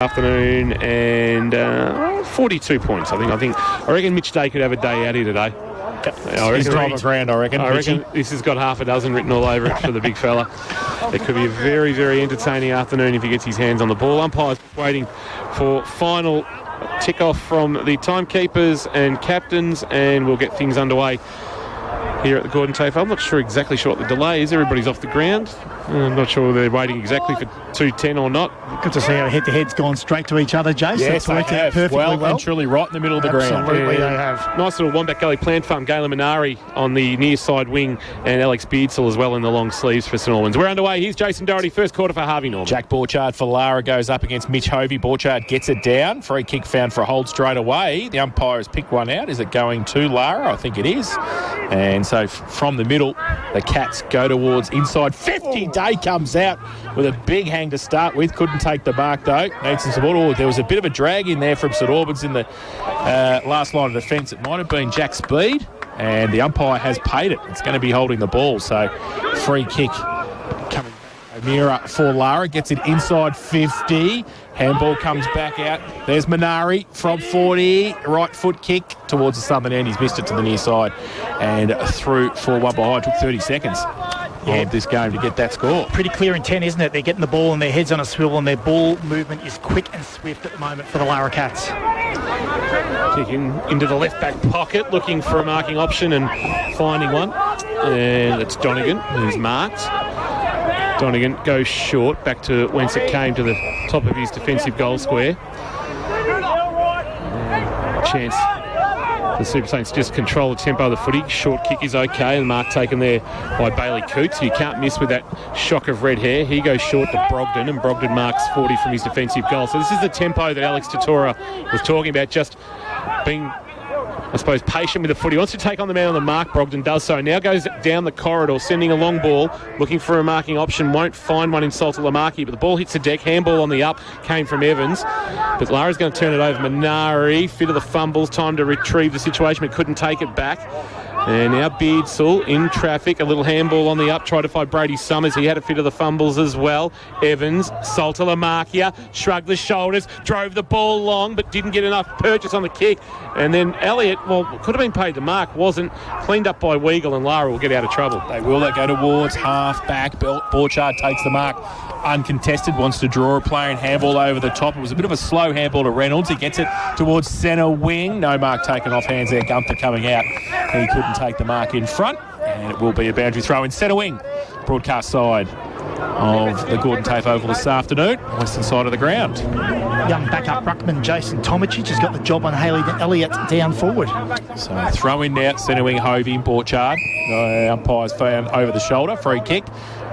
Afternoon and 42 points. I reckon Mitch Day could have a day out here today. He's time of ground, I reckon this has got half a dozen written all over it for the big fella. It could be a very, very entertaining afternoon if he gets his hands on the ball. Umpires waiting for final tick-off from the timekeepers and captains, and we'll get things underway here at the Gordon TAFE. I'm not exactly sure what the delay is. Everybody's off the ground. I'm not sure they're waiting exactly for 2:10 or not. Good to see how head-to-head's gone straight to each other, Jason. Yes, they have. Well and truly right in the middle of the ground. Absolutely, they have. Nice little Wombat Gully plant farm. Galen Minari on the near side wing and Alex Beardsall as well in the long sleeves for St Albans. We're underway. Here's Jason Doherty, first quarter for Harvey Norman. Jack Borchard for Lara goes up against Mitch Hovey. Borchard gets it down. Free kick found for a hold straight away. The umpire has picked one out. Is it going to Lara? I think it is. And so from the middle, the Cats go towards inside 50. Day comes out with a big hang to start with. Couldn't take the mark though. Needs some support. There was a bit of a drag in there from St Albans in the last line of defence. It might have been Jack Speed, and the umpire has paid it. It's going to be holding the ball. So free kick coming. O'Meara for Lara gets it inside 50. Handball comes back out. There's Minari from 40. Right foot kick towards the southern end. He's missed it to the near side and through for one behind. Took 30 seconds of this game to get that score. Pretty clear intent, isn't it? They're getting the ball and their heads on a swivel, and their ball movement is quick and swift at the moment for the Lara Cats. Kicking into the left back pocket, looking for a marking option and finding one. And it's Donegan who's marked. Donegan goes short, back to whence it came, to the top of his defensive goal square. Chance the Super Saints just control the tempo of the footy. Short kick is okay, and the mark taken there by Bailey Cootes. You can't miss with that shock of red hair. He goes short to Brogdon, and Brogdon marks 40 from his defensive goal. So this is the tempo that Alex Tatora was talking about, just being, I suppose, patient with the footy. Wants to take on the man on the mark. Brogdon does so. Now goes down the corridor, sending a long ball, looking for a marking option. Won't find one in Saltalamaki, but the ball hits the deck. Handball on the up, came from Evans. But Lara's going to turn it over. Minari, fit of the fumbles, time to retrieve the situation, but couldn't take it back. And now Beardsall in traffic, a little handball on the up, tried to find Brady Summers. He had a fit of the fumbles as well. Evans, Saltalamaki, shrugged the shoulders, drove the ball long, but didn't get enough purchase on the kick. And then Elliott, could have been paid the mark, wasn't. Cleaned up by Weagle, and Lara will get out of trouble. They will. They go towards half back. Borchard takes the mark. Uncontested, wants to draw a player and handball over the top. It was a bit of a slow handball to Reynolds. He gets it towards centre wing. No mark taken off hands there. Gunther coming out. He couldn't take the mark in front, and it will be a boundary throw in centre wing. Broadcast side of the Gordon TAFE Oval this afternoon, western side of the ground. Young backup ruckman Jason Tomicic has got the job on Haley Elliott down forward. So throw in now, centre wing Hovey, Borchard. Umpires found over the shoulder, free kick.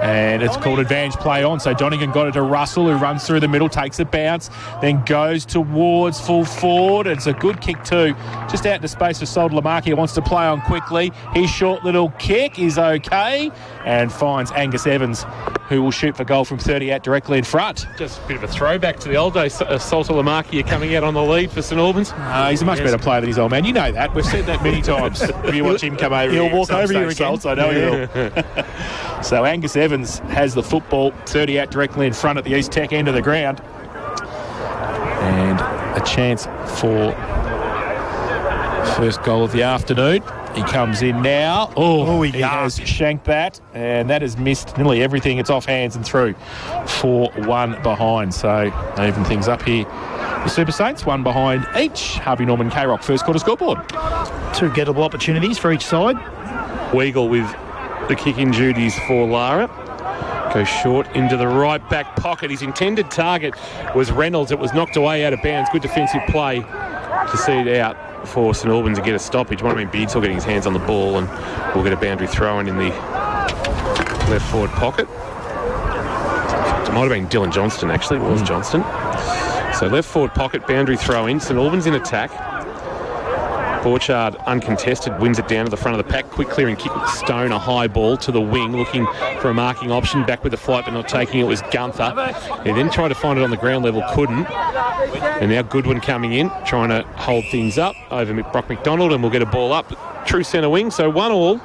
And it's called advantage play on. So Donegan got it to Russell, who runs through the middle, takes a bounce, then goes towards full forward. It's a good kick too. Just out into space for Saltalamaki, wants to play on quickly. His short little kick is okay and finds Angus Evans, who will shoot for goal from 30 out directly in front. Just a bit of a throwback to the old days. Saltalamaki coming out on the lead for St Albans. He's a much better player than his old man. You know that. We've said that many times. If you watch him come over he'll walk over you again. I know he will. So Angus Evans has the football, 30 out directly in front at the East Tech end of the ground. And a chance for first goal of the afternoon. He comes in now. He has shanked that, and that has missed nearly everything. It's off hands and through for one behind. So even things up here. The Super Saints, one behind each. Harvey Norman, K-Rock, first quarter scoreboard. Two gettable opportunities for each side. Weagle with the kicking duties for Lara. Goes short into the right back pocket. His intended target was Reynolds. It was knocked away out of bounds. Good defensive play to see it out for St Albans to get a stoppage. Might have been Beardsall getting his hands on the ball, and we'll get a boundary throw in the left forward pocket. It might have been Dylan Johnston, actually. It was Johnston. So left forward pocket, boundary throw in. St Albans in attack. Borchard uncontested, wins it down to the front of the pack. Quick clearing kick with Stone, a high ball to the wing, looking for a marking option. Back with the flight, but not taking it was Gunther. He then tried to find it on the ground level, couldn't. And now Goodwin coming in, trying to hold things up over Brock McDonald, and we'll get a ball up. True centre wing, so 1-1.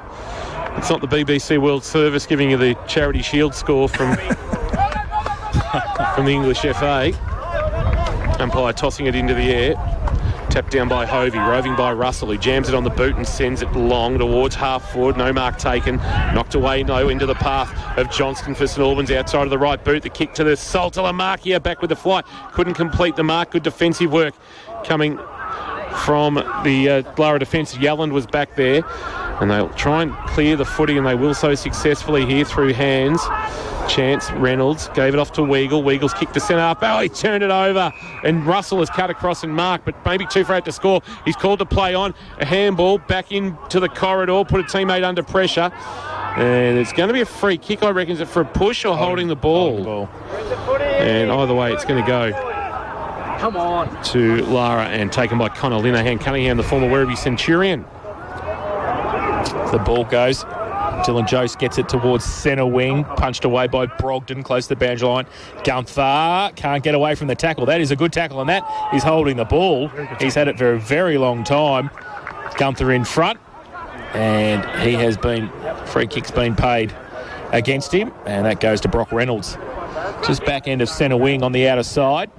It's not the BBC World Service giving you the Charity Shield score from, from the English FA. Umpire tossing it into the air. Tapped down by Hovey, roving by Russell, who jams it on the boot and sends it long towards half forward. No mark taken. Knocked away low into the path of Johnston for St Albans outside of the right boot. The kick to the Saltala mark here, back with the flight. Couldn't complete the mark. Good defensive work coming from the Lara defence. Yelland was back there, and they'll try and clear the footy, and they will so successfully here through hands. Chance Reynolds gave it off to Weagle. Weagle's kicked to centre half. Oh, he turned it over, and Russell has cut across and marked, but maybe too far out to score. He's called to play on. A handball back into the corridor, put a teammate under pressure, and it's going to be a free kick, I reckon. Is it for a push or holding the ball? And either way, it's going to go to Lara and taken by Connor Linehan Cunningham, the former Werribee Centurion. The ball goes. Dylan Jose gets it towards centre wing, punched away by Brogdon, close to the boundary line. Gunther can't get away from the tackle. That is a good tackle, and that is holding the ball. He's had it for a very long time. Gunther in front, and he has been, free kick's been paid against him, and that goes to Brock Reynolds. Just back end of centre wing on the outer side.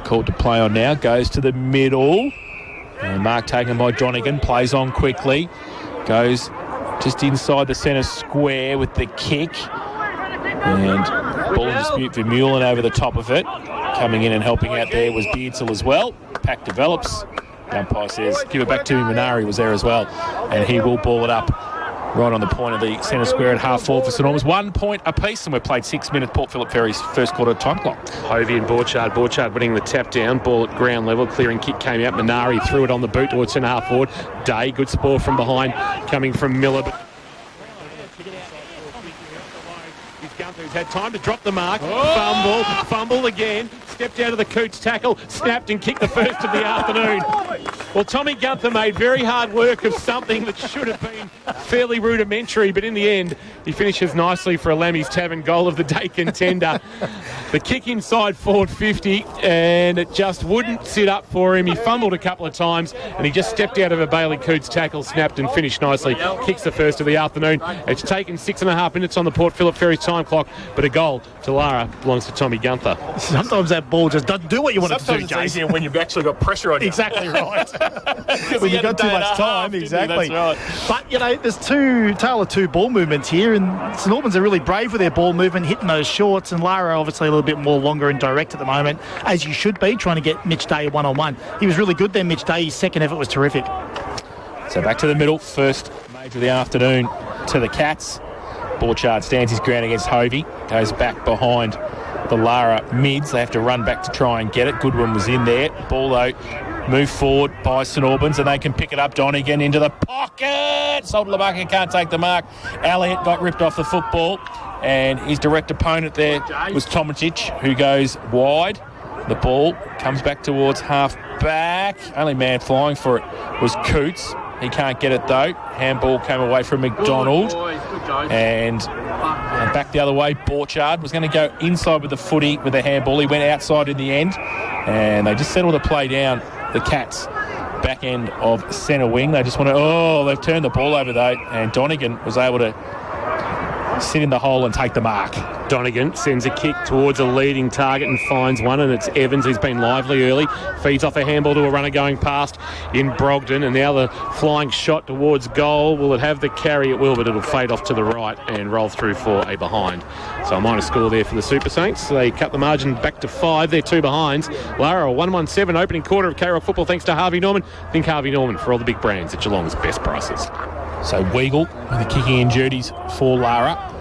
Called to play on now, goes to the middle, and mark taken by Donegan, plays on quickly, goes just inside the centre square with the kick, and ball in dispute for Mullen over the top of it. Coming in and helping out there was Beardsall as well. Pack develops. The umpire says give it back to him. Minari was there as well, and he will ball it up right on the point of the centre square at half forward for St Albans. 1 point apiece, and we've played 6 minutes. Port Phillip Ferry's first quarter time clock. Hovey and Borchard. Borchard winning the tap down. Ball at ground level. Clearing kick came out. Minari threw it on the boot towards centre half forward. Day, good spore from behind coming from Miller. But Gunther's had time to drop the mark. Fumble again. Stepped out of the Coots tackle, snapped and kicked the first of the afternoon. Well, Tommy Gunther made very hard work of something that should have been fairly rudimentary, but in the end, he finishes nicely for a Lammy's Tavern goal of the day contender. The kick inside forward 50, and it just wouldn't sit up for him. He fumbled a couple of times, and he just stepped out of a Bailey Coots tackle, snapped and finished nicely. Kicks the first of the afternoon. It's taken 6.5 minutes on the Port Phillip Ferry time clock, but a goal to Lara belongs to Tommy Gunther. Sometimes that ball just doesn't do what you want it to do, Sometimes it's easier when you've actually got pressure on you. Exactly right. When you've got too much time, exactly. Right. But, you know, there's tale of two ball movements here, and St Albans are really brave with their ball movement, hitting those shorts, and Lara obviously a little bit more longer and direct at the moment, as you should be, trying to get Mitch Day one-on-one. He was really good there, Mitch Day. His second effort was terrific. So back to the middle, first major of the afternoon to the Cats. Borchard stands his ground against Hovey, goes back behind the Lara mids. They have to run back to try and get it. Goodwin was in there. Ball though moved forward by St Albans, and they can pick it up. Donegan into the pocket. Saltala can't take the mark. Elliott got ripped off the football, and his direct opponent there was Tomatic, who goes wide. The ball comes back towards half back. Only man flying for it was Coots. He can't get it though. Handball came away from McDonald, and back the other way. Borchard was going to go inside with the footy with a handball. He went outside in the end, and they just settled the play down. The Cats back end of centre wing. They just want to. They've turned the ball over though, and Donegan was able to sit in the hole and take the mark. Donegan sends a kick towards a leading target and finds one, and it's Evans who's been lively early. Feeds off a handball to a runner going past in Brogdon, and now the flying shot towards goal. Will it have the carry? It will, but it'll fade off to the right and roll through for a behind. So a minor score there for the Super Saints. They cut the margin back to 5. They're 2 behinds. Lara 1-1-7 opening quarter of K-Rock football thanks to Harvey Norman. Think Harvey Norman for all the big brands at Geelong's best prices. So Weagle with the kicking in duties for Lara.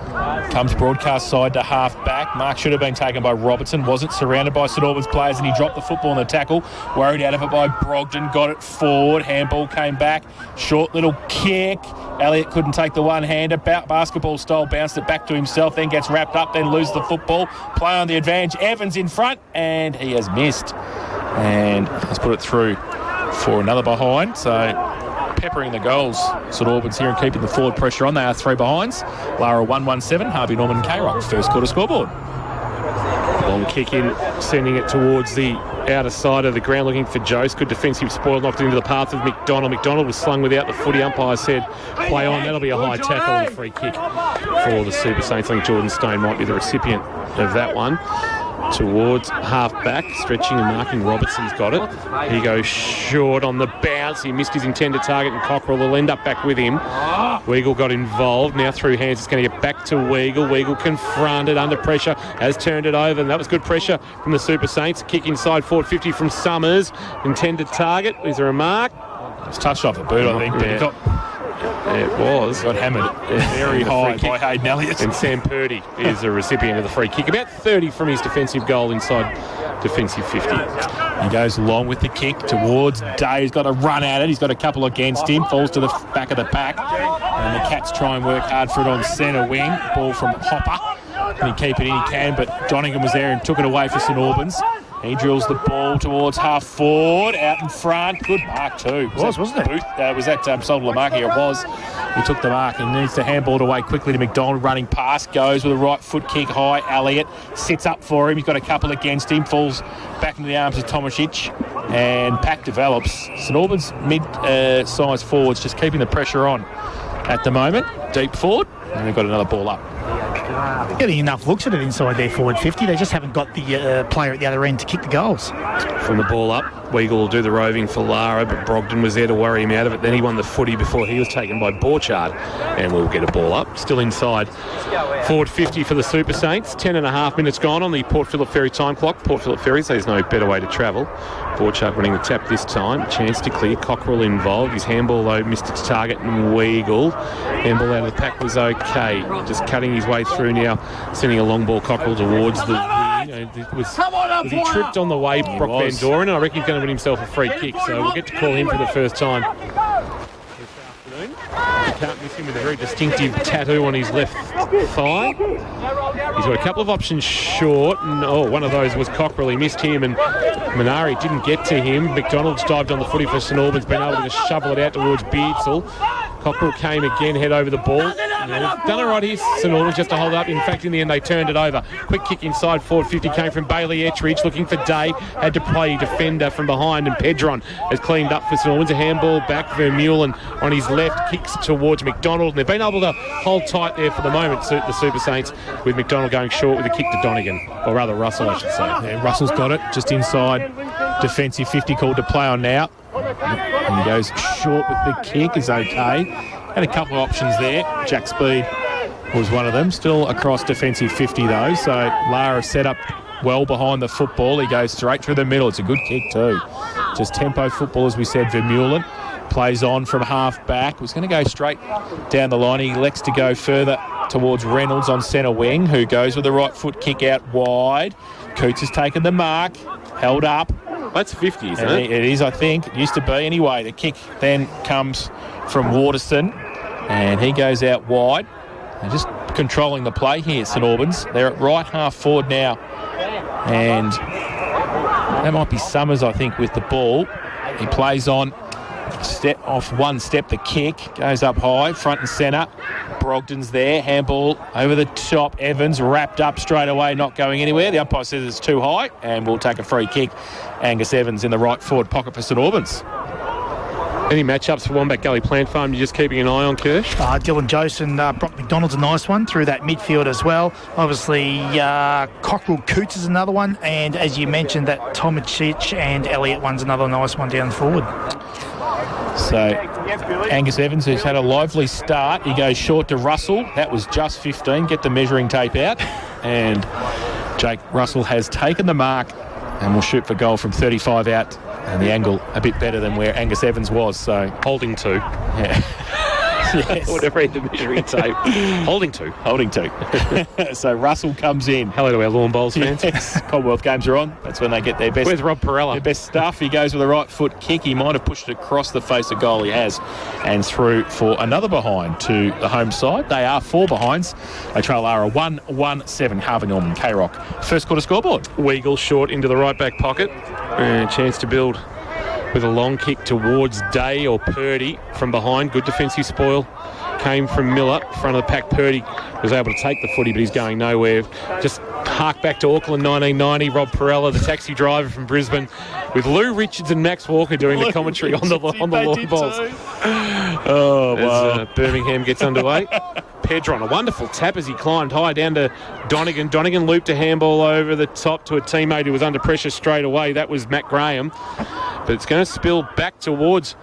Comes broadcast side to half back. Mark should have been taken by Robertson. Wasn't surrounded by St Albans players, and he dropped the football in the tackle. Worried out of it by Brogdon. Got it forward. Handball came back. Short little kick. Elliott couldn't take the one-hander. Basketball style, bounced it back to himself, then gets wrapped up, then loses the football. Play on the advantage. Evans in front, and he has missed. And has put it through for another behind. So peppering the goals, St Albans here, and keeping the forward pressure on. They are 3 behinds. Lara 1-1-7, Harvey Norman K-Rock, first quarter scoreboard. Long kick in, sending it towards the outer side of the ground, looking for Jose. Good defensive spoil, knocked it into the path of McDonald. McDonald was slung without the footy. Umpire said play on. That'll be a high tackle and free kick for the Super Saints. I think Jordan Stone might be the recipient of that one. towards half-back, stretching and marking. Robertson's got it. He goes short on the bounce. He missed his intended target, and Cockrell will end up back with him. Weagle got involved. Now through hands, it's going to get back to Weagle. Weagle confronted, under pressure, has turned it over, and that was good pressure from the Super Saints. Kick inside, forward 50 from Summers. Intended target. Is there a mark? It's touched off a boot, I think, but he got... It was. Got hammered very high by Hayden Elliott. And Sam Purdy is a recipient of the free kick. About 30 from his defensive goal inside defensive 50. He goes along with the kick towards Day. He's got to run at it. He's got a couple against him. Falls to the back of the pack. And the Cats try and work hard for it on centre wing. Ball from Hopper. Can he keep it in? He can, but Donegan was there and took it away for St Albans. He drills the ball towards half forward, out in front. Good mark too. Wasn't it? Was that Solomaki? It was. He took the mark and needs to handball it away quickly to McDonald. Running past, goes with a right foot kick high. Elliott sits up for him. He's got a couple against him. Falls back into the arms of Tomasic. And pack develops. St Albans mid-size forwards just keeping the pressure on at the moment. Deep forward. And they've got another ball up. Getting enough looks at it inside their forward 50. They just haven't got the player at the other end to kick the goals. From the ball up, Weagle will do the roving for Lara, but Brogden was there to worry him out of it. Then he won the footy before he was taken by Borchard, and we'll get a ball up. Still inside. Forward 50 for the Super Saints. 10.5 minutes gone on the Port Phillip Ferry time clock. Port Phillip Ferry says no better way to travel. Borchard winning the tap this time. Chance to clear. Cockrell involved. His handball, though, missed its target, and Weagle. Handball out of the pack was okay. Just cutting his way through now, sending a long ball Cockrell towards the wing. Was he tripped on the way, Brock Van Doren? I reckon he's going to win himself a free kick, so we'll get to call him for the first time this afternoon. You can't miss him with a very distinctive tattoo on his left thigh. He's got a couple of options short, and one of those was Cockrell. He missed him, and Minari didn't get to him. McDonald's dived on the footy for St Albans, been able to just shovel it out towards Beardsall. Cockrell came again, head over the ball. Done it right here, St Albans, just to hold up. In fact, in the end, they turned it over. Quick kick inside, forward 50 came from Bailey Etridge, looking for Day. Had to play defender from behind, and Pedron has cleaned up for St Albans. A handball back, Vermeulen on his left, kicks towards McDonald. And they've been able to hold tight there for the moment, the Super Saints, with McDonald going short with a kick to Donegan. Or rather, Russell, I should say. Yeah, Russell's got it, just inside defensive 50, called to play on now. And he goes short with the kick, is okay. Had a couple of options there. Jack Speed was one of them. Still across defensive 50 though. So Lara set up well behind the football. He goes straight through the middle. It's a good kick too. Just tempo football, as we said. Vermeulen plays on from half back. Was going to go straight down the line. He elects to go further towards Reynolds on centre wing, who goes with the right foot kick out wide. Coots has taken the mark. Held up. That's 50, isn't it? It is, I think. It used to be. Anyway, the kick then comes from Waterson, and he goes out wide. They're just controlling the play here, St Albans. They're at right half forward now, and that might be Summers, I think, with the ball. He plays on, step off one step, the kick goes up high, front and centre. Brogden's there, handball over the top. Evans wrapped up straight away, not going anywhere. The umpire says it's too high, and we'll take a free kick. Angus Evans in the right forward pocket for St Albans. Any matchups for Wombat Gully Plant Farm you're just keeping an eye on, Kirsch? Dylan Jose and Brock McDonald's a nice one through that midfield as well. Obviously, Cockrell Coots is another one, and as you mentioned, that Tomasic and Elliott one's another nice one down forward. So Angus Evans, who's had a lively start, he goes short to Russell. That was just 15. Get the measuring tape out. And Jake Russell has taken the mark and will shoot for goal from 35 out. And the angle a bit better than where Angus Evans was. So holding to. Yeah. Yes. Whatever read the measuring tape. Holding to. So Russell comes in. Hello to our lawn bowls fans. Yes. Commonwealth games are on. That's when they get their best. Where's Rob Perella? Their best stuff. He goes with a right foot kick. He might have pushed it across the face of goal. He has. And through for another behind to the home side. They are 4 behinds. They trail Lara 1-1-7. Harvey Norman, K-Rock. First quarter scoreboard. Weagle short into the right back pocket. And chance to build with a long kick towards Day or Purdy from behind. Good defensive spoil came from Miller. Front of the pack, Purdy was able to take the footy, but he's going nowhere. Just hark back to Auckland 1990. Rob Perella, the taxi driver from Brisbane, with Lou Richards and Max Walker doing the commentary on the lawn balls. Oh, wow. As Birmingham gets underway. Pedron. A wonderful tap as he climbed high down to Donegan. Donegan looped a handball over the top to a teammate who was under pressure straight away. That was Matt Graham. But it's going to spill back towards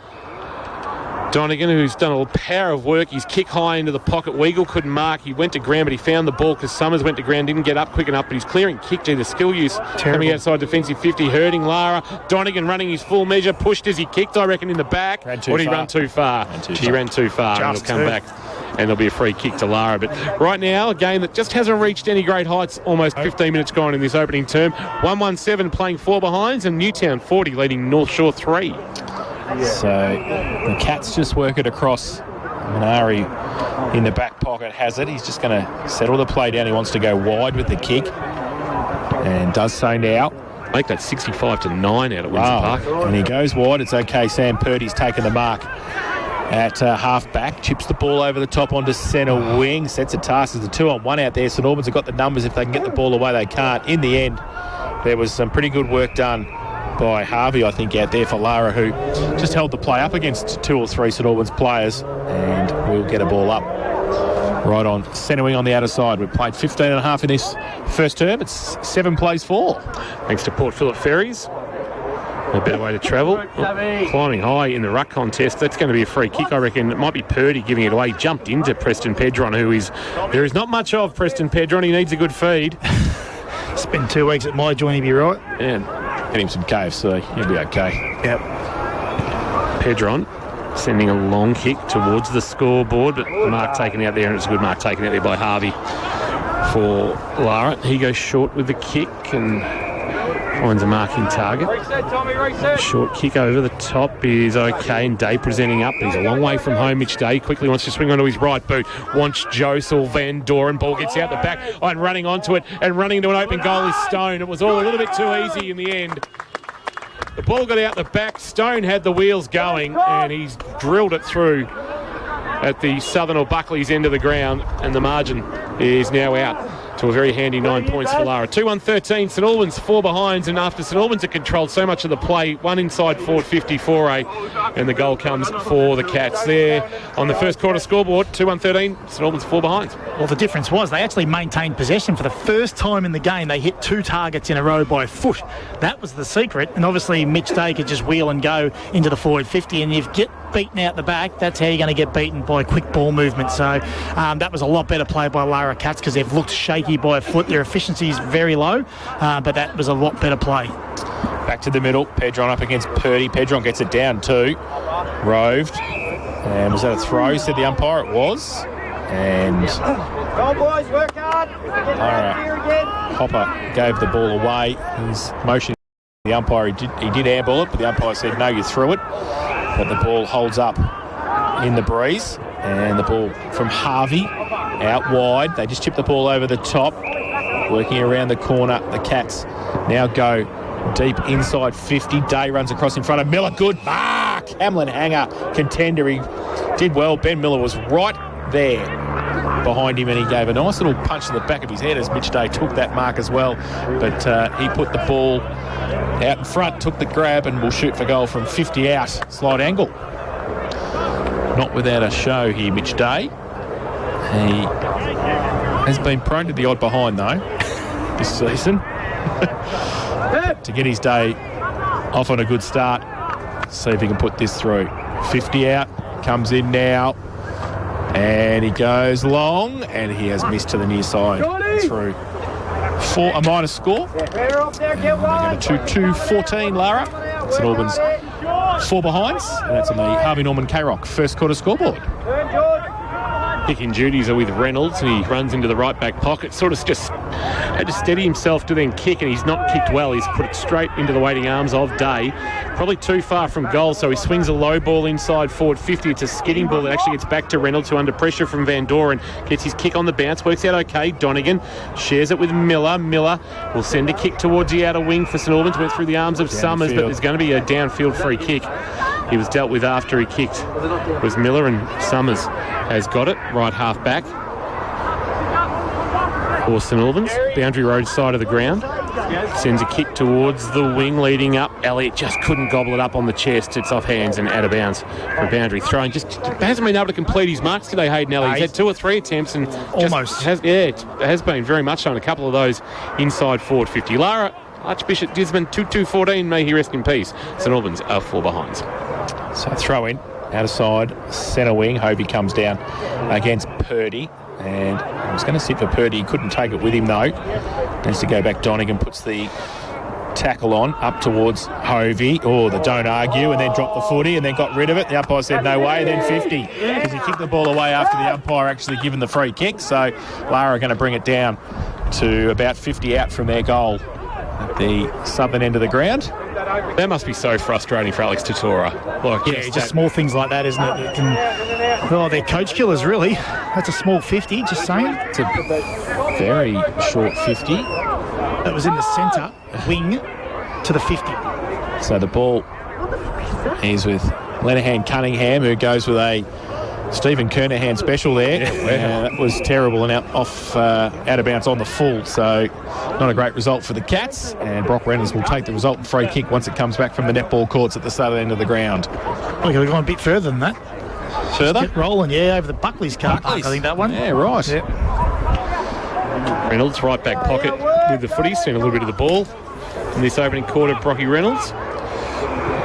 Donegan, who's done a power of work. He's kicked high into the pocket. Weagle couldn't mark. He went to ground, but he found the ball because Summers went to ground, didn't get up quick enough, but he's clearing kick to the skill use. Coming outside defensive 50, hurting Lara. Donegan running his full measure, pushed as he kicked, I reckon, in the back. Or did he run too far? He ran too far, and he'll come back. And there'll be a free kick to Lara. But right now, a game that just hasn't reached any great heights. Almost 15 minutes gone in this opening term. 1-1-7 playing 4 behinds, and Newtown 40 leading North Shore 3. So the Cats just work it across. Minari in the back pocket has it. He's just going to settle the play down. He wants to go wide with the kick, and does so now. Make that 65-9 out at Windsor Park. And he goes wide. It's okay. Sam Purdy's taken the mark at half-back. Chips the ball over the top onto centre wing. Sets a task. There's a 2-on-1 out there. St Albans have got the numbers. If they can get the ball away, they can't. In the end, there was some pretty good work done by Harvey, I think, out there for Lara, who just held the play up against 2 or 3 St Albans players, and we'll get a ball up right on centre wing on the outer side. We've played 15 and a half in this first term. It's 7 plays 4. Thanks to Port Phillip Ferries. A better way to travel. Climbing high in the ruck contest. That's going to be a free kick, I reckon. It might be Purdy giving it away. Jumped into Preston Pedron, there is not much of Preston Pedron. He needs a good feed. Spend 2 weeks at my joint, he'll be right. Yeah. Get him some KFC. He'll be okay. Yep. Pedron sending a long kick towards the scoreboard, but the mark taken out there, and it's a good mark taken out there by Harvey for Lara. He goes short with the kick and finds a marking target. Short kick over the top is okay, and Day presenting up. He's a long way from home. Mitch Day quickly wants to swing onto his right boot. Wants Josel Van Doren. Ball gets out the back. And running onto it and running into an open goal is Stone. It was all a little bit too easy in the end. The ball got out the back. Stone had the wheels going, and he's drilled it through at the Southern or Buckley's end of the ground, and the margin is now out to a very handy 9 points for Lara. 2-1-13, St Albans 4 behinds, and after St Albans had controlled so much of the play, one inside forward 54A, and the goal comes for the Cats. There on the first quarter scoreboard, 2-1-13, St Albans 4 behinds. Well, the difference was they actually maintained possession for the first time in the game. They hit 2 targets in a row by foot. That was the secret, and obviously Mitch Day could just wheel and go into the forward 50, and if you get beaten out the back, that's how you're going to get beaten, by quick ball movement. So that was a lot better play by Lara Cats, because they've looked shaky by a foot. Their efficiency is very low, but that was a lot better play. Back to the middle. Pedron up against Purdy. Pedron gets it down too. Roved. And was that a throw? Said the umpire it was. And Go boys, work hard. Lara Hopper gave the ball away. He's motioning the umpire. He did airball it, but the umpire said no, you threw it. But the ball holds up in the breeze, and the ball from Harvey out wide. They just chip the ball over the top, working around the corner. The Cats now go deep inside 50. Day runs across in front of Miller. Good mark. Hamlin Hanger, contender. He did well. Ben Miller was right there behind him, and he gave a nice little punch to the back of his head as Mitch Day took that mark as well. But he put the ball out in front, took the grab, and will shoot for goal from 50 out. Slight angle. Not without a show here, Mitch Day. He has been prone to the odd behind, though, this season. To get his day off on a good start, see if he can put this through. 50 out, comes in now, and he goes long, and he has missed to the near side. Through a minus score. They're going to 2-2-14, Lara. St Albans 4 behinds, and that's on the Harvey Norman K-Rock first quarter scoreboard. Picking duties are with Reynolds, and he runs into the right back pocket. Sort of just had to steady himself to then kick, and he's not kicked well. He's put it straight into the waiting arms of Day. Probably too far from goal, so he swings a low ball inside forward 50. It's a skidding ball that actually gets back to Reynolds, who under pressure from Van Doren gets his kick on the bounce. Works out okay. Donegan shares it with Miller. Miller will send a kick towards the outer wing for St Albans. Went through the arms of Summers, but there's going to be a downfield free kick. He was dealt with after he kicked. It was Miller, and Summers has got it. Right half back for St Albans. Boundary road side of the ground. Sends a kick towards the wing leading up. Elliott just couldn't gobble it up on the chest. It's off hands and out of bounds for a boundary throw. And just hasn't been able to complete his marks today, Hayden Elliott. He's had 2 or 3 attempts and almost. It has been very much on a couple of those inside forward 50. Lara, Archbishop Gisborne 2-2-14, may he rest in peace. St Albans are 4 behinds. So throw in, out of side, centre wing. Hovey comes down against Purdy. And I was going to sit for Purdy. He couldn't take it with him, though. Needs to go back. Donegan puts the tackle on up towards Hovey. Oh, the don't argue, and then dropped the footy and then got rid of it. The umpire said no way, then 50 because he kicked the ball away after the umpire actually given the free kick. So Lara are going to bring it down to about 50 out from their goal at the southern end of the ground. That must be so frustrating for Alex Tutora. Like, just small things like that, isn't it? They're coach killers, really. That's a small 50, just saying. It's a very short 50. That was in the centre wing to the 50. So the ball is with Lenihan Cunningham, who goes with a Stephen Kernahan special there. That was terrible and out of bounds on the full. So not a great result for the Cats. And Brock Reynolds will take the resultant free kick once it comes back from the netball courts at the southern end of the ground. We're going to go a bit further than that. Further? Get rolling, over the Buckley's car park, I think that one. Yeah, right. Yeah. Reynolds, right back pocket with the footy, seeing a little bit of the ball in this opening quarter. Brocky Reynolds,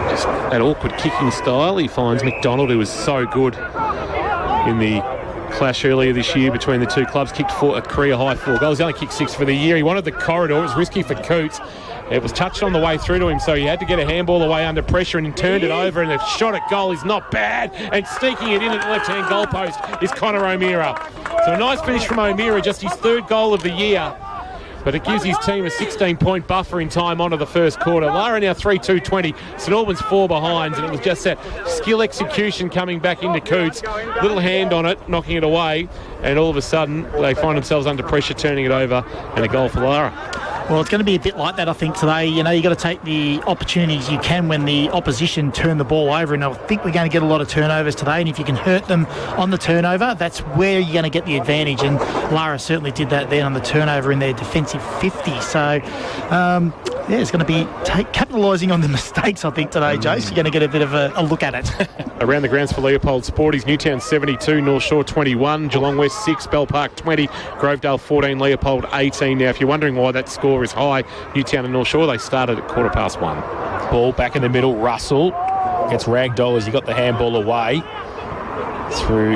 just that awkward kicking style. He finds McDonald, who was so good in the clash earlier this year between the two clubs, kicked for a career high 4 goals. He only kicked 6 for the year. He wanted the corridor. It was risky for Coots. It was touched on the way through to him, so he had to get a handball away under pressure and he turned it over, and the shot at goal is not bad. And sneaking it in at the left-hand goalpost is Connor O'Meara. So a nice finish from O'Meara, just his 3rd goal of the year. But it gives his team a 16-point buffer in time onto the first quarter. Lara now 3-2-20. St Albans 4 behinds, and it was just that skill execution coming back into Coots. Little hand on it, knocking it away, and all of a sudden they find themselves under pressure, turning it over, and a goal for Lara. Well, it's going to be a bit like that, I think, today. You've got to take the opportunities you can when the opposition turn the ball over, and I think we're going to get a lot of turnovers today, and if you can hurt them on the turnover, that's where you're going to get the advantage, and Lara certainly did that then on the turnover in their defensive 50. So, it's going to be capitalising on the mistakes, I think, today, Jace. You're going to get a bit of a look at it. Around the grounds for Leopold Sporties, Newtown 72, North Shore 21, Geelong West 6, Bell Park 20, Grovedale 14, Leopold 18. Now, if you're wondering why that score is high, Newtown and North Shore, they started at 1:15. Ball back in the middle. Russell gets ragdoll as he got the handball away through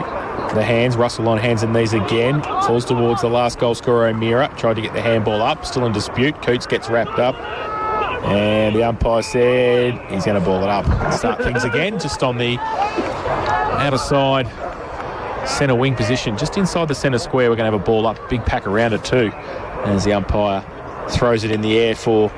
the hands. Russell on hands and knees again. Falls towards the last goal scorer, O'Meara. Tried to get the handball up. Still in dispute. Coots gets wrapped up. And the umpire said he's going to ball it up. Start things again, just on the outer side centre wing position. Just inside the centre square, we're going to have a ball up. Big pack around it too. As the umpire throws it in the air for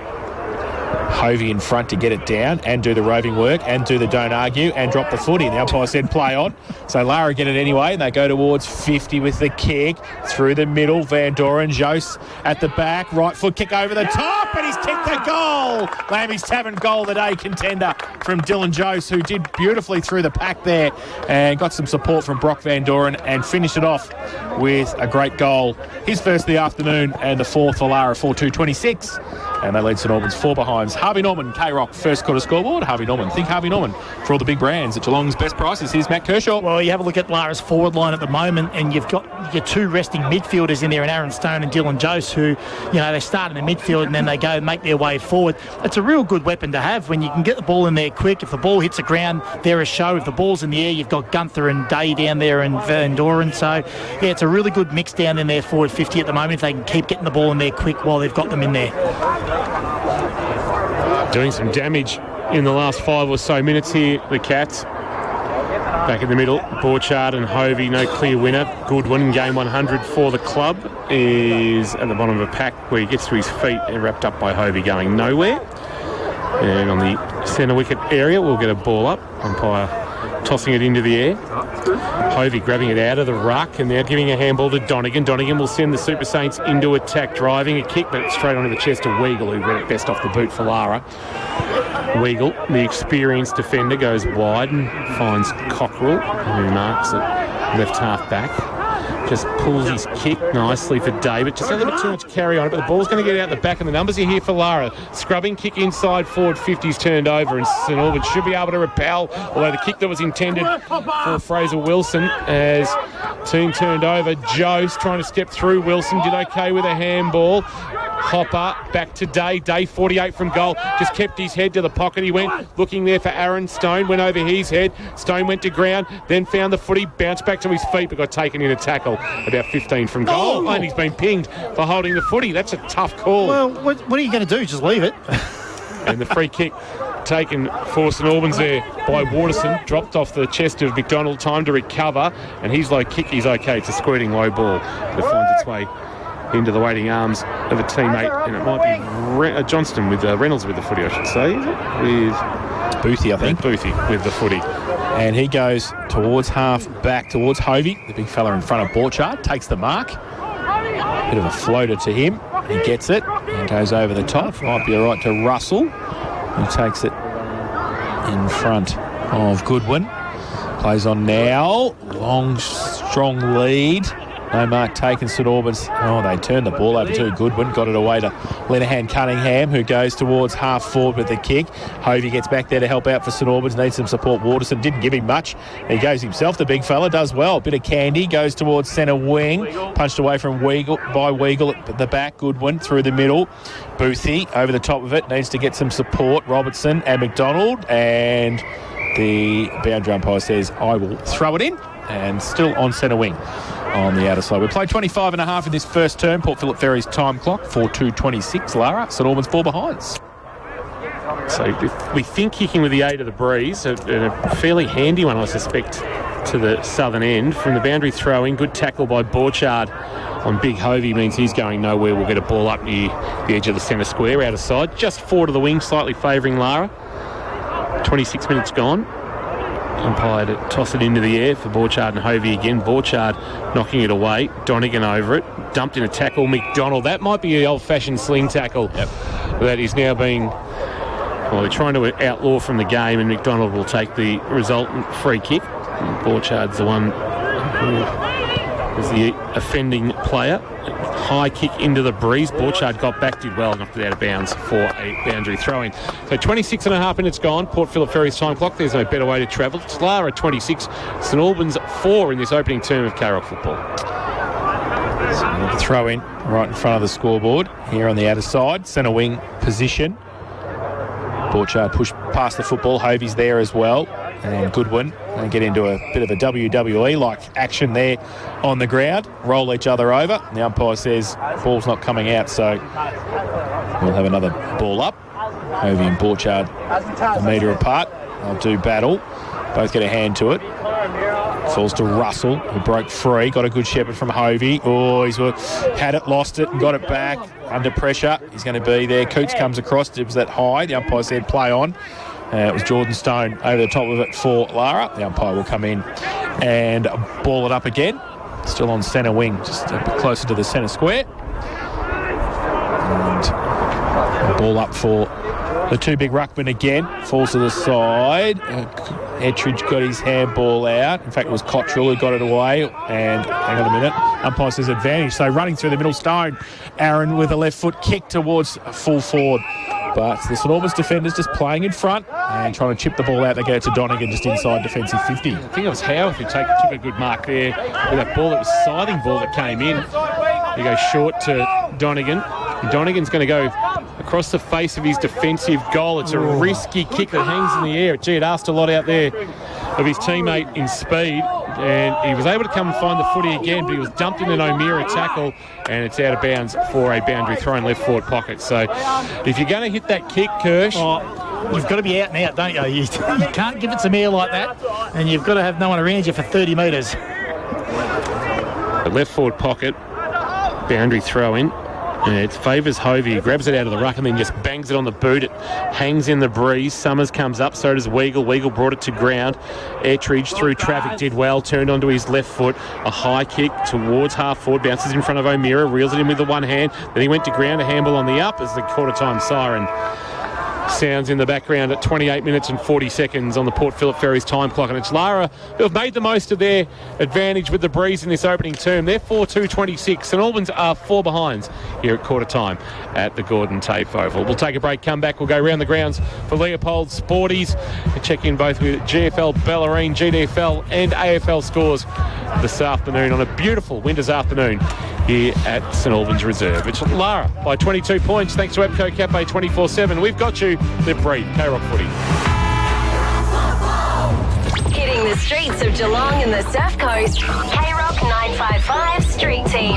Hovey in front to get it down and do the roving work and do the don't argue and drop the footy. The umpire said play on. So Lara get it anyway, and they go towards 50 with the kick. Through the middle, Van Doren, Jose at the back. Right foot kick over the top, and he's kicked the goal. Lambie's Tavern goal of the day contender from Dylan Jose, who did beautifully through the pack there and got some support from Brock Van Doren and finished it off with a great goal. His first of the afternoon and the 4th for Lara, 4-2-26. And they lead St Albans 4 behinds. Harvey Norman, K-Rock, first quarter scoreboard. Harvey Norman. Think Harvey Norman for all the big brands at Geelong's best prices. Here's Matt Kershaw. Well, you have a look at Lara's forward line at the moment, and you've got your 2 resting midfielders in there, and Aaron Stone and Dylan Jose, who, they start in the midfield and then they go and make their way forward. It's a real good weapon to have when you can get the ball in there quick. If the ball hits the ground, they're a show. If the ball's in the air, you've got Gunther and Day down there and Van Doren. So, it's a really good mix down in their forward 50 at the moment if they can keep getting the ball in there quick while they've got them in there. Doing some damage in the last 5 or so minutes here, the Cats. Back in the middle, Borchard and Hovey, no clear winner. Goodwin, game 100 for the club, is at the bottom of a pack where he gets to his feet and wrapped up by Hovey going nowhere. And on the centre wicket area, we'll get a ball up. Umpire tossing it into the air. Hovey grabbing it out of the ruck and now giving a handball to Donegan. Donegan will send the Super Saints into attack, driving a kick, but straight onto the chest of Weagle, who ran it best off the boot for Lara. Weagle, the experienced defender, goes wide and finds Cockrell, who marks it left half back. just pulls his kick nicely for David. Just a little bit too much carry on it, but the ball's going to get out the back, and the numbers are here for Lara. Scrubbing kick inside forward, 50's turned over, and St Albans should be able to repel, although the kick that was intended for Fraser Wilson as team turned over. Joe's trying to step through. Wilson did okay with a handball. Hopper back to Day. Day 48 from goal. Just kept his head to the pocket. He went looking there for Aaron. Stone went over his head. Stone went to ground, then found the footy, bounced back to his feet, but got taken in a tackle about 15 from goal. And he's been pinged for holding the footy. That's a tough call. Well, what are you going to do? Just leave it? And the free kick taken for St Albans there by Waterson, dropped off the chest of McDonald, time to recover, and his low kick is okay. It's a squirting low ball that finds its way into the waiting arms of a teammate, and it might be Johnston with Reynolds with the footy, I should say, is it? With Boothie, I think. Boothie with the footy. And he goes towards half back, towards Hovey, the big fella in front of Borchard, takes the mark. Bit of a floater to him. He gets it and goes over the top. Might be all right to Russell. He takes it in front of Goodwin. Plays on now. Long, strong lead. No mark taken, St Albans. Oh, they turned the ball over to Goodwin. Got it away to Lenahan Cunningham, who goes towards half forward with the kick. Hovey gets back there to help out for St Albans. Needs some support. Waterson didn't give him much. He goes himself, the big fella. Does well. Bit of candy. Goes towards centre wing. Punched away from Weagle by Weagle at the back. Goodwin through the middle. Boothie over the top of it. Needs to get some support. Robertson and McDonald. And the boundary umpire says, I will throw it in. And still on centre wing on the outer side. We played 25 and a half in this first term. Port Phillip Ferry's time clock, 4:2:26. Lara, St Albans 4 behinds. So we think kicking with the aid of the breeze, and a fairly handy one, I suspect, to the southern end. From the boundary throw-in, good tackle by Borchard on Big Hovey means he's going nowhere. We'll get a ball up near the edge of the centre square, outer side. Just forward of the wing, slightly favouring Lara. 26 minutes gone. Umpire to toss it into the air for Borchard and Hovey again. Borchard knocking it away. Donegan over it. Dumped in a tackle. McDonald. That might be the old-fashioned sling tackle. Yep. That is now being... Well, they're trying to outlaw from the game, and McDonald will take the resultant free kick. Borchard's the one who was the offending player. High kick into the breeze. Borchard got back, did well, knocked it out of bounds for a boundary throw-in. So 26 and a half minutes gone. Port Phillip Ferry's time clock. There's no better way to travel. It's Lara 26, St Albans 4 in this opening term of Carroll football. So the throw-in right in front of the scoreboard here on the outer side. Centre wing position. Borchard pushed past the football. Hovey's there as well. And Goodwin and get into a bit of a WWE-like action there on the ground. Roll each other over. The umpire says ball's not coming out, so we'll have another ball up. Hovey and Borchard a metre apart. They'll do battle. Both get a hand to it. Falls to Russell, who broke free. Got a good shepherd from Hovey. Oh, he's had it, lost it, and got it back. Under pressure. He's going to be there. Coots comes across. It was that high. The umpire said play on. It was Jordan Stone over the top of it for Lara. The umpire will come in and ball it up again. Still on centre wing, just a bit closer to the centre square. And ball up for the two big ruckmen again. Falls to the side. Ettridge got his handball out. In fact, it was Cottrell who got it away. And hang on a minute. Umpire says advantage. So running through the middle, Stone. Aaron with a left foot kick towards full forward. But the St Albans defenders just playing in front and trying to chip the ball out. They go to Donegan just inside defensive 50. I think it was Howarth who took a good mark there with that ball. It was a scything ball that came in. He goes short to Donegan. And Donegan's going to go across the face of his defensive goal. It's a risky kick that hangs in the air. Gee, it asked a lot out there of his teammate in speed. And he was able to come and find the footy again, but he was dumped in an O'Meara tackle, and it's out of bounds for a boundary throw in left forward pocket. So if you're going to hit that kick, Kirsch... You've got to be out and out, don't you? You can't give it some air like that, and you've got to have no one around you for 30 metres. The left forward pocket, boundary throw in. And it favours Hovey. He grabs it out of the ruck and then just bangs it on the boot. It hangs in the breeze. Summers comes up, so does Weagle. Weagle brought it to ground. Ettridge through traffic did well, turned onto his left foot. A high kick towards half forward, bounces in front of O'Meara, reels it in with the one hand. Then he went to ground, a handball on the up as the quarter time siren sounds in the background at 28 minutes and 40 seconds on the Port Phillip Ferries time clock. And it's Lara who have made the most of their advantage with the breeze in this opening term. They're 4-2-26. St Albans are 4 behinds here at quarter time at the Gordon Tafe Oval. We'll take a break, come back. We'll go round the grounds for Leopold Sporties. We'll check in both with GFL Bellarine, GDFL and AFL scores this afternoon on a beautiful winter's afternoon here at St Albans Reserve. It's Lara by 22 points thanks to Epco Cafe 24/7. We've got you. Live breathe. K-Rock footy. Hitting the streets of Geelong and the Surf Coast, K-Rock 955 Street Team.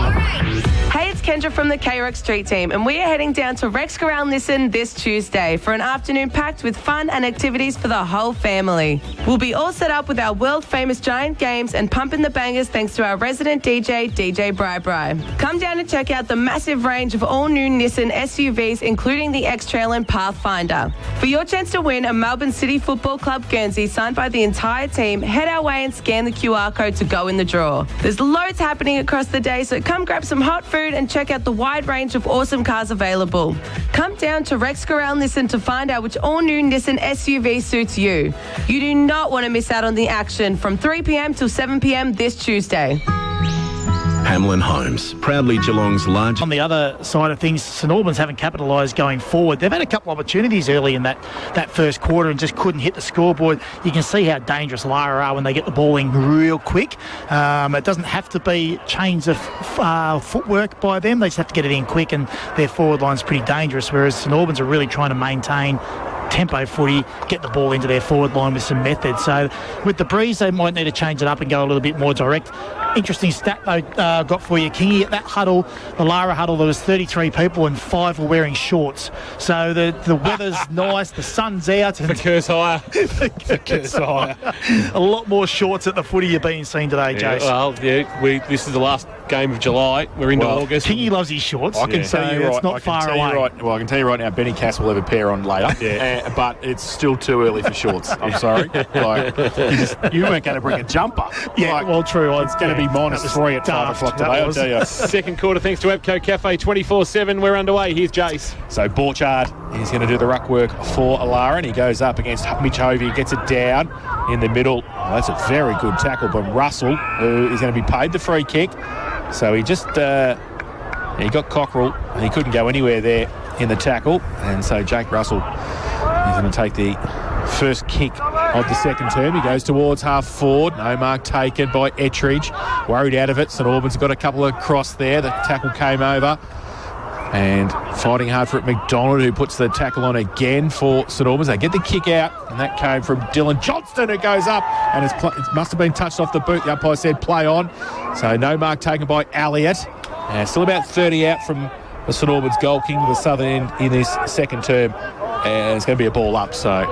Hey, it's Kendra from the K-Rock Street Team, and we are heading down to Rex Corral Nissan this Tuesday for an afternoon packed with fun and activities for the whole family. We'll be all set up with our world-famous giant games and pumping the bangers thanks to our resident DJ, DJ Bri Bri. Come down and check out the massive range of all-new Nissan SUVs, including the X-Trail and Pathfinder. For your chance to win a Melbourne City Football Club Guernsey signed by the entire team, head our way and scan the QR code to go in the draw. There's loads happening across the day, so come grab some hot food and check out the wide range of awesome cars available. Come down to Rex Corral Nissan to find out which all-new Nissan SUV suits you. You do not want to miss out on the action from 3 p.m. till 7 p.m. this Tuesday. Hamlin Homes, proudly Geelong's largest. On the other side of things, St Albans haven't capitalised going forward. They've had a couple of opportunities early in that first quarter and just couldn't hit the scoreboard. You can see how dangerous Lara are when they get the ball in real quick. It doesn't have to be chains of footwork by them. They just have to get it in quick, and their forward line's pretty dangerous, whereas St Albans are really trying to maintain tempo footy, get the ball into their forward line with some method. So with the breeze, they might need to change it up and go a little bit more direct. Interesting stat, though, got for you, Kingy. At that huddle, the Lara huddle, there was 33 people and 5 were wearing shorts. So the weather's nice, the sun's out. And The curse higher. the curse higher. A lot more shorts at the footy you're being seen today, Yeah, Jace. well, yeah, this is the last game of July. We're into August. Kingy loves his shorts. I can so tell you right. it's not far away. Well, I can tell you right now, Benny Cass will have a pair on later. But it's still too early for shorts. I'm sorry. You weren't going to bring a jumper. Yeah, well, true. It's going to be -3 at 5 o'clock today, I'll tell you. Second quarter, thanks to Epco Cafe 24/7. We're underway. Here's Jace. So Borchard is going to do the ruck work for Lara, and he goes up against Mitch Hovey, gets it down in the middle. Well, that's a very good tackle by Russell, who is going to be paid the free kick. So he just he got Cockerell. He couldn't go anywhere there in the tackle, and so Jake Russell is going to take the first kick of the second term. He goes towards half forward. No mark taken by Ettridge. Worried out of it. St Albans got a couple of cross there. The tackle came over. And fighting hard for it, McDonald, who puts the tackle on again for St Albans. They get the kick out, and that came from Dylan Johnston, who goes up, and it must have been touched off the boot. The umpire said play on. So no mark taken by Elliott. And still about 30 out from the St Albans goal, king to the southern end in this second term. And it's going to be a ball up, so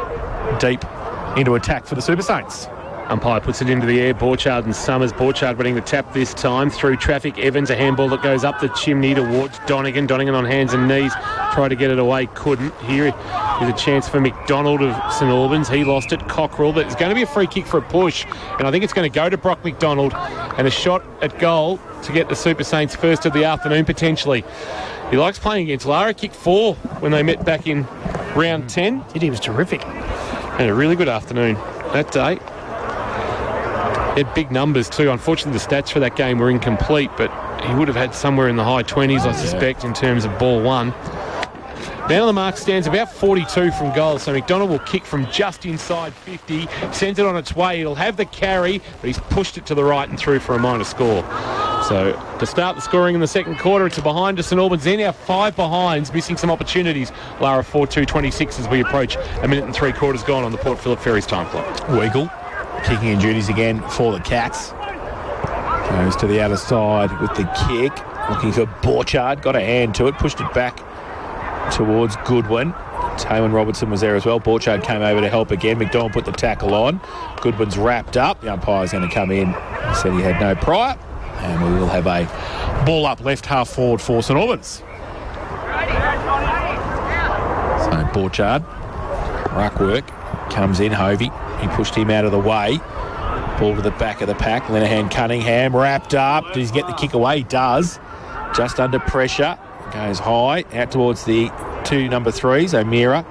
deep into attack for the Super Saints. Umpire puts it into the air. Borchard and Summers. Borchard winning the tap this time through traffic. Evans, a handball that goes up the chimney towards Donegan. Donegan on hands and knees. Tried to get it away. Couldn't. Here is a chance for McDonald of St Albans. He lost it. Cockerell. But it's going to be a free kick for a push. And I think it's going to go to Brock McDonald. And a shot at goal to get the Super Saints first of the afternoon, potentially. He likes playing against Lara. Kicked 4 when they met back in round 10. He was terrific. And a really good afternoon that day. He had big numbers too. Unfortunately, the stats for that game were incomplete, but he would have had somewhere in the high 20s, I suspect, in terms of ball one. Now the mark stands about 42 from goal, so McDonald will kick from just inside 50, sends it on its way. It'll have the carry, but he's pushed it to the right and through for a minor score. So to start the scoring in the second quarter, it's a behind to St Albans. They're now 5 behinds, missing some opportunities. Lara 4-2-26 as we approach a minute and 3/4 gone on the Port Phillip Ferries time clock. Weagle kicking in duties again for the Cats. Goes to the other side with the kick. Looking for Borchard. Got a hand to it. Pushed it back towards Goodwin. Taylor Robertson was there as well. Borchard came over to help again. McDonald put the tackle on. Goodwin's wrapped up. The umpire's going to come in. He said he had no prior. And we will have a ball up left half forward for St Albans. So Borchard. Ruck work. Comes in. Hovey. He pushed him out of the way. Ball to the back of the pack. Linehan Cunningham wrapped up. Does he get the kick away? He does. Just under pressure. Goes high. Out towards the 2 number 3s. O'Meara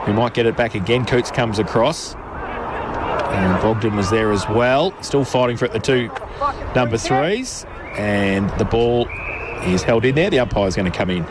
who might get it back again. Coots comes across. And Brogden was there as well. Still fighting for it, the two number 3s. And the ball is held in there. The umpire's going to come in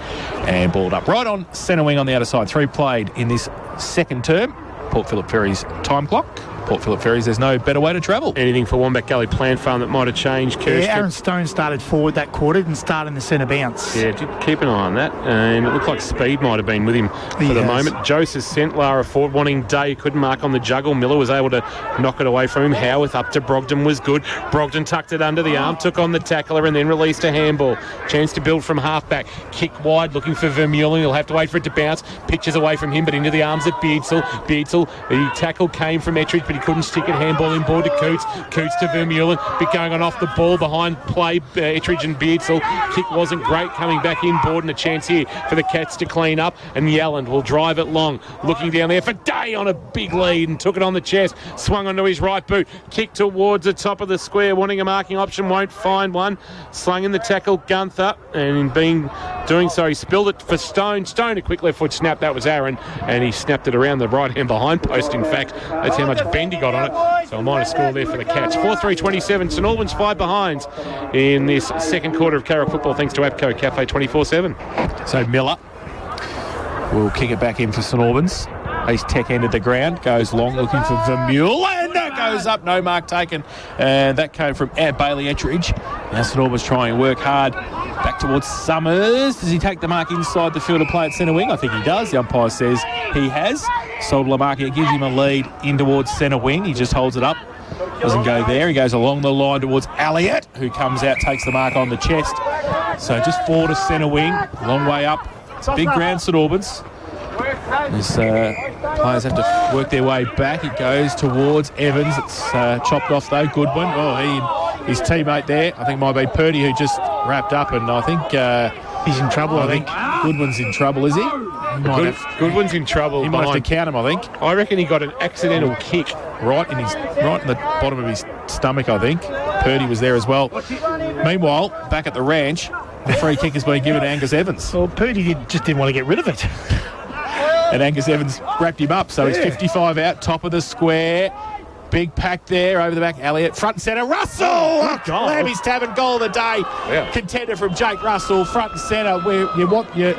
and ball it up. Right on centre wing on the outer side. 3 played in this second term. Port Phillip Ferry's time clock. Port Phillip Ferries, there's no better way to travel. Anything for Wombat Gully Plant Farm that might have changed, Kirst? Yeah, Aaron Stone started forward that quarter and started in the centre bounce. Yeah, keep an eye on that. And it looked like speed might have been with him for the moment. Joseph sent Lara forward, wanting Day. Couldn't mark on the juggle. Miller was able to knock it away from him. Howarth up to Brogden was good. Brogden tucked it under the arm, took on the tackler and then released a handball. Chance to build from halfback. Kick wide, looking for Vermeulen. He'll have to wait for it to bounce. Pitches away from him, but into the arms of Beardsall. Beardsall, the tackle came from Ettridge, but he couldn't stick it. Handball inboard to Coots. Coots to Vermeulen. Bit going on off the ball behind play. Ettridge and Beardsall. Kick wasn't great. Coming back inboard and a chance here for the Cats to clean up. And Yelland will drive it long. Looking down there for Day on a big lead and took it on the chest. Swung onto his right boot. Kick towards the top of the square. Wanting a marking option. Won't find one. Slung in the tackle. Gunther. And in doing so, he spilled it for Stone. Stone, a quick left foot snap. That was Aaron. And he snapped it around the right hand behind post. In fact, that's how much bend he got on it. So a minor score there for the Cats. 4-3-27. St Albans 5 behind in this second quarter of Carrick football, thanks to APCO Cafe 24/7. So Miller will kick it back in for St Albans. He's tech ended the ground, goes long looking for Vermeulen, and that goes up, no mark taken. And that came from Bailey Ettridge. Now St Albans trying to work hard back towards Summers. Does he take the mark inside the field to play at centre wing? I think he does. The umpire says he has. Sold Lamarcky, it gives him a lead in towards centre wing. He just holds it up. Doesn't go there. He goes along the line towards Elliott, who comes out, takes the mark on the chest. So just forward to centre wing, long way up. Big ground, St Albans. As players have to work their way back. It goes towards Evans. It's chopped off though. Goodwin. Oh, he and his teammate there, I think might be Purdy, who just wrapped up, and I think he's in trouble. I think Goodwin's in trouble, is he? Goodwin's in trouble. He might have to count him, I think. I reckon he got an accidental kick right in the bottom of his stomach, I think. Purdy was there as well. Meanwhile, back at the ranch, the free kick has been given to Angus Evans. Well, Purdy just didn't want to get rid of it. And Angus Evans wrapped him up, so he's 55 out, top of the square. Big pack there over the back. Elliott, front and centre. Russell! Lammy's Tavern goal of the day. Yeah. Contender from Jake Russell, front and centre, where you want your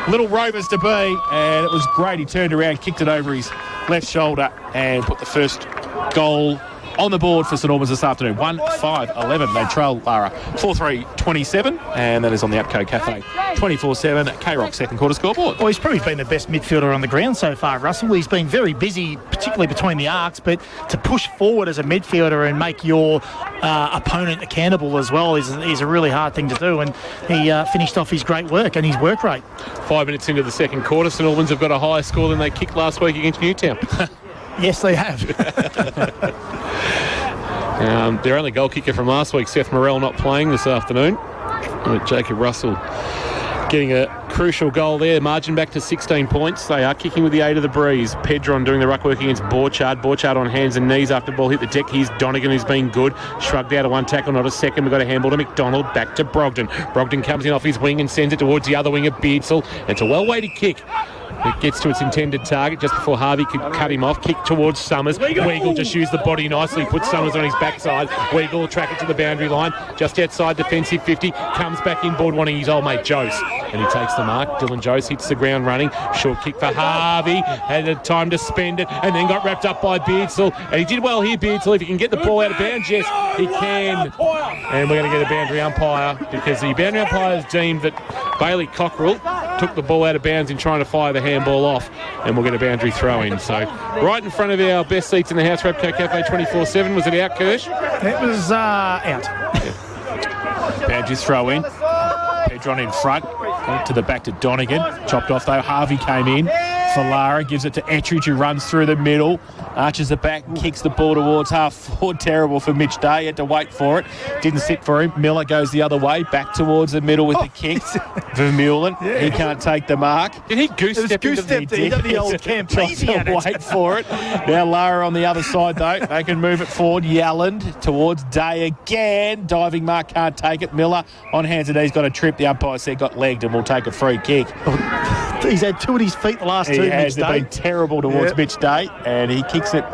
little Rovers to be. And it was great. He turned around, kicked it over his left shoulder and put the first goal on the board for St Albans this afternoon. 1-5-11. They trail Lara 4-3-27, and that is on the APCO Cafe 24/7 K-Rock second quarter scoreboard. Well, he's probably been the best midfielder on the ground so far, Russell. He's been very busy, particularly between the arcs, but to push forward as a midfielder and make your opponent accountable as well is a really hard thing to do, and he finished off his great work and his work rate. 5 minutes into the second quarter, St Albans have got a higher score than they kicked last week against Newtown. Yes, they have. Their only goal kicker from last week, Seth Morrell, not playing this afternoon. Jacob Russell getting a crucial goal there. Margin back to 16 points. They are kicking with the aid of the breeze. Pedron doing the ruck work against Borchard. Borchard on hands and knees after the ball hit the deck. Here's Donegan, who's been good. Shrugged out of one tackle, not a second. We've got a handball to McDonald. Back to Brogden. Brogden comes in off his wing and sends it towards the other wing of Beardsall. It's a well-weighted kick. It gets to its intended target just before Harvey could cut him off. Kick towards Summers. Weagle just used the body nicely. Puts Summers on his backside. Weagle will track it to the boundary line. Just outside defensive 50. Comes back inboard wanting his old mate Jose. And he takes the mark. Dylan Jose hits the ground running. Short kick for Harvey. Had time to spend it and then got wrapped up by Beardsall. And he did well here, Beardsall. If he can get the ball out of bounds, yes, he can. And we're going to get a boundary umpire because the boundary umpire has deemed that Bailey Cockrell took the ball out of bounds in trying to fire the handball off, and we'll get a boundary throw in. So right in front of our best seats in the house, Rapco Cafe 24/7. Was it out, Kirsch? It was out. Yeah. Boundary throw in. Pedron in front. Got it to the back to Donegan. Chopped off though. Harvey came in for Lara. Gives it to Ettridge, who runs through the middle. arches the back, kicks the ball towards half forward. Terrible for Mitch Day. Had to wait for it. Didn't sit for him. Miller goes the other way, back towards the middle with the kick. Vermeulen, he can't take the mark. Did he goose step into the old Campese. Wait for it. Now Lara on the other side, though. They can move it forward. Yalland towards Day again. Diving mark, can't take it. Miller on hands and knees, got a trip. The umpire said got legged and will take a free kick. He's had two at his feet the last two. He has. They've been terrible towards Mitch Day, and he kicks it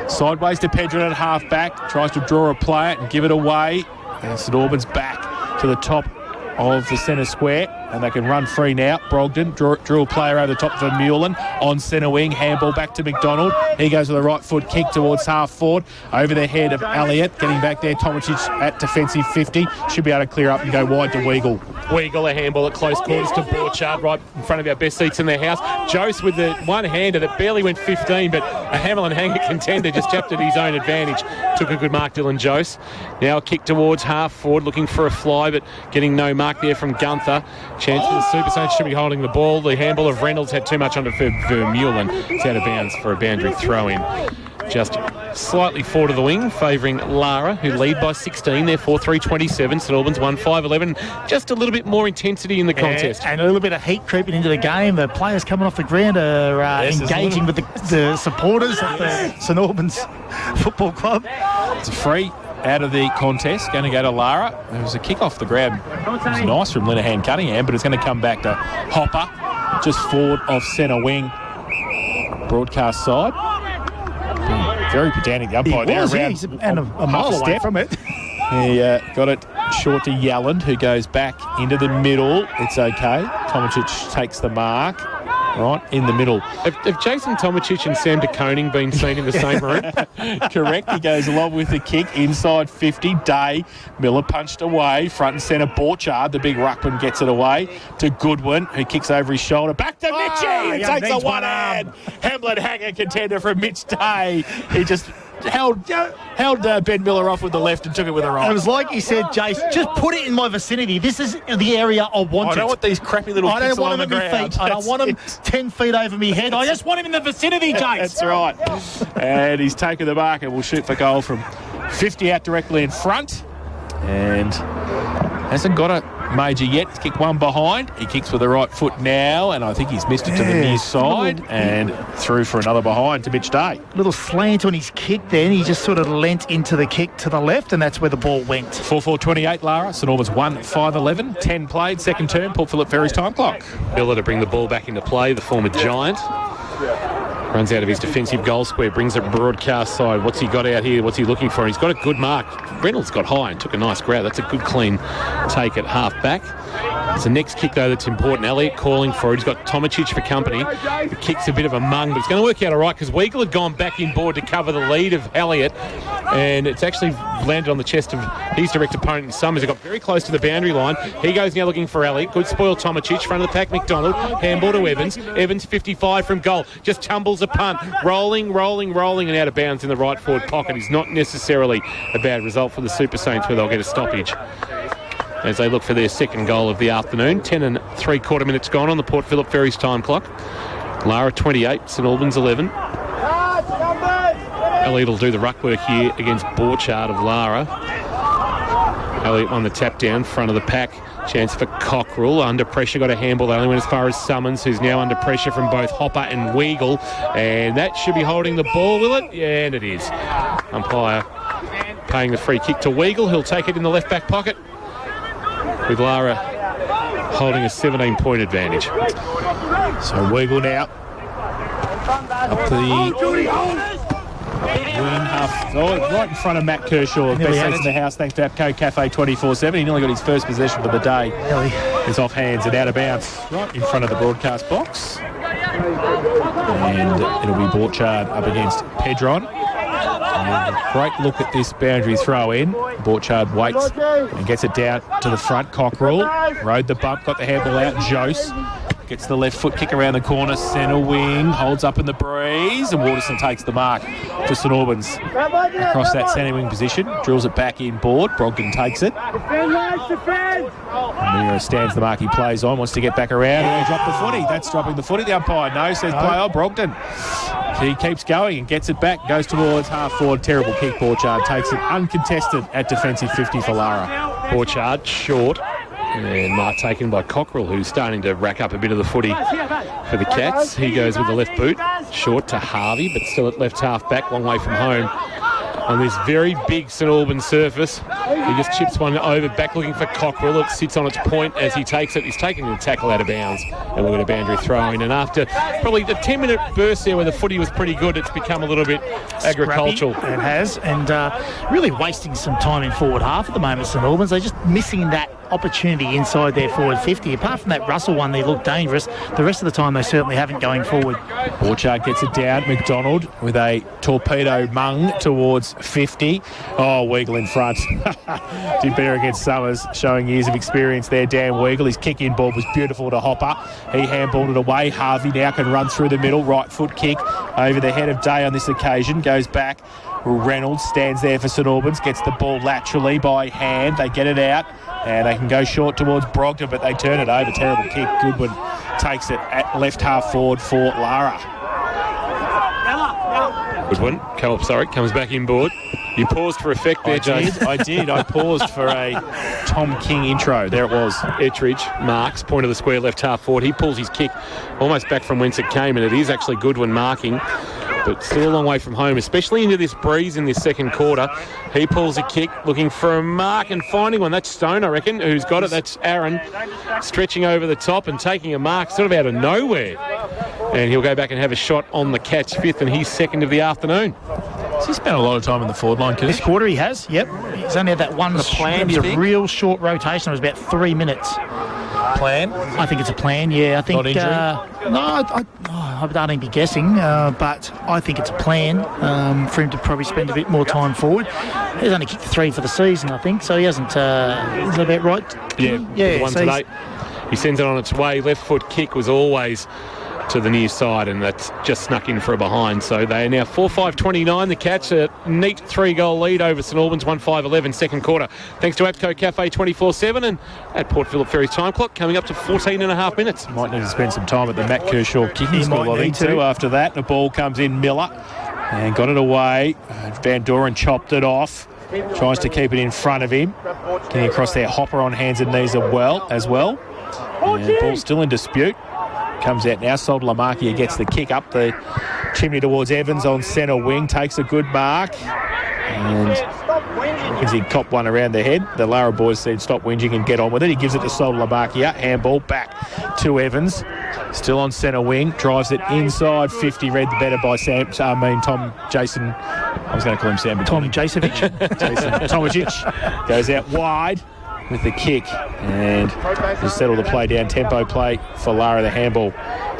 sideways to Pedron at half back. Tries to draw a player and give it away. And St Albans back to the top of the centre square, and they can run free now. Brogden drew a player over the top for Vermeulen on centre wing. Handball back to McDonald. He goes with a right foot kick towards half forward over the head of Elliott. Getting back there, Tomicic at defensive 50. Should be able to clear up and go wide to Weagle. Weagle, a handball at close quarters to Borchard, right in front of our best seats in their house. Jose with the one-hander that barely went 15, but a Hamlin hanger contender just tapped at his own advantage. Took a good mark, Dylan Jose. Now a kick towards half forward, looking for a fly, but getting no mark there from Gunther. Chance for the Super Saints should be holding the ball. The handball of Reynolds had too much on it for Vermeulen. It's out of bounds for a boundary throw-in. Just slightly forward of the wing, favouring Lara, who lead by 16. Therefore, 3:27. St Albans 1-5-11. Just a little bit more intensity in the contest. And a little bit of heat creeping into the game. The players coming off the ground are engaging with the supporters of the St Albans Football Club. It's a free out of the contest. Going to go to Lara. There was a kick off the grab. It was nice from Linehan Cunningham, but it's going to come back to Hopper, just forward of centre wing. Broadcast side. Very pedantic, the umpire there. He's and a mile away from it. He got it short to Yalland, who goes back into the middle. It's okay. Tomicic takes the mark. Right in the middle. Have Jason Tomicic and Sam de Koning been seen in the same room? Correct. He goes along with the kick inside 50. Day. Miller punched away. Front and centre. Borchard, the big ruckman, gets it away to Goodwin, who kicks over his shoulder. Back to Mitchie, who takes a one-hand. Hamlin hanger contender from Mitch Day. He just held Ben Miller off with the left and took it with the right. It was like he said, Jace, just put it in my vicinity. This is the area I want. I don't want these crappy little kicks along the ground. I don't want him 10 feet over me head. I just want him in the vicinity, Jace. That's right. And he's taken the mark and will shoot for goal from 50 out directly in front. And hasn't got a major yet. He's kicked one behind. He kicks with the right foot now, and I think he's missed it to the near side and through for another behind to Mitch Day. Little slant on his kick then. He just sort of leant into the kick to the left, and that's where the ball went. 4-4-28, Lara. St Albans 1-5-11. 10 played, second term. Port Phillip Ferry's time clock. Miller to bring the ball back into play, the former Giant. Runs out of his defensive goal square, brings it broadcast side. What's he got out here? What's he looking for? He's got a good mark. Reynolds got high and took a nice grab. That's a good clean take at half back. It's the next kick, though, that's important. Elliott calling for it. He's got Tomicic for company. The kick's a bit of a mung, but it's going to work out all right because Weagle had gone back in board to cover the lead of Elliott, and it's actually landed on the chest of his direct opponent, Summers. He got very close to the boundary line. He goes now looking for Elliott. Good spoil Tomicic. Front of the pack, McDonald. Handball to Evans. Evans 55 from goal. Just tumbles a punt. Rolling, and out of bounds in the right forward pocket. Is not necessarily a bad result for the Super Saints, where they'll get a stoppage as they look for their second goal of the afternoon. 10 3/4 minutes gone on the Port Phillip Ferries time clock. Lara 28, St Albans 11. Elliott will do the ruck work here against Borchard of Lara. Elliott on the tap down, front of the pack. Chance for Cockrell. Under pressure, got a handball. They only went as far as Summons, who's now under pressure from both Hopper and Weagle. And that should be holding the ball, will it? Yeah, and it is. Umpire paying the free kick to Weagle. He'll take it in the left back pocket, with Lara holding a 17-point advantage. So Weagle now up to the wing half, right in front of Matt Kershaw, best seats in the house, thanks to APCO Cafe 24/7. He nearly got his first possession of the day. It's off hands and out of bounds, right in front of the broadcast box. And it'll be Borchard up against Pedron. And a great look at this boundary throw in. Borchard waits and gets it down to the front. Cockrell rode the bump, got the handball out. Jose gets the left foot kick around the corner, centre wing, holds up in the breeze, and Waterson takes the mark for St Albans across that centre wing position, drills it back in board. Brogden takes it. Mira stands the mark he plays on, wants to get back around, and they drop the footy. That's dropping the footy. The umpire no, says play on. Brogden he keeps going and gets it back, goes towards half forward. Terrible kick. Borchard takes it uncontested at defensive 50 for Lara. Borchard short. And mark taken by Cockrell, who's starting to rack up a bit of the footy for the Cats. He goes with the left boot, short to Harvey, but still at left half back, long way from home. On this very big St Albans surface, he just chips one over, back looking for Cockrell. It sits on its point as he takes it. He's taking the tackle out of bounds, and we're going to boundary throw in. And after probably the 10-minute burst there where the footy was pretty good, it's become a little bit agricultural. Scrappy, it has, and really wasting some time in forward half at the moment, St Albans. They're just missing that opportunity inside their forward 50. Apart from that Russell one, they look dangerous. The rest of the time, they certainly haven't going forward. Borchard gets it down. McDonald with a torpedo mung towards 50. Oh, Weagle in front. Did better against Summers, showing years of experience there. Dan Weagle, his kick-in ball was beautiful to Hopper. He handballed it away. Harvey now can run through the middle. Right foot kick over the head of Day on this occasion. Goes back. Reynolds stands there for St Albans. Gets the ball laterally by hand. They get it out. And they can go short towards Brogdon, but they turn it over. Terrible kick. Goodwin takes it at left half forward for Lara. Goodwin, comes back inboard. You paused for effect there, Jason. I did. I paused for a Tom King intro. There it was. Ettridge marks, point of the square, left half forward. He pulls his kick almost back from whence it came, and it is actually Goodwin marking. But still a long way from home, especially into this breeze in this second quarter. He pulls a kick, looking for a mark and finding one. That's Stone, I reckon, who's got it. That's Aaron stretching over the top and taking a mark sort of out of nowhere. And he'll go back and have a shot on the Cats' fifth, and he's second of the afternoon. Has he spent a lot of time in the forward line, This quarter he has, yep. He's only had that one. The plan, it was a real short rotation. It was about 3 minutes. Plan? I think it's a plan, yeah. I think. Not injury? I don't even be guessing, but I think it's a plan for him to probably spend a bit more time forward. He's only kicked 3 for the season, I think, so he hasn't. Is that about right? Yeah, yeah. The one today. He sends it on its way. Left foot kick was always to the near side, and that's just snuck in for a behind. So they are now 4-5-29. The Cats a neat 3-goal lead over St Albans, 1-5-11 second quarter. Thanks to APCO Cafe 24/7 and at Port Phillip Ferry's time clock coming up to 14 and a half minutes. Might need to spend some time at the Matt Kershaw kicking school, I think, too. After that, the ball comes in. Miller and got it away. Van Doren chopped it off. Tries to keep it in front of him. Getting across there. Hopper on hands and knees as well. And the ball's still in dispute. Comes out now. Sold Lamarkia gets the kick up the chimney towards Evans on centre wing. Takes a good mark. And reckons he'd cop one around the head. The Lara boys said stop whinging and get on with it. He gives it to Sold Lamarkia. Handball back to Evans. Still on centre wing. Drives it inside 50. Read the better by Jason. I was going to call him Sam. Tom Jasovic. Jason Tomajic goes out wide with the kick and just settle the play down. Tempo play for Lara. The handball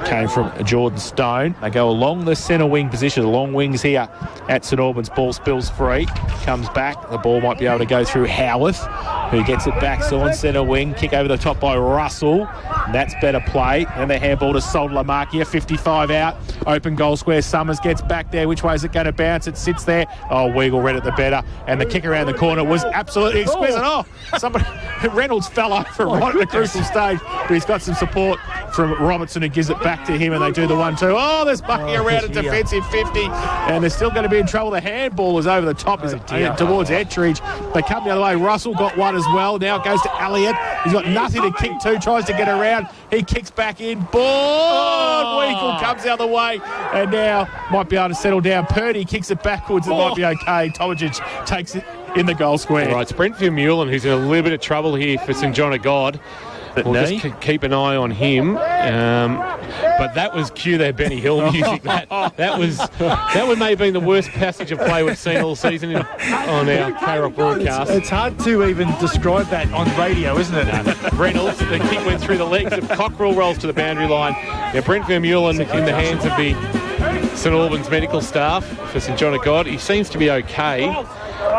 came from Jordan Stone. They go along the centre wing position. The long wings here at St Albans. Ball spills free. Comes back. The ball might be able to go through Howarth, who gets it back. So on centre wing. Kick over the top by Russell. And that's better play. And the handball to Sold Lamarkia. 55 out. Open goal square. Summers gets back there. Which way is it going to bounce? It sits there. Oh, Weagle read it the better. And the kick around the corner was absolutely exquisite. Oh, somebody... Reynolds fell over right at the crucial stage, but he's got some support from Robertson, who gives it back to him, and they do the 1-2. Oh, there's Bucky around at defensive 50, and they're still going to be in trouble. The handball is over the top towards Ettridge. They come the other way. Russell got one as well. Now it goes to Elliott. He's got nothing to kick to, tries to get around. He kicks back in. Ball! Weagle comes the other way, and now might be able to settle down. Purdy kicks it backwards. It might be okay. Tomajic takes it in the goal square. Right, it's Brentford Mullen who's in a little bit of trouble here for St John of God. We'll just keep an eye on him. But that was cue there, Benny Hill music. That may have been the worst passage of play we've seen all season on our K-Rock broadcast. It's hard to even describe that on radio, isn't it? Reynolds, the kick went through the legs of Cockrell, rolls to the boundary line. Now Brentford Mullen in the hands of the St Albans medical staff for St John of God. He seems to be okay,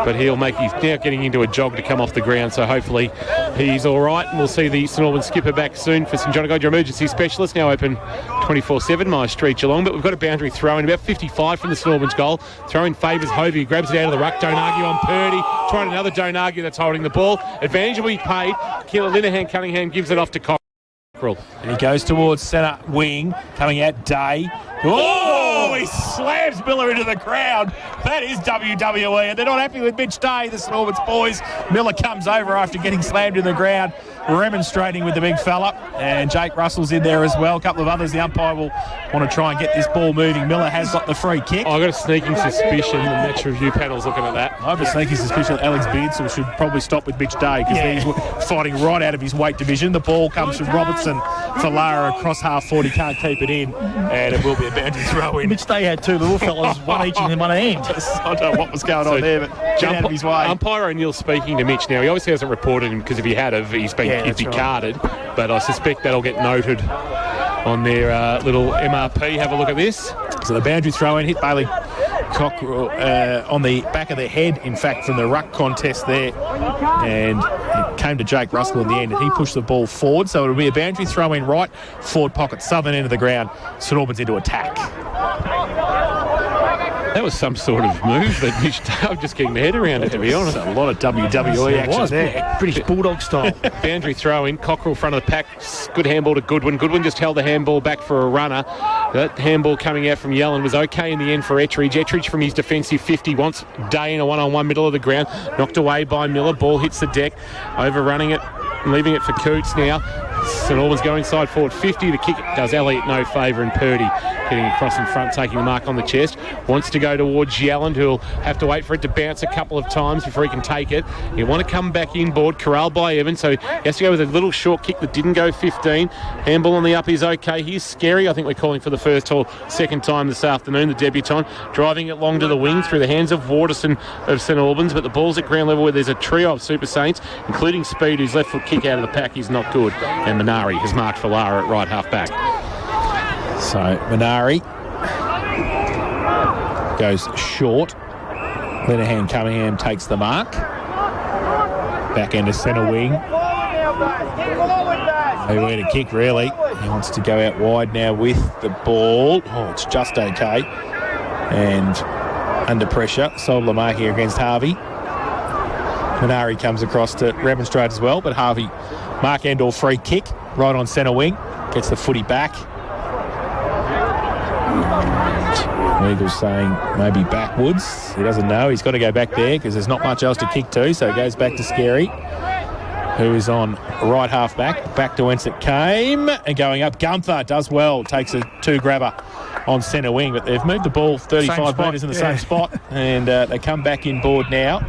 but he's now getting into a jog to come off the ground, so hopefully he's all right, and we'll see the St Albans skipper back soon for St John of God. Your emergency specialist now open 24/7, My Street Geelong, but we've got a boundary throw in about 55 from the St Albans goal. Throw in favours Hovey, grabs it out of the ruck. Don't argue on Purdy. Trying another don't argue that's holding the ball. Advantage will be paid. Keeler Linehan Cunningham gives it off to Cockrell. And he goes towards centre wing, coming out Day. Oh, Oh, he slams Miller into the ground. That is WWE, and they're not happy with Mitch Day, the St Albans boys. Miller comes over after getting slammed in the ground, remonstrating with the big fella, and Jake Russell's in there as well. A couple of others. The umpire will want to try and get this ball moving. Miller has got the free kick. I've got a sneaking suspicion the match review panel's looking at that. I have a sneaky suspicion that Alex Beardsall should probably stop with Mitch Day because he's fighting right out of his weight division. The ball comes from Robertson for Lara across half 40, can't keep it in, and it will be a boundary throw in. Mitch Day had two little fellas, one each in one hand. I don't know what was going on there, but get out of his way. Umpire O'Neill speaking to Mitch now. He obviously hasn't reported him because if he had, he'd be carded, but I suspect that'll get noted on their little MRP. Have a look at this. So the boundary throw in hit Bailey Cockrell on the back of the head, in fact, from the ruck contest there, and it came to Jake Russell in the end, and he pushed the ball forward, so it'll be a boundary throw in right forward pocket, southern end of the ground. St Albans into attack. That was some sort of move that Mitch Day, I'm just getting my head around it, to be honest. A lot of WWE action there. British Bulldog style. Boundary throw in, Cockrell front of the pack, good handball to Goodwin. Goodwin just held the handball back for a runner. That handball coming out from Yellen was okay in the end for Ettridge. Ettridge from his defensive 50 wants Day in a one-on-one middle of the ground. Knocked away by Miller, ball hits the deck, overrunning it, leaving it for Coots now. St Albans go inside forward 50. The kick does Elliott no favour, and Purdy getting across in front, taking the mark on the chest. Wants to go towards Yelland, who'll have to wait for it to bounce a couple of times before he can take it. He'll want to come back inboard, corralled by Evans, so he has to go with a little short kick that didn't go 15. Handball on the up is okay. Here's Scary. I think we're calling for the first or second time this afternoon, the debutant. Driving it long to the wing through the hands of Waterson of St Albans, but the ball's at ground level where there's a trio of Super Saints, including Speed, whose left foot kick out of the pack is not good. And Minari has marked for Lara at right half back. So Minari goes short. Linehan Cunningham takes the mark. Back end of centre wing. Nowhere to kick, really. He wants to go out wide now with the ball. Oh, it's just okay. And under pressure, sold Lamar here against Harvey. Minari comes across to remonstrate as well, but Harvey, Mark Endall free kick right on centre wing, gets the footy back. Eagles saying maybe backwards. He doesn't know. He's got to go back there because there's not much else to kick to, so he goes back to Scary, who is on right half back to whence it came, and going up. Gunther does well, takes a two grabber on centre wing, but they've moved the ball 35 metres in the same spot, and they come back inboard now.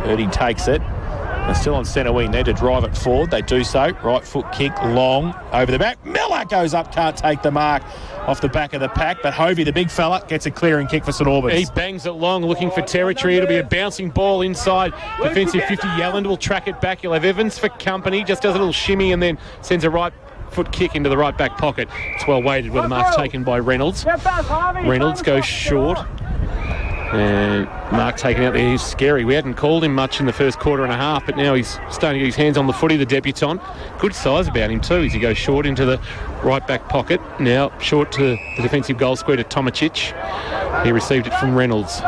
Purdy takes it. They're still on centre wing. Need to drive it forward. They do so. Right foot kick long over the back. Miller goes up, can't take the mark off the back of the pack, but Hovey, the big fella, gets a clearing kick for St Albans. He bangs it long, looking for territory. It'll be a bouncing ball inside defensive 50. Yelland will track it back. He'll have Evans for company. Just does a little shimmy and then sends a right foot kick into the right back pocket. It's well weighted with the mark taken by Reynolds. Reynolds goes short. And Mark taken out there. He's Scary. We hadn't called him much in the first quarter and a half, but now he's starting to get his hands on the footy, the debutant. Good size about him too, as he goes short into the right back pocket. Now short to the defensive goal square to Tomacic. He received it from Reynolds.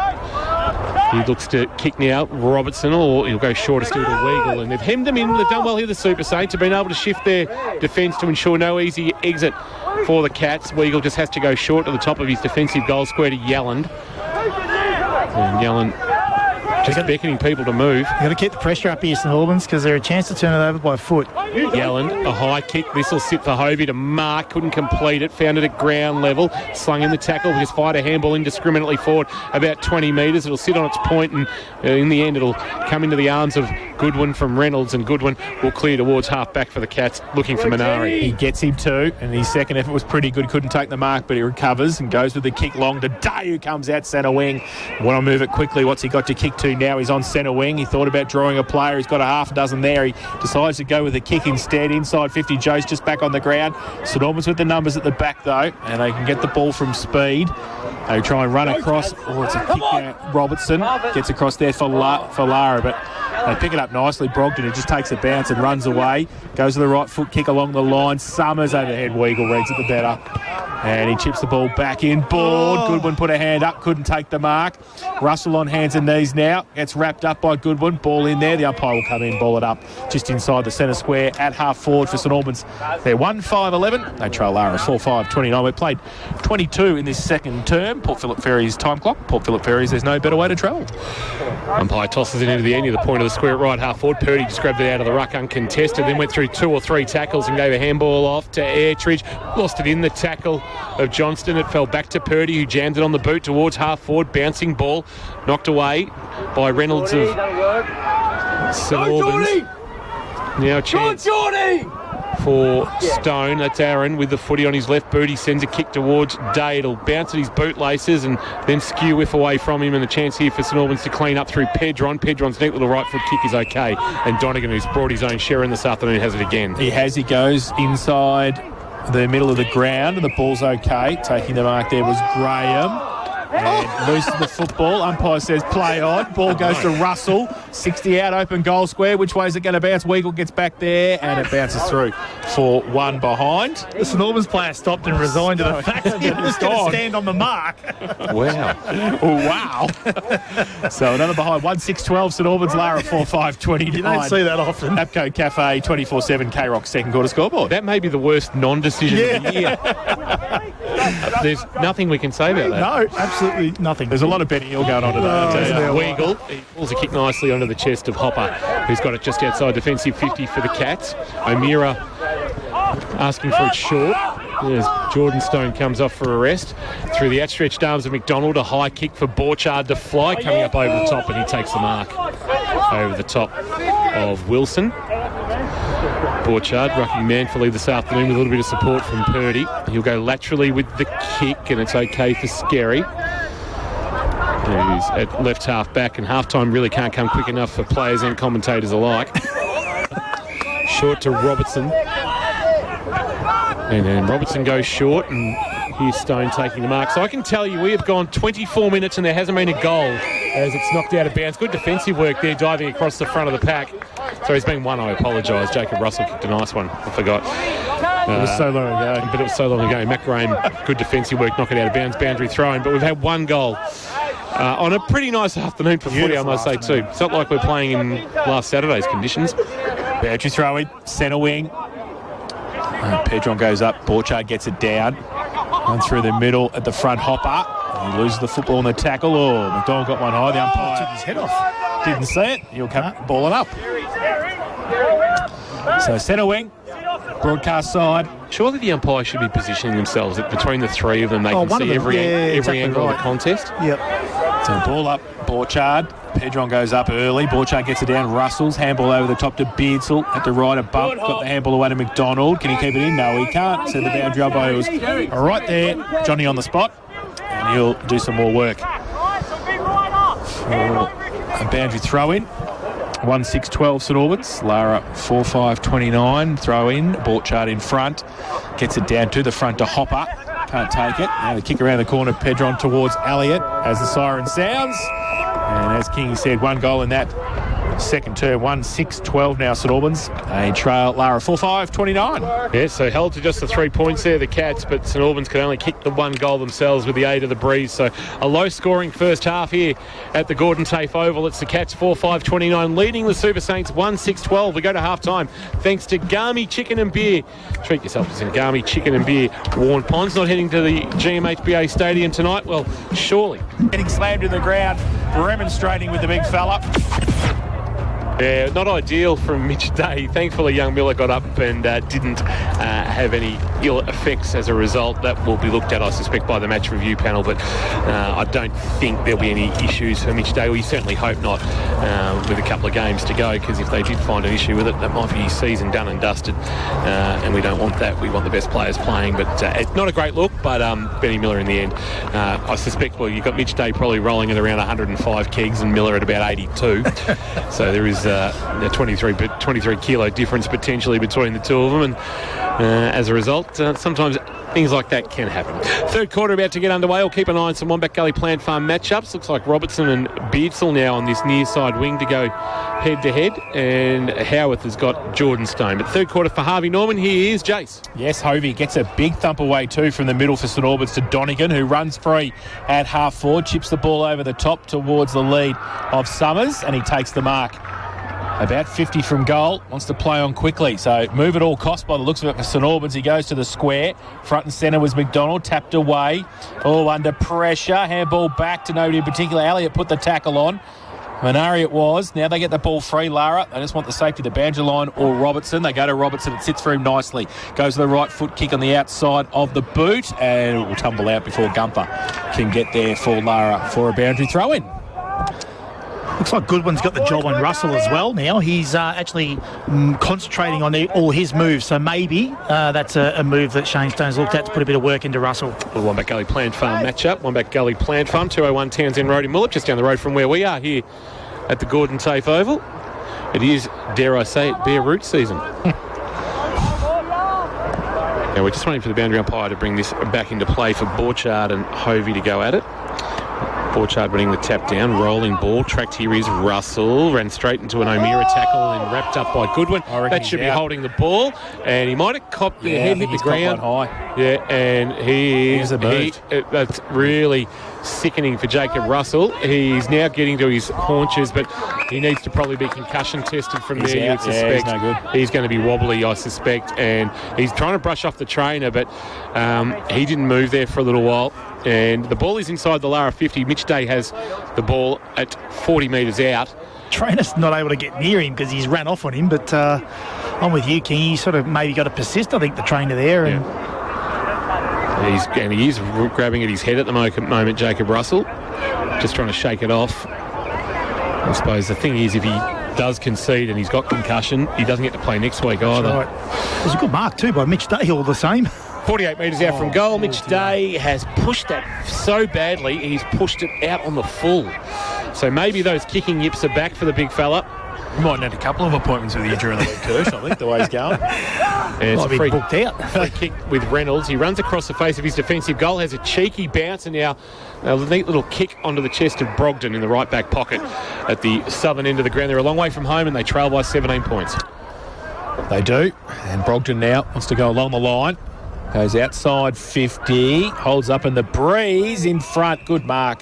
He looks to kick now, Robertson, or he'll go shorter still to Weagle. And they've hemmed them in. They've done well here, the Super Saints. Have been able to shift their defence to ensure no easy exit for the Cats. Weagle just has to go short to the top of his defensive goal square to Yelland. And Yelland just beckoning people to move. You've got to keep the pressure up here, St Albans, because they're a chance to turn it over by foot. Yelland, a high kick. This will sit for Hovey to mark. Couldn't complete it. Found it at ground level. Slung in the tackle. Just fired a handball indiscriminately forward about 20 metres. It'll sit on its point, and in the end it'll come into the arms of Goodwin from Reynolds, and Goodwin will clear towards half back for the Cats, looking for Minari. He gets him too, and his second effort was pretty good. Couldn't take the mark, but he recovers and goes with the kick long to Day, who comes out centre wing. Want to move it quickly. What's he got to kick to now? He's on centre wing. He thought about drawing a player. He's got a half a dozen there. He decides to go with the kick instead. Inside 50, Joe's just back on the ground. St Albans with the numbers at the back though, and they can get the ball from Speed. They try and run across. Oh, it's a kick now. Robertson gets across there for Lara, but They pick it up nicely. Brogdon, it just takes a bounce and runs away. Goes to the right foot kick along the line. Summers overhead. Weagle reads it the better. And he chips the ball back in. Board. Goodwin put a hand up. Couldn't take the mark. Russell on hands and knees now. Gets wrapped up by Goodwin. Ball in there. The umpire will come in, ball it up just inside the centre square at half forward for St Albans. They're 1-5-11. They trail Lara 4-5-29. We played 22 in this second term. Port Phillip Ferry's time clock. Port Phillip Ferry's, there's no better way to travel. Umpire tosses it into the end of the point of the square at right half forward. Purdy just grabbed it out of the ruck uncontested, then went through 2 or 3 tackles and gave a handball off to Airtridge. Lost it in the tackle of Johnston. It fell back to Purdy, who jammed it on the boot towards half forward. Bouncing ball knocked away by Reynolds of St Albans. Now a chance for Stone. That's Aaron with the footy on his left boot. He sends a kick towards Day. It'll bounce at his bootlaces and then skew whiff away from him, and a chance here for St Albans to clean up through Pedron. Pedron's neat little right foot kick is okay, and Donegan, who's brought his own share in this afternoon, has it again. He has. He goes inside the middle of the ground and the ball's okay. Taking the mark there was Graham. And looses the football. Umpire says play on. Ball goes to Russell. 60 out, open goal square. Which way is it going to bounce? Weagle gets back there and it bounces through for 1 behind. The St Albans player stopped and resigned to the fact that he was going to stand on the mark. Wow. Wow. So another behind. 1-6-12. St Albans, Lara 4-5-29. You don't see that often. Apco Cafe 24/7 K-Rock second quarter scoreboard. That may be the worst non-decision of the year. There's nothing we can say about that. No, absolutely nothing. There's a lot of betting going on today. Weagle, he pulls a kick nicely onto the chest of Hopper, who's got it just outside defensive 50 for the Cats. O'Meara asking for it short. As Jordan Stone comes off for a rest. Through the outstretched arms of McDonald, a high kick for Borchard to fly, coming up over the top, and he takes the mark over the top of Wilson. Borchard rucking manfully this afternoon with a little bit of support from Purdy. He'll go laterally with the kick, and it's okay for Skerry, who's at left half back, and half-time really can't come quick enough for players and commentators alike. Short to Robertson. And then Robertson goes short, and here's Stone taking the mark. So I can tell you we have gone 24 minutes and there hasn't been a goal as it's knocked out of bounds. Good defensive work there, diving across the front of the pack. So he's been one, I apologise. Jacob Russell kicked a nice one. I forgot. It was so long ago. But it was so long ago. Matt Graham, good defensive work, knock it out of bounds, boundary throw-in. But we've had 1 goal on a pretty nice afternoon for footy, I must say, too. It's not like we're playing in last Saturday's conditions. Boundary throw-in, centre wing. Pedron goes up, Borchard gets it down. One through the middle at the front, Hopper. He loses the football in the tackle. Oh, McDonald got one high. The umpire took his head off. Didn't see it. He'll come balling up. So centre wing, broadcast side. Surely the umpire should be positioning themselves between the 3 of them. They can see every angle of the contest. Yep. So ball up, Borchard. Pedron goes up early. Borchard gets it down. Russell's handball over the top to Beardsall at the right, a bump. Got the handball away to McDonald. Can he keep it in? No, he can't. So the boundary umpire was right there. Johnny on the spot. And he'll do some more work. For a boundary throw-in. 1-6-12 St Albans. Lara 4-5-29. Throw in. Borchard in front. Gets it down to the front to Hopper. Can't take it. Now the kick around the corner. Pedron towards Elliott as the siren sounds. And as King said, 1 goal in that second term. 1-6-12 now St Albans. They trail Lara 4-5-29. Yeah, so held to just the 3 points there, the Cats, but St Albans can only kick the 1 goal themselves with the aid of the breeze. So a low-scoring first half here at the Gordon Tafe Oval. It's the Cats 4-5-29 leading the Super Saints 1-6-12. We go to half-time thanks to Garmy Chicken and Beer. Treat yourself to some Garmy Chicken and Beer. Warren Ponds not heading to the GMHBA Stadium tonight? Well, surely. Getting slammed in the ground, remonstrating with the big fella. Yeah, not ideal from Mitch Day. Thankfully, young Miller got up and didn't have any ill effects as a result. That will be looked at, I suspect, by the match review panel, but I don't think there'll be any issues for Mitch Day. We certainly hope not with a couple of games to go, because if they did find an issue with it, that might be his season done and dusted, and we don't want that. We want the best players playing, but it's not a great look, but Benny Miller in the end, I suspect, well, you've got Mitch Day probably rolling at around 105 kegs and Miller at about 82. So there is a 23 kilo difference potentially between the two of them, and as a result, sometimes things like that can happen. Third quarter about to get underway. We'll keep an eye on some Wombat Gully Plant Farm matchups. Looks like Robertson and Beardsall now on this near side wing to go head-to-head, and Howarth has got Jordan Stone. But third quarter for Harvey Norman, here is Jace. Yes, Hovey gets a big thump away too from the middle for St Albans to Donegan, who runs free at half forward, chips the ball over the top towards the lead of Summers, and he takes the mark. About 50 from goal, wants to play on quickly. So move at all costs by the looks of it for St Albans. He goes to the square. Front and centre was McDonald, tapped away. Oh, under pressure. Handball back to nobody in particular. Elliott put the tackle on. Manari it was. Now they get the ball free, Lara. They just want the safety, the boundary line or Robertson. They go to Robertson. It sits for him nicely. Goes to the right foot kick on the outside of the boot, and it will tumble out before Gunther can get there for Lara for a boundary throw-in. Looks like Goodwin's got the job on Russell as well now. He's actually concentrating on all his moves, so maybe that's a move that Shane Stone's looked at to put a bit of work into Russell. The Wombat Gully Plant Farm matchup. Wombat Gully Plant Farm, 201 Townsend Road in Mullet, just down the road from where we are here at the Gordon Tafe Oval. It is, dare I say it, bare root season. Now we're just waiting for the boundary umpire to bring this back into play for Borchard and Hovey to go at it. Borchard winning the tap down, rolling ball, tracked here is Russell, ran straight into an O'Meara tackle and wrapped up by Goodwin. That should be holding the ball, and he might have copped the head, hit the ground. High. Yeah, and that's really sickening for Jacob Russell. He's now getting to his haunches, but he needs to probably be concussion tested from there, you'd suspect. He's no good. He's going to be wobbly, I suspect, and he's trying to brush off the trainer, but he didn't move there for a little while. And the ball is inside the Lara 50. Mitch Day has the ball at 40 metres out. Trainer's not able to get near him because he's ran off on him, but I'm with you, King. He's sort of maybe got to persist, I think, the trainer there. And he is grabbing at his head at the moment, Jacob Russell. Just trying to shake it off. I suppose the thing is, if he does concede and he's got concussion, he doesn't get to play next week either. Right. It was a good mark too by Mitch Day, all the same. 48 metres out from goal. Mitch Day has pushed that so badly, he's pushed it out on the full. So maybe those kicking yips are back for the big fella. You might need a couple of appointments with you during the week, Kirsch, I think, the way he's going. And it's a free kick with Reynolds. He runs across the face of his defensive goal, has a cheeky bounce, and now a neat little kick onto the chest of Brogdon in the right back pocket at the southern end of the ground. They're a long way from home, and they trail by 17 points. They do. And Brogdon now wants to go along the line. Goes outside 50, holds up in the breeze in front. Good mark.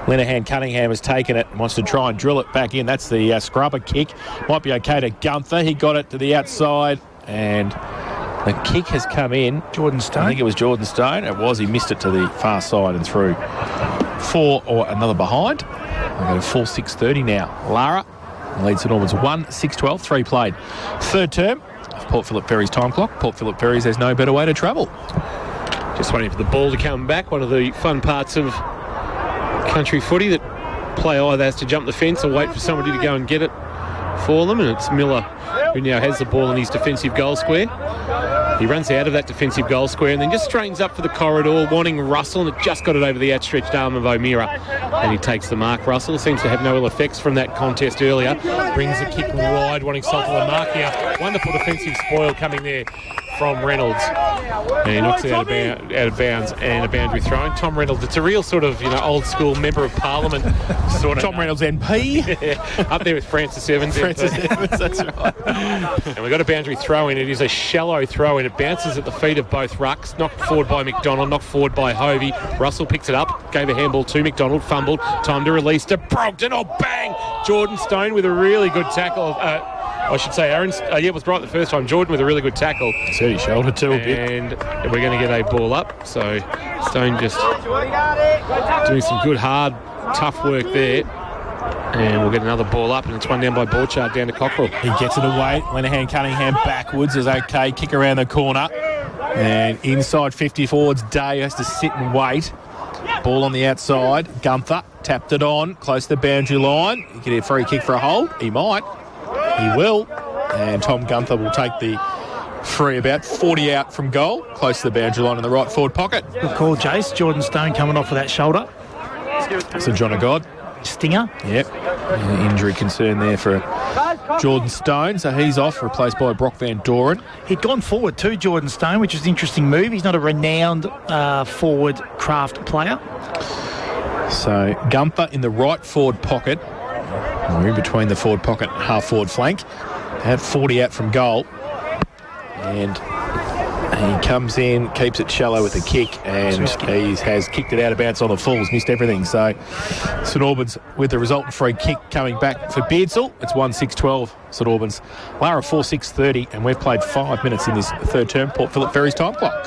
Linehan Cunningham has taken it and wants to try and drill it back in. That's the scrubber kick. Might be okay to Gunther. He got it to the outside, and the kick has come in. Jordan Stone. I think it was Jordan Stone. It was. He missed it to the far side and through. 4 or another behind. We've got a full 6:30 now. Lara leads St Albans 1-6-12. 3 played. Third term. Port Phillip Ferry's time clock. Port Phillip Ferry's, there's no better way to travel. Just waiting for the ball to come back. One of the fun parts of country footy, that player either has to jump the fence or wait for somebody to go and get it for them, and it's Miller who now has the ball in his defensive goal square. He runs out of that defensive goal square and then just straightens up for the corridor, wanting Russell, and it just got it over the outstretched arm of O'Meara, and he takes the mark. Russell seems to have no ill effects from that contest earlier. Brings the kick wide, wanting Salt on the mark here. Wonderful defensive spoil coming there from Reynolds, and he knocks it out of bounds, and a boundary throw-in. Tom Reynolds, it's a real sort of old school member of Parliament sort of. Tom Reynolds MP. Up there with Francis Evans. Francis Evans, that's right. And we've got a boundary throw-in. It is a shallow throw-in. It bounces at the feet of both rucks. Knocked forward by McDonald, knocked forward by Hovey. Russell picks it up, gave a handball to McDonald, fumbled. Time to release to Brogdon. Oh, bang! Jordan Stone with a really good tackle. I should say Aaron's, it was right the first time. Jordan with a really good tackle. Said he shouldered too a bit. And we're going to get a ball up. So Stone just doing some good, hard, tough work there. And we'll get another ball up, and it's one down by Borchard down to Cockrell. He gets it away. Linehan Cunningham backwards is okay. Kick around the corner. And inside 50 forwards, Day has to sit and wait. Ball on the outside. Gunther tapped it on, close to the boundary line. He get a free kick for a hold. He might. He will. And Tom Gunther will take the free about 40 out from goal, close to the boundary line in the right forward pocket. Good call, Jace. Jordan Stone coming off with that shoulder. So John of God. Stinger. Yep. Injury concern there for Jordan Stone, so he's off, replaced by Brock Van Doren. He'd gone forward to Jordan Stone, which was an interesting move. He's not a renowned forward craft player. So Gunther in the right forward pocket, or in between the forward pocket and half forward flank. Had 40 out from goal. And he comes in, keeps it shallow with a kick, and he has kicked it out of bounds on the fulls, missed everything. So St Albans with the resultant free kick coming back for Beardsall. It's 1-6-12 St Albans. Lara 4-6-30, and we've played 5 minutes in this third term. Port Phillip Ferry's time clock.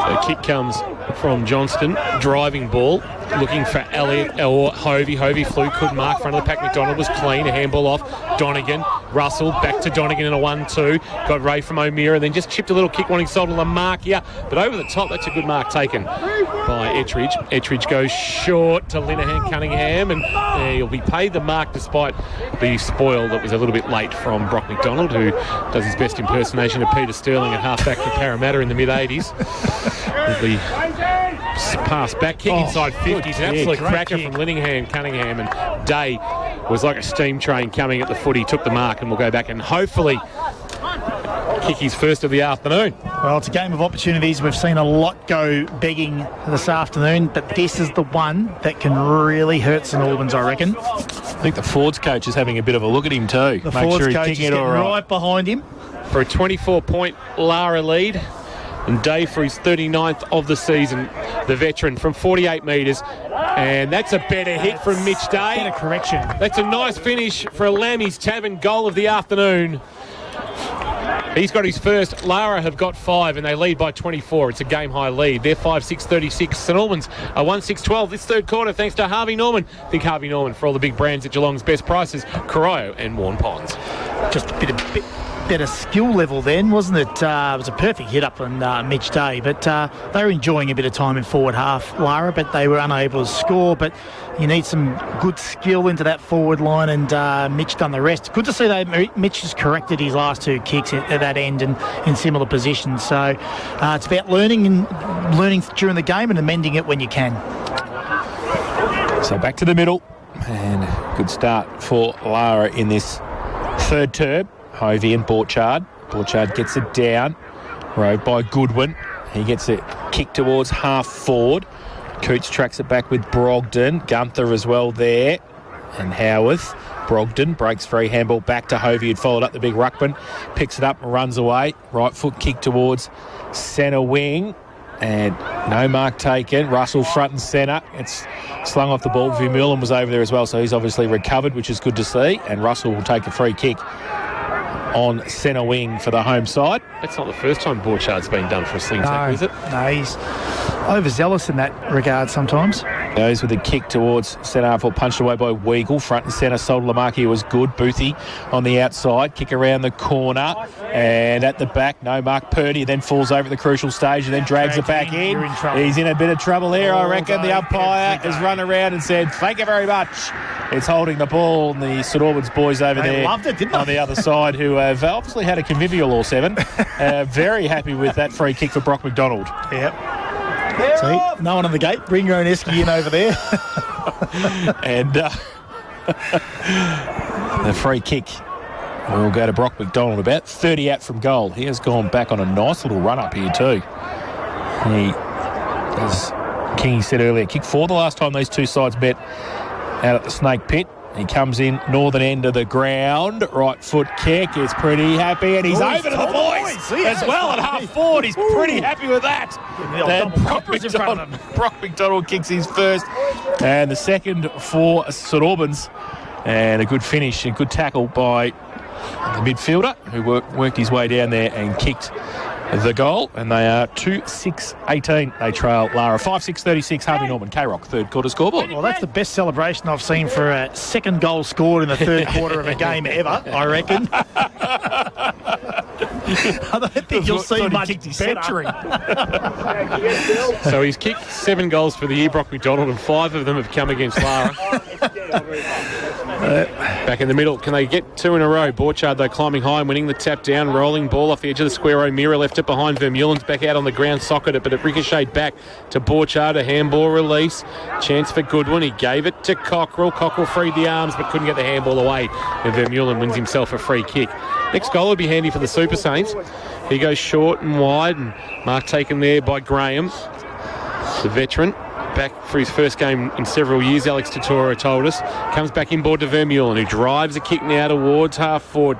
So kick comes from Johnston, driving ball, looking for Elliott or Hovey. Hovey flew, couldn't mark, front of the pack. McDonald was clean, a handball off. Donegan, Russell, back to Donegan in a 1-2. Got Ray from O'Meara, then just chipped a little kick, wanting sold on the mark here. But over the top, that's a good mark taken by Ettridge. Ettridge goes short to Linehan Cunningham, and he'll be paid the mark despite the spoil that was a little bit late from Brock McDonald, who does his best impersonation of Peter Sterling at halfback for Parramatta in the mid-80s. With the pass back kick inside 50. It's an absolute cracker from Linehan Cunningham, and Day was like a steam train coming at the footy, took the mark, and will go back and hopefully kick his first of the afternoon. Well, it's a game of opportunities. We've seen a lot go begging this afternoon, but this is the one that can really hurt St Albans, I reckon. I think the Fords coach is having a bit of a look at him too. The Fords coach is getting right behind him. For a 24-point Lara lead. And Dave for his 39th of the season, the veteran from 48 metres. And that's a better hit from Mitch Day. Better correction. That's a nice finish for a Lammy's Tavern goal of the afternoon. He's got his first. Lara have got 5 and they lead by 24. It's a game-high lead. They're 5-6-36. St Albans are 1-6-12 this third quarter thanks to Harvey Norman. Think Harvey Norman for all the big brands at Geelong's best prices. Corio and Warren Ponds. Just a bit better skill level then, wasn't it? It was a perfect hit up on Mitch Day, but they were enjoying a bit of time in forward half, Lara, but they were unable to score. But you need some good skill into that forward line, and Mitch done the rest. Good to see that Mitch has corrected his last 2 kicks at that end and in similar positions. So it's about learning during the game and amending it when you can. So back to the middle, and good start for Lara in this third term. Hovey and Borchard. Borchard gets it down. Rode by Goodwin. He gets it kicked towards half forward. Coots tracks it back with Brogdon. Gunther as well there. And Howarth. Brogdon breaks free, handball back to Hovey, who'd followed up the big ruckman. Picks it up and runs away. Right foot kick towards centre wing. And no mark taken. Russell front and centre. It's slung off the ball. Vermeulen was over there as well, so he's obviously recovered, which is good to see. And Russell will take a free kick on centre wing for the home side. That's not the first time Borchard's been done for a sling tackle, is it? No, he's overzealous in that regard sometimes. Goes with a kick towards centre half, punched away by Weagle. Front and centre, Sol Lamaki was good. Boothie on the outside. Kick around the corner. And at the back, no mark. Purdy then falls over at the crucial stage and then drags it back in. He's in a bit of trouble here, I reckon. The umpire has run around and said, thank you very much. It's holding the ball, and the St Albans boys over there loved it, didn't they? On the other side, who have obviously had a convivial all 7. Very happy with that free kick for Brock McDonald. Yep. See, no one on the gate. Bring your own esky in over there. And the free kick will go to Brock McDonald, about 30 out from goal. He has gone back on a nice little run up here too. He, as Kingy said earlier, kicked 4 the last time these two sides met out at the Snake Pit. He comes in northern end of the ground, right foot kick. Is pretty happy, and he's over to the boys as well at half forward. He's pretty happy with that. Then Brock McDonald kicks his first, and the second for St Albans, and a good finish, a good tackle by the midfielder who worked his way down there and kicked the goal, and they are 2-6-18. They trail Lara 5-6-36. Harvey Norman, K-Rock, third quarter scoreboard. Well, that's the best celebration I've seen for a second goal scored in the third quarter of a game ever, I reckon. I don't think you'll see much better. So he's kicked 7 goals for the year, Brock McDonald, and 5 of them have come against Lara. Back in the middle. Can they get two in a row? Borchard, though, climbing high and winning the tap down. Rolling ball off the edge of the square. O'Meara left it behind. Vermeulen's back out on the ground, socketed it, but it ricocheted back to Borchard. A handball release. Chance for Goodwin. He gave it to Cockrell. Cockrell freed the arms, but couldn't get the handball away. And Vermeulen wins himself a free kick. Next goal would be handy for the Super Saints. He goes short and wide, and mark taken there by Graham, the veteran. Back for his first game in several years, Alex Totoro told us. Comes back inboard to Vermeulen, who drives a kick now towards half forward.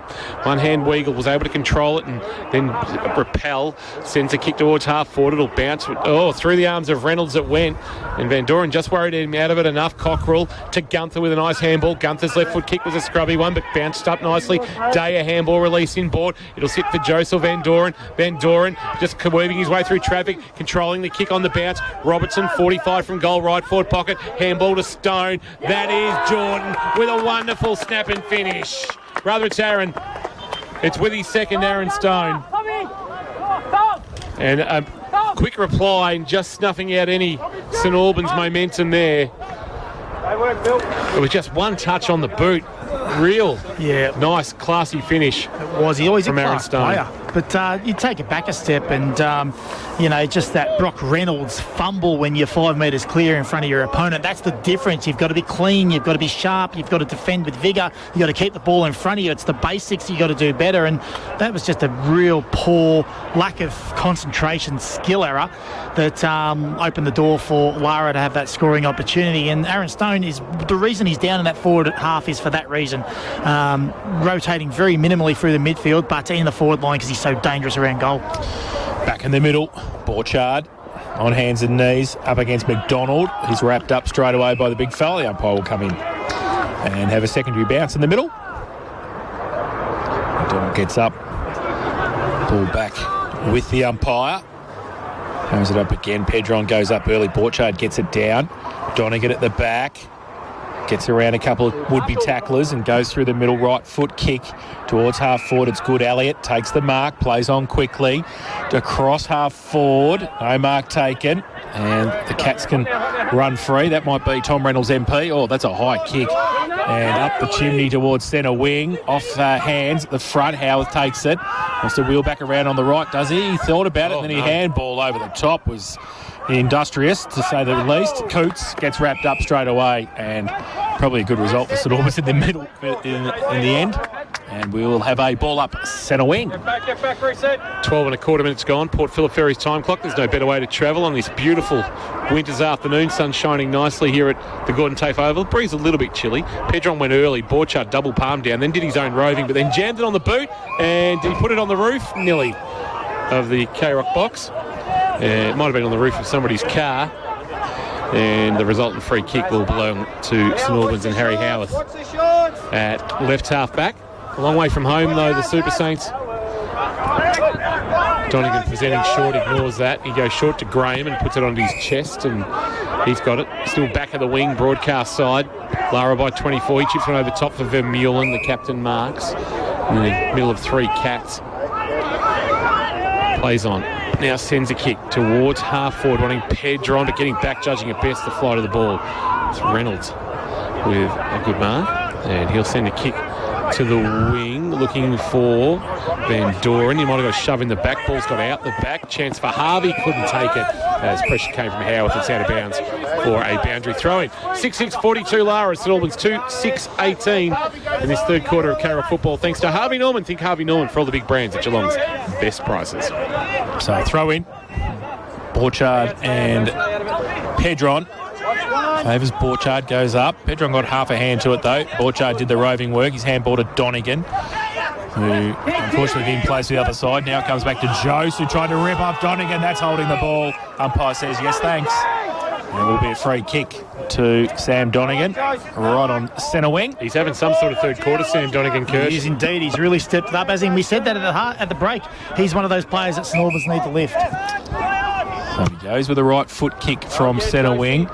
One hand Weagle was able to control it and then repel. Sends a kick towards half forward. It'll bounce through the arms of Reynolds it went. And Van Doren just worried him out of it enough. Cockrell to Gunther with a nice handball. Gunther's left foot kick was a scrubby one, but bounced up nicely. Day a handball release inboard. It'll sit for Joseph Van Doren. Van Doren just weaving his way through traffic, controlling the kick on the bounce. Robertson, 45 from goal, right forward pocket. Handball to Stone. That is Jordan with a wonderful snap and finish. Rather, it's Aaron. It's with his second, Aaron Stone. And a quick reply and just snuffing out any St Albans momentum there. It was just one touch on the boot. Real nice, classy finish. It was. He always a class player. But you take it back a step and, just that Brock Reynolds fumble when you're 5 metres clear in front of your opponent. That's the difference. You've got to be clean. You've got to be sharp. You've got to defend with vigour. You've got to keep the ball in front of you. It's the basics you've got to do better. And that was just a real poor lack of concentration, skill error that opened the door for Lara to have that scoring opportunity. And Aaron Stone is the reason he's down in that forward half is for that reason. Rotating very minimally through the midfield, but in the forward line because he's so dangerous around goal. Back in the middle, Borchard on hands and knees up against McDonald. He's wrapped up straight away by the big fella. The umpire will come in and have a secondary bounce in the middle. McDonald gets up, ball back with the umpire. Throws it up again. Pedron goes up early. Borchard gets it down. Donegan at the back. Gets around a couple of would-be tacklers and goes through the middle, right foot kick towards half forward. It's good. Elliott takes the mark, plays on quickly. Across half forward, no mark taken. And the Cats can run free. That might be Tom Reynolds MP. Oh, that's a high kick. And up the chimney towards centre wing. Off hands at the front. Howard takes it. Wants to wheel back around on the right, does he? He thought about it, and then he handball over the top. Was industrious, to say the least. Coots gets wrapped up straight away, and probably a good result for St Albans in the middle in the end. And we will have a ball up centre wing. Get back, reset. 12 and a quarter minutes gone. Port Phillip Ferry's time clock. There's no better way to travel on this beautiful winter's afternoon. Sun shining nicely here at the Gordon Tafe Oval. The breeze a little bit chilly. Pedron went early. Borchard double palm down, then did his own roving, but then jammed it on the boot, and did he put it on the roof? Nearly. Of the K-Rock box. It might have been on the roof of somebody's car. And the resultant free kick will belong to St Albans and Harry Howarth at left half back. A long way from home, though, the Super Saints. Donegan presenting short, ignores that. He goes short to Graham and puts it onto his chest, and he's got it. Still back of the wing, broadcast side. Lara by 24. He chips one over the top for Vermeulen. The captain marks. In the middle of three Cats. Plays on. Now sends a kick towards half forward, wanting Pedron, but getting back, judging at best the flight of the ball. It's Reynolds with a good mark, and he'll send a kick to the wing, looking for Van Doren. He might have got a shove in the back. Ball's got out the back. Chance for Harvey. Couldn't take it as pressure came from Howarth. It's out of bounds for a boundary throw-in. 6-6-42 Lara. St Albans 2-6-18 in this third quarter of K-Rock football. Thanks to Harvey Norman. Think Harvey Norman for all the big brands at Geelong's best prices. So throw-in. Borchard and Pedron. Favours Borchard, goes up. Pedron got half a hand to it though. Borchard did the roving work. His handball to Donegan, who unfortunately didn't place the other side. Now comes back to Jose, who tried to rip up Donegan. That's holding the ball. Umpire says yes, thanks. And it will be a free kick to Sam Donegan, right on centre wing. He's having some sort of third quarter, Sam Donegan, Kurt. He is indeed. He's really stepped it up. As in, we said that at the break. He's one of those players that St Albans need to lift. So he goes with a right foot kick from centre wing.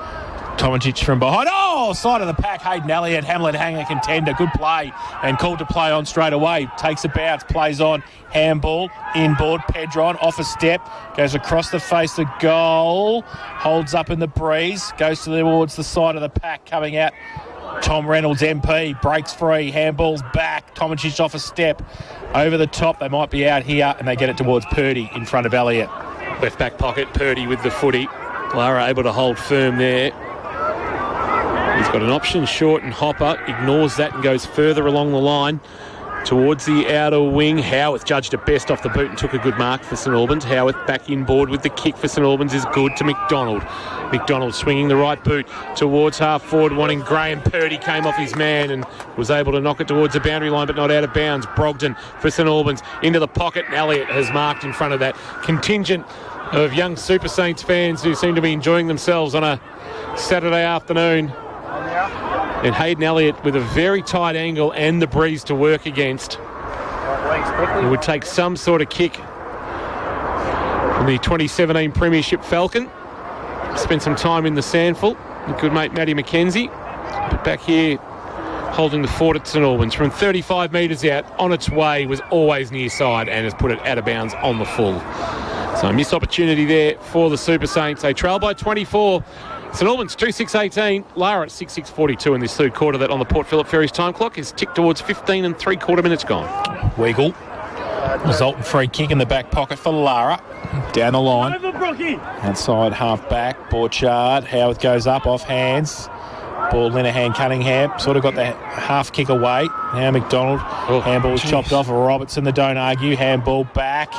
Tomajic from behind. Oh, side of the pack. Hayden Elliott, Hamlet hanger contender. Good play and called to play on straight away. Takes a bounce, plays on. Handball, inboard. Pedron off a step. Goes across the face of goal. Holds up in the breeze. Goes towards the side of the pack, coming out Tom Reynolds, MP, breaks free, handball's back. Tomacic off a step. Over the top, they might be out here, and they get it towards Purdy in front of Elliott. Left back pocket, Purdy with the footy. Lara able to hold firm there. He's got an option, short and Hopper. Ignores that and goes further along the line towards the outer wing. Howarth judged it best off the boot and took a good mark for St Albans. Howarth back inboard with the kick for St Albans is good to McDonald. McDonald swinging the right boot towards half forward, wanting Graham. Purdy came off his man and was able to knock it towards the boundary line but not out of bounds. Brogden for St Albans into the pocket, and Elliott has marked in front of that contingent of young Super Saints fans who seem to be enjoying themselves on a Saturday afternoon. And Hayden Elliott with a very tight angle and the breeze to work against. It would take some sort of kick from the 2017 Premiership Falcon. Spent some time in the Sandful. Good mate Matty McKenzie. But back here holding the fort at St Albans from 35 metres out on its way, was always near side and has put it out of bounds on the full. So missed opportunity there for the Super Saints. They trail by 24. St Albans 2-6-18, Lara at 6-6-42 in this third quarter. That on the Port Phillip Ferries time clock is ticked towards 15 3/4 minutes gone. Weagle. Resultant free kick in the back pocket for Lara. Down the line. Outside half back. Borchard. Howarth goes up off hands. Ball Linehan Cunningham. Sort of got the half kick away. Now McDonald. Handball was chopped off. Robertson, the don't argue. Handball back.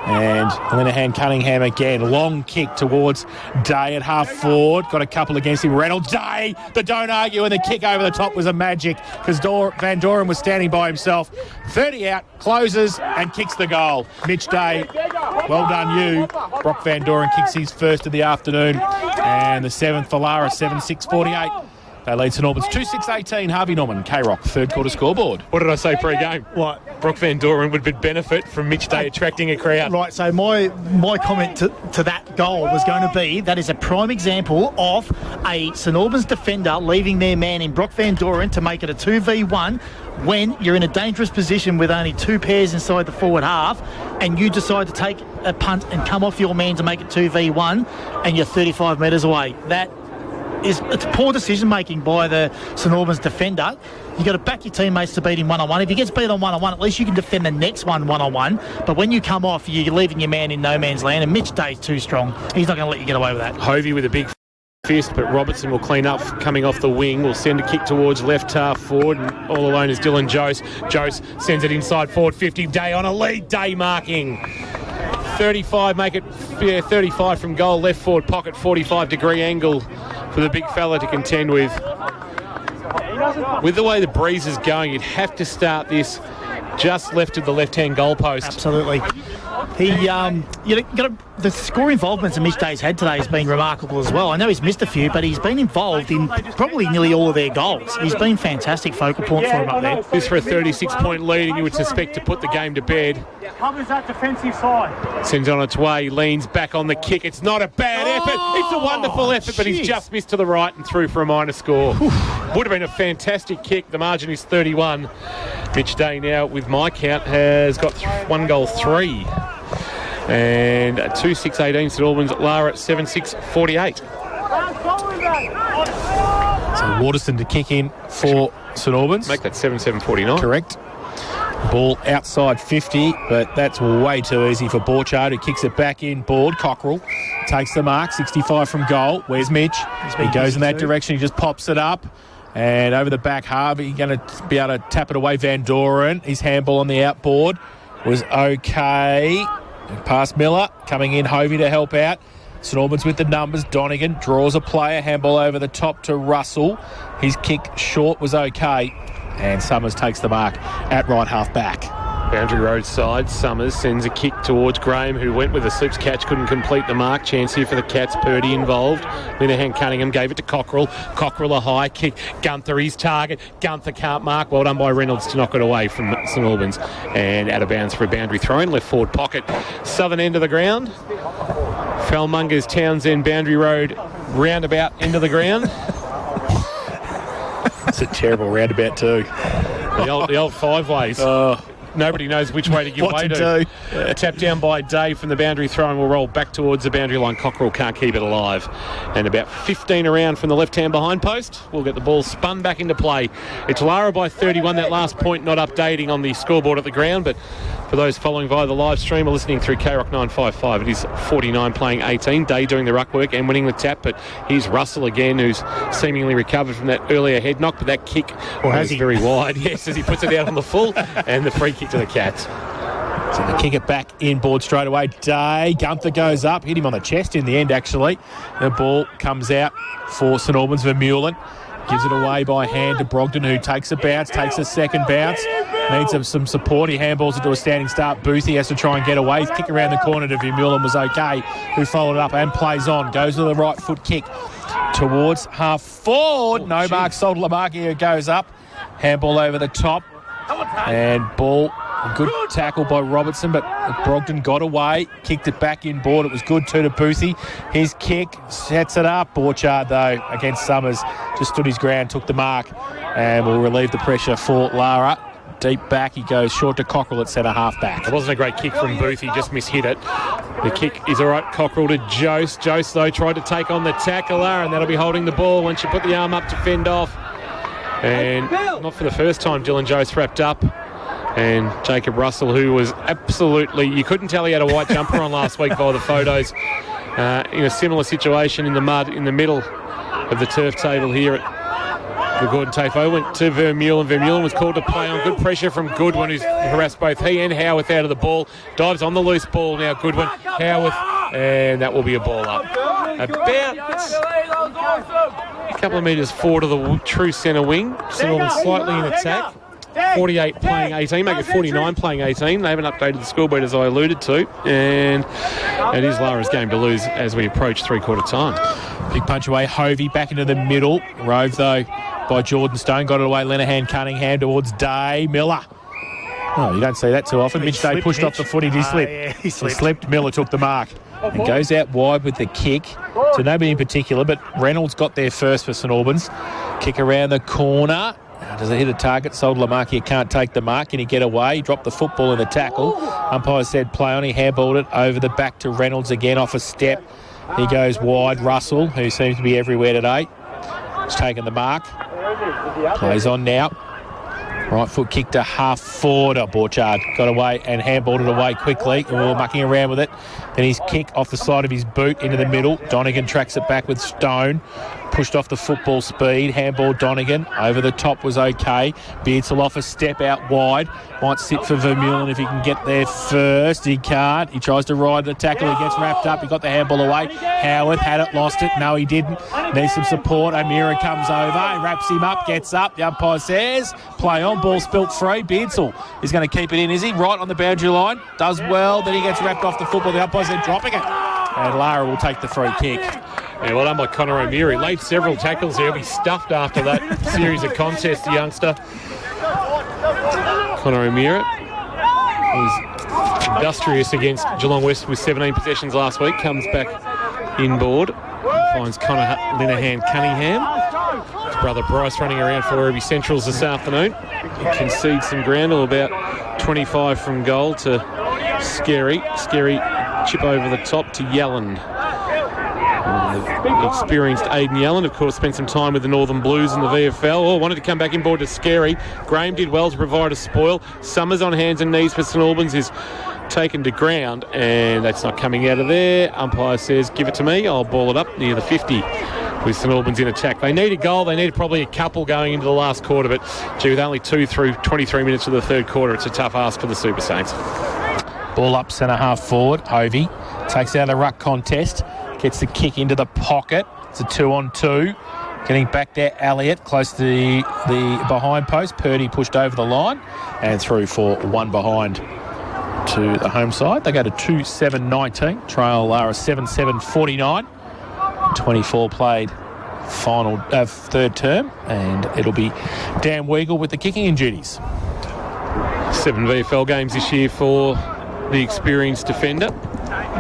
And Linehan Cunningham again. Long kick towards Day at half forward. Got a couple against him. Reynolds, Day, the don't argue, and the kick over the top was a magic because Van Doren was standing by himself. 30 out, closes and kicks the goal. Mitch Day, well done you. Brock Van Doren kicks his first of the afternoon. And the seventh for Lara, 7-6-48. They lead St Albans 2-6-18. Harvey Norman, K-Rock, third quarter scoreboard. What did I say pre-game? What? Brock Van Doren would benefit from Mitch Day attracting a crowd. Right, so my comment to that goal was going to be that is a prime example of a St Albans defender leaving their man in Brock Van Doren to make it a 2v1 when you're in a dangerous position with only two pairs inside the forward half and you decide to take a punt and come off your man to make it 2v1 and you're 35 metres away. It's poor decision making by the St Albans defender. You've got to back your teammates to beat him one-on-one. If he gets beat on one-on-one, at least you can defend the next one-on-one. But when you come off, you're leaving your man in no man's land, and Mitch Day's too strong. He's not going to let you get away with that. Hovey with a big fist, but Robertson will clean up coming off the wing. Will send a kick towards left half forward, and all alone is Dylan Jose. Jose sends it inside forward, 50. Day on a lead. Day marking. 35, make it 35 from goal, left forward pocket, 45-degree angle for the big fella to contend with. With the way the breeze is going, you'd have to start this just left of the left-hand goalpost. Absolutely. The score involvements that Mitch Day's had today has been remarkable as well. I know he's missed a few, but he's been involved in probably nearly all of their goals. He's been fantastic focal point for him up there. This for a 36-point lead, and you would suspect to put the game to bed. Covers that defensive side. Sends on its way, leans back on the kick. It's not a bad effort. It's a wonderful effort, but he's just missed to the right and through for a minor score. Would have been a fantastic kick. The margin is 31. Mitch Day now, with my count, has got 1 goal 3. And 2-6-18, St Albans, Lara at 7-6-48. So Waterston to kick in for St Albans. Make that 7-7-49. Correct. Ball outside 50, but that's way too easy for Borchard, who kicks it back in. Board, Cockrell takes the mark, 65 from goal. Where's Mitch? He goes in that direction, he just pops it up. And over the back, Harvey going to be able to tap it away. Van Doren, his handball on the outboard was okay. Past Miller, coming in, Hovey to help out. St Albans with the numbers. Donegan draws a player, handball over the top to Russell. His kick short was okay. And Summers takes the mark at right half back. Boundary road side, Summers sends a kick towards Graham, who went with a Supes catch, couldn't complete the mark. Chance here for the Cats, Purdy involved. Linehan Cunningham gave it to Cockrell. Cockrell a high kick. Gunther his target. Gunther can't mark. Well done by Reynolds to knock it away from St Albans. And out of bounds for a boundary throw in, left forward pocket. Southern end of the ground. Falmunga's Townsend Boundary Road roundabout end of the ground. It's a terrible roundabout too. The old five ways. nobody knows which way to give What way to to. Tap down by Dave from the boundary throw and will roll back towards the boundary line. Cockerell can't keep it alive. And about 15 around from the left-hand behind post. We'll get the ball spun back into play. It's Lara by 31. That last point not updating on the scoreboard at the ground, but for those following via the live stream or listening through KROC 955, it is 49 playing 18. Day doing the ruck work and winning the tap, but here's Russell again, who's seemingly recovered from that earlier head knock, but that kick was very wide. Yes, as he puts it out on the full, and the free kick to the Cats. So they kick it back inboard straight away. Day, Gunther goes up, hit him on the chest in the end, actually. The ball comes out for St Albans. Vermeulen gives it away by hand to Brogden, who takes a bounce, takes a second bounce. Needs some support. He handballs it to a standing start. Boothie has to try and get away. His kick around the corner to Vermeulen was okay, who followed it up and plays on. Goes with the right foot kick towards half forward. No mark sold to Lamaki, who goes up. Handball over the top. And ball, a good tackle by Robertson, but Brogden got away, kicked it back inboard. It was good too to Boothie. His kick sets it up. Borchard, though, against Summers, just stood his ground, took the mark, and will relieve the pressure for Lara. Deep back, he goes short to Cockerell at centre half back. It wasn't a great kick from Booth, he just mishit it. The kick is all right, Cockerell to Jose. Jose, though, tried to take on the tackler, and that'll be holding the ball when she put the arm up to fend off. And not for the first time, Dylan Jose wrapped up. And Jacob Russell, who was absolutely... You couldn't tell he had a white jumper on last week by the photos. In a similar situation in the mud in the middle of the turf table here at the Gordon TAFO. Went to Vermeulen. Vermeulen was called to play on. Good pressure from Goodwin, who's harassed both he and Howarth out of the ball. Dives on the loose ball now, Goodwin. Howarth, and that will be a ball up. About a couple of metres forward of the true centre wing. Still slightly in attack. 48 playing 18, make it 49 playing 18. They haven't updated the scoreboard, as I alluded to, and it is Lara's game to lose as we approach three-quarter time. Big punch away, Hovey back into the middle. Rove, though, by Jordan Stone. Got it away, Lenahan Cunningham towards Day. Miller. Oh, you don't see that too often. Mitch Day pushed off the foot. He did slip. Yeah, he slipped. Miller took the mark. And goes out wide with the kick. To nobody in particular, but Reynolds got there first for St Albans. Kick around the corner. Does it hit a target? Sold Lamaki can't take the mark. Can he get away? He dropped the football in the tackle. Umpire said play on. He handballed it over the back to Reynolds again off a step. He goes wide. Russell, who seems to be everywhere today, has taken the mark. Plays on now. Right foot kick to half forward. Borchard got away and handballed it away quickly. Oh, mucking around with it. Then his kick off the side of his boot into the middle. Donegan tracks it back with Stone. Pushed off the football speed. Handball Donegan. Over the top was okay. Beardsall off a step out wide. Might sit for Vermeulen if he can get there first. He can't. He tries to ride the tackle. He gets wrapped up. He got the handball away. Howarth had it, lost it. No, he didn't. Needs some support. O'Meara comes over. He wraps him up, gets up. The umpire says, play on. Ball spilt free. Beardsall is going to keep it in, is he? Right on the boundary line. Does well. Then he gets wrapped off the football. The umpire said, dropping it. And Lara will take the free kick. Yeah, well done by Connor O'Meara. He laid several tackles there. He'll be stuffed after that series of contests, the youngster. Connor O'Meara was industrious against Geelong West with 17 possessions last week. Comes back inboard. Finds Connor Linehan Cunningham. His brother Bryce running around for Werribee Centrals this afternoon. He concedes some ground, about 25 from goal to Scary. Scary chip over the top to Yelland. Experienced Aidan Yelland, of course, spent some time with the Northern Blues in the VFL. Wanted to come back inboard to Scary. Graham did well to provide a spoil. Summers on hands and knees for St Albans is taken to ground, and that's not coming out of there. Umpire says, give it to me. I'll ball it up near the 50 with St Albans in attack. They need a goal. They need probably a couple going into the last quarter, but with only 2 through 23 minutes of the third quarter, it's a tough ask for the Super Saints. Ball up centre half forward. Hovey takes out the ruck contest. Gets the kick into the pocket. It's a 2-on-2. Getting back there, Elliott close to the behind post. Purdy pushed over the line and through for one behind to the home side. They go to 2-7-19. Trail Lara 7-7-49. 24 played final third term, and it'll be Dan Weigel with the kicking in duties. 7 VFL games this year for the experienced defender.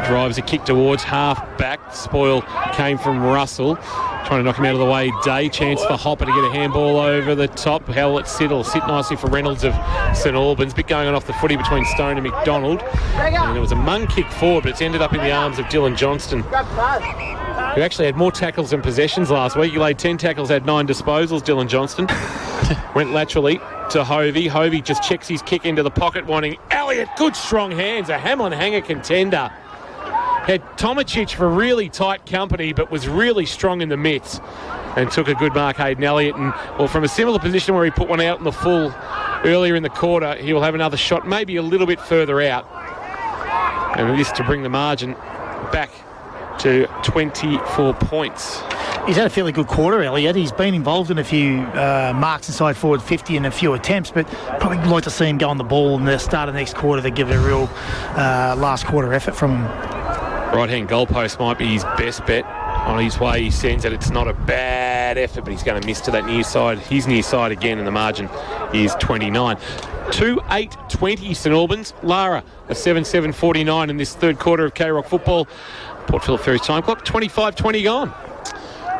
Drives a kick towards half back. Spoil came from Russell. trying to knock him out of the way. Day, chance for Hopper to get a handball over the top. How will it sit? It'll sit nicely for Reynolds of St Albans. Bit going on off the footy between Stone and McDonald. And there was a mung kick forward, but it's ended up in the arms of Dylan Johnston, who actually had more tackles than possessions last week. He laid 10 tackles, had 9 disposals, Dylan Johnston. Went laterally to Hovey. Hovey just checks his kick into the pocket, wanting Elliott. Good strong hands, a Hamlin hanger contender. Had Tomicic for really tight company, but was really strong in the mitts and took a good mark, Hayden Elliott. And, well, from a similar position where he put one out in the full earlier in the quarter, he will have another shot, maybe a little bit further out. And this to bring the margin back to 24 points. He's had a fairly good quarter, Elliott. He's been involved in a few marks inside forward 50 and a few attempts, but probably like to see him go on the ball in the start of next quarter to give it a real last quarter effort from him. Right-hand goalpost might be his best bet. On his way, he sends it. It's not a bad effort, but he's going to miss to that near side. His near side again, and the margin is 29. 2-8-20 St Albans. Lara, a 7-7-49 in this third quarter of K-Rock football. Port Phillip Ferries time clock, 25-20 gone.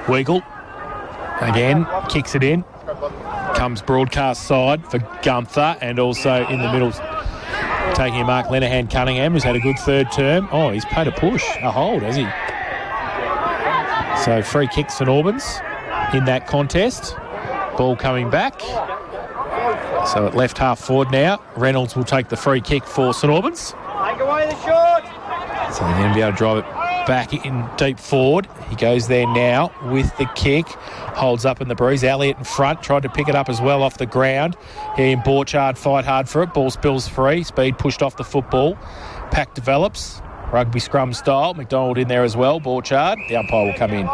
Weagle again kicks it in. Comes broadcast side for Gunther, and also in the middle taking a mark, Lenahan Cunningham, who's had a good third term. Oh, he's paid a push, a hold, has he? So free kick St Albans in that contest. Ball coming back. So at left half forward now, Reynolds will take the free kick for St Albans. Take away the short. So they're going to be able to drive it back in deep forward. He goes there now with the kick. Holds up in the breeze. Elliott in front. Tried to pick it up as well off the ground. He and Borchard fight hard for it. Ball spills free. Speed pushed off the football. Pack develops. Rugby scrum style. McDonald in there as well. Borchard. The umpire will come in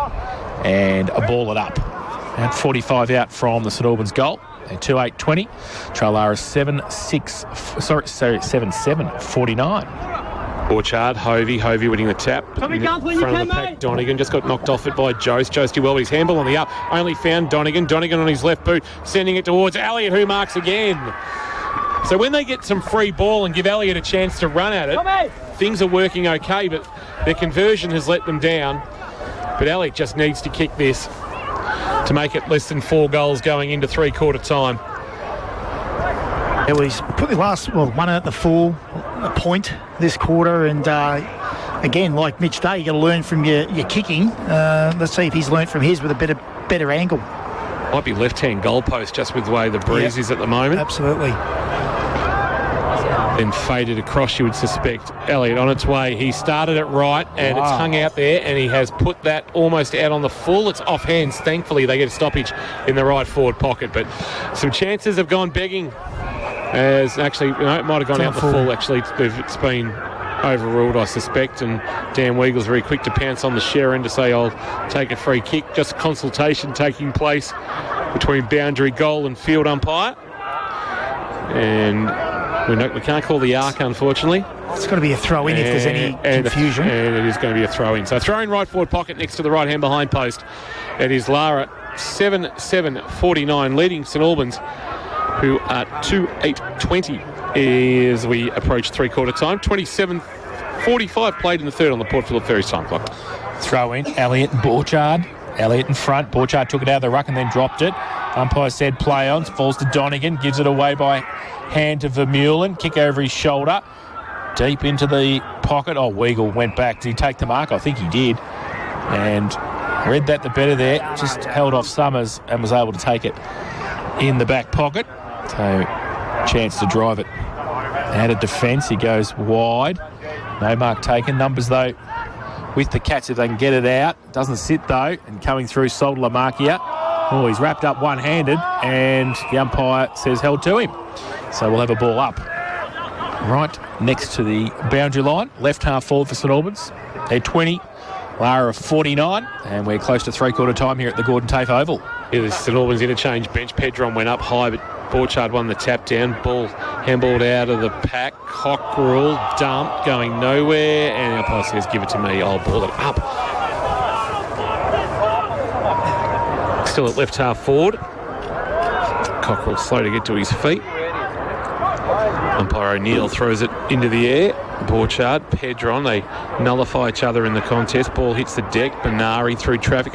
and ball it up. And 45 out from the St Albans goal. 2-8-20. Lara 7-7-49. Borchard, Hovey winning the tap. In front of the pack, Donegan just got knocked off it by Jost. Jost did well with his handball on the up. Only found Donegan. Donegan on his left boot, sending it towards Elliott, who marks again. So when they get some free ball and give Elliott a chance to run at it, things are working okay, but their conversion has let them down. But Elliott just needs to kick this to make it less than 4 goals going into three-quarter time. Yeah, well, he's put the last one at the full point this quarter, and again, like Mitch Day, you got to learn from your kicking. Let's see if he's learned from his with a better angle. Might be left-hand goalpost just with the way the breeze is at the moment. Absolutely. Then faded across, you would suspect. Elliott on its way. He started it right, and it's hung out there, and he has put that almost out on the full. It's off hands. Thankfully, they get a stoppage in the right forward pocket, but some chances have gone begging. As actually, it might have gone out the full. Actually, it's been overruled, I suspect, and Dan Weagle's very quick to pounce on the share end to say, I'll take a free kick. Just consultation taking place between boundary goal and field umpire. And we can't call the arc, unfortunately. It's got to be a throw-in if there's any confusion. And it is going to be a throw-in. So throw-in right forward pocket next to the right-hand behind post. It is Lara, 7-7-49, leading St Albans, who are 2-8-20 as we approach three-quarter time. 27-45 played in the third on the Port Phillip Ferries time clock. Throw in, Elliott and Borchard. Elliott in front. Borchard took it out of the ruck and then dropped it. Umpire said play on. Falls to Donegan. Gives it away by hand to Vermeulen. Kick over his shoulder. Deep into the pocket. Oh, Weagle went back. Did he take the mark? I think he did. And read that the better there. Just held off Summers and was able to take it in the back pocket. So, chance to drive it out of defence. He goes wide. No mark taken. Numbers, though, with the Cats, if they can get it out. Doesn't sit, though. And coming through, Solder Lamarkia. Oh, he's wrapped up one-handed, and the umpire says held to him. So we'll have a ball up right next to the boundary line. Left half forward for St Albans. They're 20. Lara 49, and we're close to three-quarter time here at the Gordon Tafe Oval. Yeah, the St Albans interchange bench. Pedron went up high, but Borchard won the tap down. Ball handballed out of the pack. Cockerell dumped, going nowhere, and the umpire says, give it to me, I'll ball it up. Still at left half forward. Cockerell slow to get to his feet. Umpire O'Neill throws it into the air. Borchard, Pedron, they nullify each other in the contest. Ball hits the deck. Benari through traffic,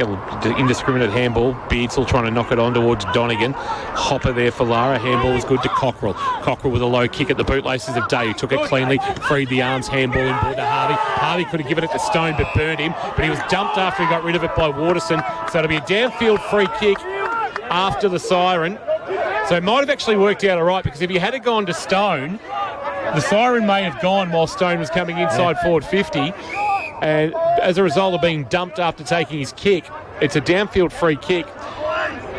indiscriminate handball. Beardsall trying to knock it on towards Donegan. Hopper there for Lara. Handball was good to Cockrell. Cockrell with a low kick at the bootlaces of Day, who took it cleanly, freed the arms, handball in ball to Harvey. Harvey could have given it to Stone but burned him, but he was dumped after he got rid of it by Waterson. So it'll be a downfield free kick after the siren. So it might have actually worked out all right, because if you had gone to Stone, the siren may have gone while Stone was coming inside forward 50, and as a result of being dumped after taking his kick, it's a downfield free kick,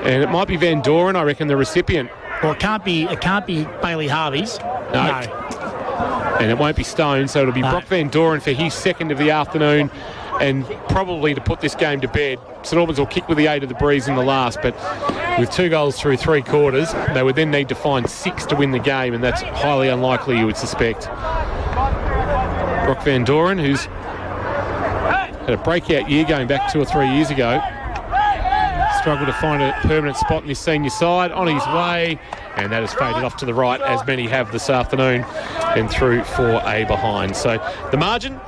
and it might be Van Doren, I reckon, the recipient. Well, it can't be Bailey Harvey's. No. And it won't be Stone, so it'll be Brock Van Doren for his second of the afternoon, and probably to put this game to bed. St Albans will kick with the 8 of the breeze in the last, but with 2 goals through 3 quarters, they would then need to find 6 to win the game, and that's highly unlikely, you would suspect. Brock Van Doren, who's had a breakout year going back 2 or 3 years ago, struggled to find a permanent spot in this senior side, on his way, and that has faded off to the right, as many have this afternoon, and through for a behind. So the margin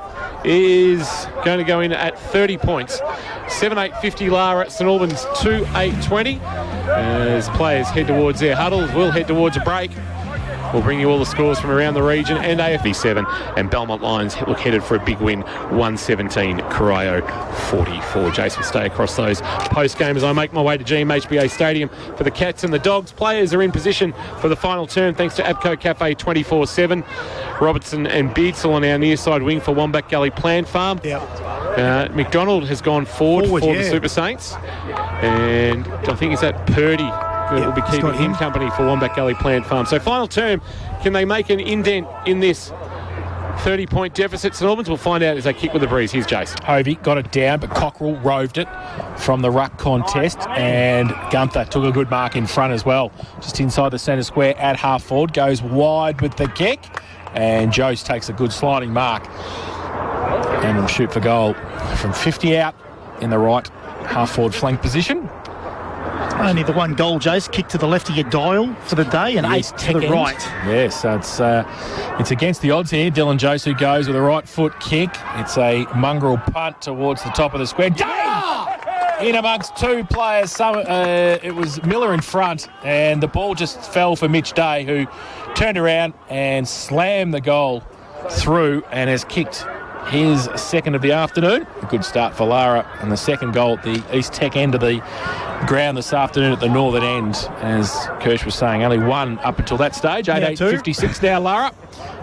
is going to go in at 30 points. 7-8-50 Lara, St Albans 2-8-20. As players head towards their huddles, we'll head towards a break. We'll bring you all the scores from around the region and AFB 7, and Belmont Lions look headed for a big win, 117, Corio 44. Jason, stay across those post-game as I make my way to GMHBA Stadium for the Cats and the Dogs. Players are in position for the final turn thanks to Abco Cafe 24/7. Robertson and Beardsall on our near side wing for Wombat Gully Plant Farm. Yep. McDonald has gone forward for the Super Saints, and I think it's that Purdy that will be keeping him company for Wombat Gully Plant Farm. So final term, can they make an indent in this 30-point deficit? St Albans will find out as they kick with the breeze. Here's Jason. Hovey got it down, but Cockrell roved it from the ruck contest, and Gunther took a good mark in front as well. Just inside the centre square at half forward, goes wide with the kick, and Jose takes a good sliding mark and will shoot for goal from 50 out in the right half forward flank position. Only the one goal, Jace. Kick to the left of your dial for the day, and 8 to the right. Yes, so it's against the odds here. Dylan Jose who goes with a right foot kick. It's a mongrel punt towards the top of the square. In amongst 2 players. It was Miller in front, and the ball just fell for Mitch Day, who turned around and slammed the goal through and has kicked his second of the afternoon. A good start for Lara, and the second goal at the East Tech end of the ground this afternoon at the northern end. As Kirsch was saying, only one up until that stage. 8-8-56 now, Lara.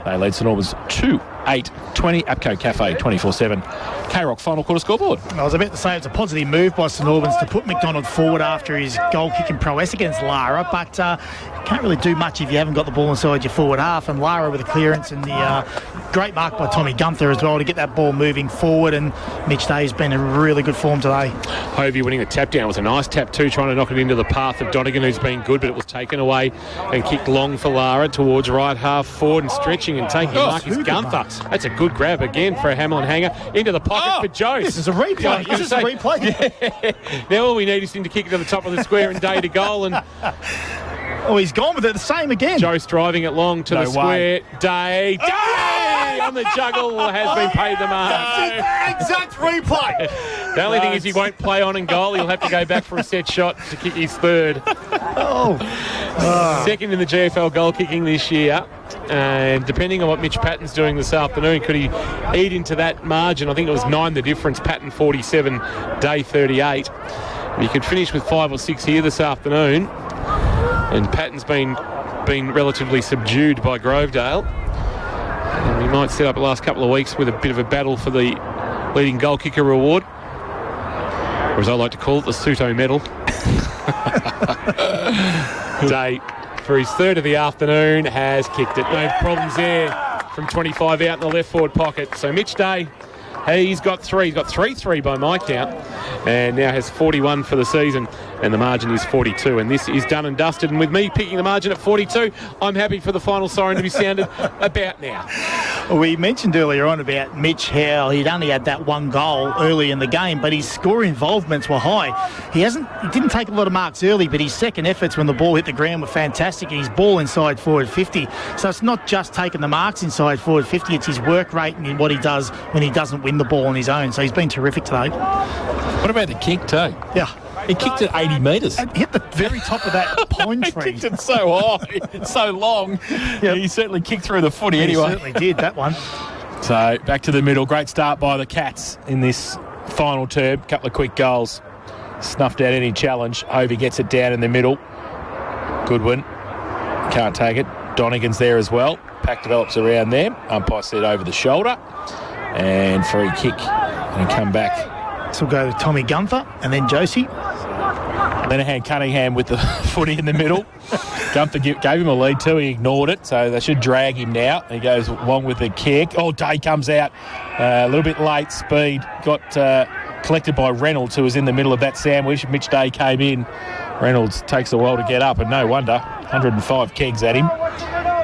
They lead St Albans 2-8-20. Abco Cafe 24/7. K-Rock final quarter scoreboard. I was about to say it's a positive move by St Albans to put McDonald forward after his goal-kicking prowess against Lara, but you can't really do much if you haven't got the ball inside your forward half, and Lara with a clearance and the great mark by Tommy Gunther as well to get that ball moving forward, and Mitch Day's been in really good form today. Hovey winning the tap down. It was a nice tap too, trying to knock it into the path of Donegan, who's been good, but it was taken away and kicked long for Lara towards right half forward, and stretching and taking a mark is Gunther. That's a good grab again for a Hamlin hanger into the pocket for Jose. This is a replay. This is a replay. Yeah. Now all we need is him to kick it to the top of the square and Day to goal, and oh, he's gone with it the same again. Jose driving it long to the square. Day on the juggle has been paid the mark. Exact replay. The only thing is he won't play on in goal. He'll have to go back for a set shot to kick his third. Second in the GFL goal kicking this year. And depending on what Mitch Patton's doing this afternoon, could he eat into that margin? I think it was 9 the difference. Patton 47, Day 38. He could finish with 5 or 6 here this afternoon. And Patton's been relatively subdued by Grovedale. And he might set up the last couple of weeks with a bit of a battle for the leading goal kicker award, or as I like to call it, the Suto medal. Day, for his third of the afternoon, has kicked it. No problems there from 25 out in the left forward pocket. So Mitch Day, he's got 3. He's got 3-3 by my count, and now has 41 for the season, and the margin is 42. And this is done and dusted. And with me picking the margin at 42, I'm happy for the final siren to be sounded about now. We mentioned earlier on about Mitch, how he'd only had that one goal early in the game, but his score involvements were high. He didn't take a lot of marks early, but his second efforts when the ball hit the ground were fantastic, and his ball inside forward 50. So it's not just taking the marks inside forward 50, it's his work rate and what he does when he doesn't win the ball on his own. So he's been terrific today. What about the kick too? Yeah. He kicked it 80 metres. And hit the very top of that pine He tree. kicked it so high, so long. Yep. He certainly kicked through the footy He anyway. certainly did, that one. So back to the middle. Great start by the Cats in this final term. Couple of quick goals. Snuffed out any challenge. Hovey gets it down in the middle. Goodwin can't take it. Donegan's there as well. Pack develops around them. Umpire said over the shoulder. And free kick. And come back. So we'll go with Tommy Gunther and then Josie. Lenahan Cunningham with the footy in the middle. Gunther gave him a lead too. He ignored it, so they should drag him now. He goes along with the kick. Oh, Day comes out a little bit late. Speed got collected by Reynolds, who was in the middle of that sandwich. Mitch Day came in. Reynolds takes a while to get up, and no wonder. 105 kegs at him.